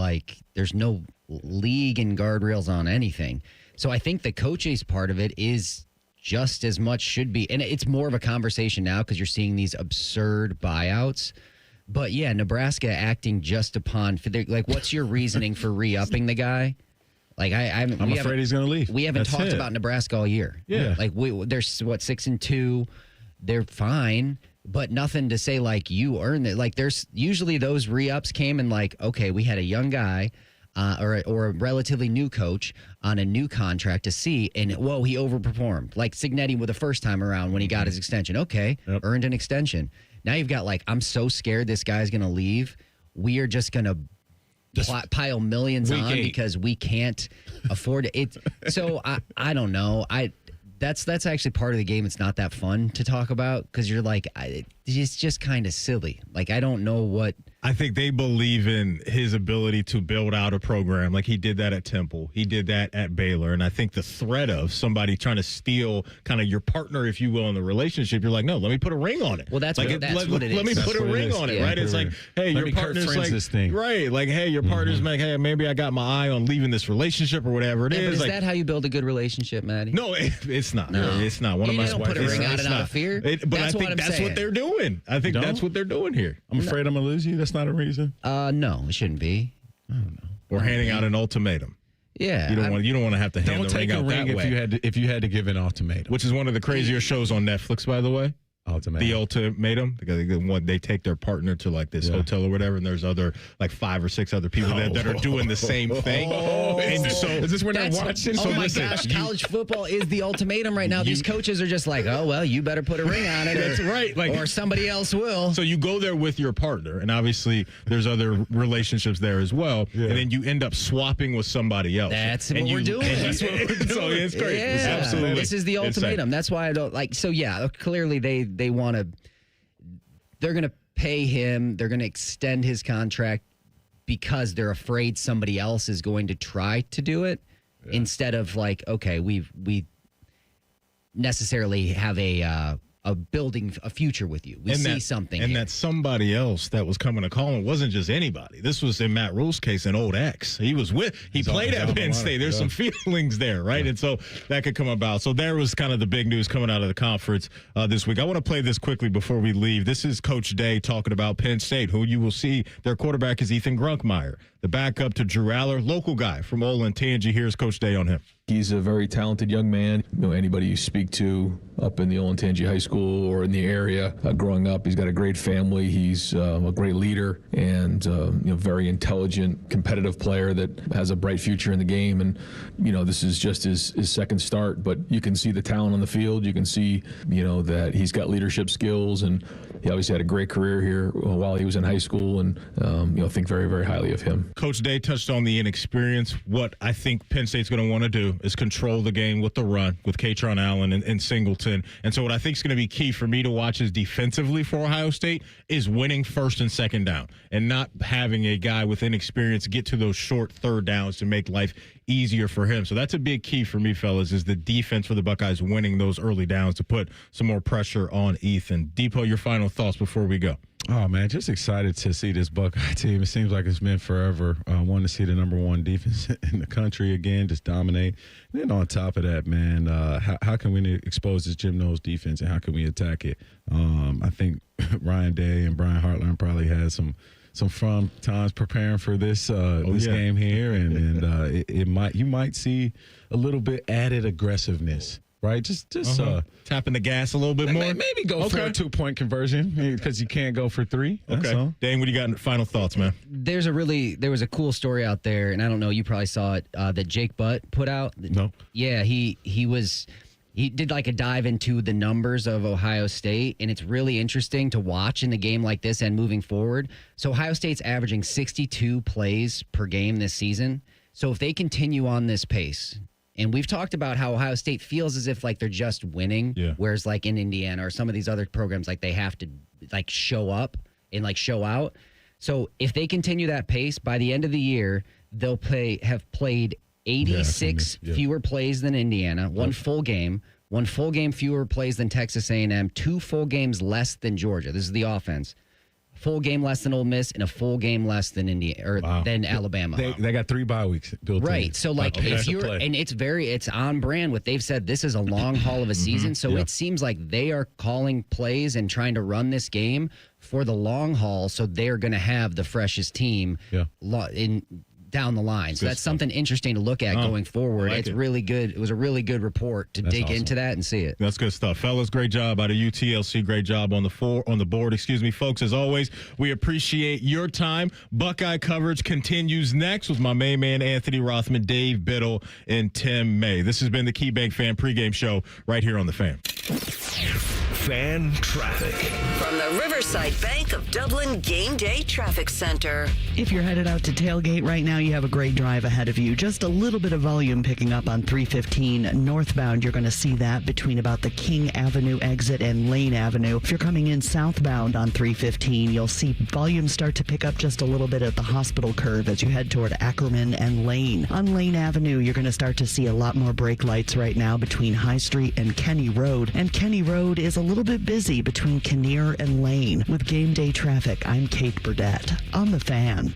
there's no league and guardrails on anything. So I think the coaches part of it is just as much should be. And it's more of a conversation now because you're seeing these absurd buyouts. But, yeah, Nebraska acting just upon what's your reasoning for re-upping the guy? I'm afraid he's going to leave. We haven't talked about Nebraska all year. Yeah. They're 6-2. They're fine, but nothing to say you earned it. There's usually those re-ups came and okay, we had a young guy or a relatively new coach on a new contract to see, and he overperformed. Like Signetti with the first time around when he got his extension. Okay, earned an extension. Now you've got I'm so scared this guy's going to leave. We are just going to pile millions on because we can't afford it. So I don't know. That's actually part of the game. It's not that fun to talk about because you're it's just kind of silly. I don't know what. I think they believe in his ability to build out a program. He did that at Temple. He did that at Baylor. And I think the threat of somebody trying to steal kind of your partner, if you will, in the relationship, you're like, no, let me put a ring on it. Well, that's what it is. Let me put a ring on it, right? It's hey, your partner's this thing. Right. Hey, your partner's hey, maybe I got my eye on leaving this relationship or whatever it is. But is that how you build a good relationship, Maddie? No, it's not. No. It's not. One of my don't put a ring on it out of fear. But I think that's what they're doing. I think that's what they're doing here. I'm afraid I'm going to lose you. That's not a reason. No, it shouldn't be. I don't know. Or handing out an ultimatum. Yeah, you don't want to have to hand the ring out that way. If you had to give an ultimatum, which is one of the crazier shows on Netflix, by the way. Ultimatum. The ultimatum. They take their partner to this hotel or whatever, and there's other 5 or 6 other people that are doing the same thing. And so is this when they're watching? Oh my gosh, college football is the ultimatum right now. These coaches are just oh well, you better put a ring on it. That's right. Or somebody else will. So you go there with your partner, and obviously there's other relationships there as well, and then you end up swapping with somebody else. That's what we're doing. That's what we're doing. So it's great. Yeah. Absolutely. This is the ultimatum. That's why I don't So yeah, clearly they want to. They're going to pay him. They're going to extend his contract because they're afraid somebody else is going to try to do it instead of okay, we necessarily have a building a future with you. We see something. And here. that somebody else that was coming to call him wasn't just anybody. This was in Matt Rhule's case an old ex. He played at Penn State. There's some feelings there, right? And so that could come about. So there was kind of the big news coming out of the conference this week. I want to play this quickly before we leave. This is Coach Day talking about Penn State, who you will see their quarterback is Ethan Grunkmeyer, the backup to Drew Aller, local guy from Olentangy. Here's Coach Day on him. He's a very talented young man. Anybody you speak to up in the Olentangy High School or in the area growing up, he's got a great family. He's a great leader and very intelligent, competitive player that has a bright future in the game. And this is just his second start, but you can see the talent on the field. You can see that he's got leadership skills, and he obviously had a great career here while he was in high school, and think very, very highly of him. Coach Day touched on the inexperience. What I think Penn State's going to want to do is control the game with the run, with Katron Allen and Singleton. And so what I think is going to be key for me to watch is defensively for Ohio State is winning first and second down and not having a guy with inexperience get to those short third downs to make life easier for him. So that's a big key for me, fellas, is the defense for the Buckeyes winning those early downs to put some more pressure on Ethan. Depot, your final thoughts before we go. Oh, man, just excited to see this Buckeye team. It seems like it's been forever. Wanting to see the number one defense in the country again, just dominate. And then on top of that, man, how can we expose this Jim Knowles defense, and how can we attack it? I think Ryan Day and Brian Hartline probably had some fun times preparing for this game here, and you might see a little bit added aggressiveness. Right, just tapping the gas a little bit more. Maybe go for a 2-point conversion because you can't go for 3. That's okay, all. Dane, what do you got? Final thoughts, man? There was a cool story out there, and I don't know, you probably saw it, that Jake Butt put out. No. Yeah, he did like a dive into the numbers of Ohio State, and it's really interesting to watch in a game like this and moving forward. So Ohio State's averaging 62 plays per game this season. So if they continue on this pace. And we've talked about how Ohio State feels as if like they're just winning, whereas like in Indiana or some of these other programs, like they have to like show up and like show out. So if they continue that pace, by the end of the year, they'll have played 86 fewer plays than Indiana, one full game fewer plays than Texas A&M, 2 full games less than Georgia. This is the offense. Full game less than Ole Miss and a full game less than than Alabama. They got 3 bye weeks built in. Right. So like if you're and it's on brand what they've said. This is a long haul of a season. So it seems like they are calling plays and trying to run this game for the long haul. So they're going to have the freshest team down the line. So that's something interesting to look at going forward. It's really good. It was a really good report to dig into that and see it. That's good stuff. Fellas, great job out of UTLC. Great job on the board. Folks, as always, we appreciate your time. Buckeye coverage continues next with my main man, Anthony Rothman, Dave Biddle, and Tim May. This has been the KeyBank Fan Pregame Show right here on The Fan. Fan traffic. From the Riverside Bank of Dublin Game Day Traffic Center. If you're headed out to tailgate right now, you have a great drive ahead of you. Just a little bit of volume picking up on 315 northbound. You're going to see that between about the King Avenue exit and Lane Avenue. If you're coming in southbound on 315, you'll see volume start to pick up just a little bit at the hospital curve as you head toward Ackerman and Lane. On Lane Avenue, you're going to start to see a lot more brake lights right now between High Street and Kenny Road. And Kenny Road is a little bit busy between Kinnear and Lane. With Game Day Traffic, I'm Kate Burdett on The Fan.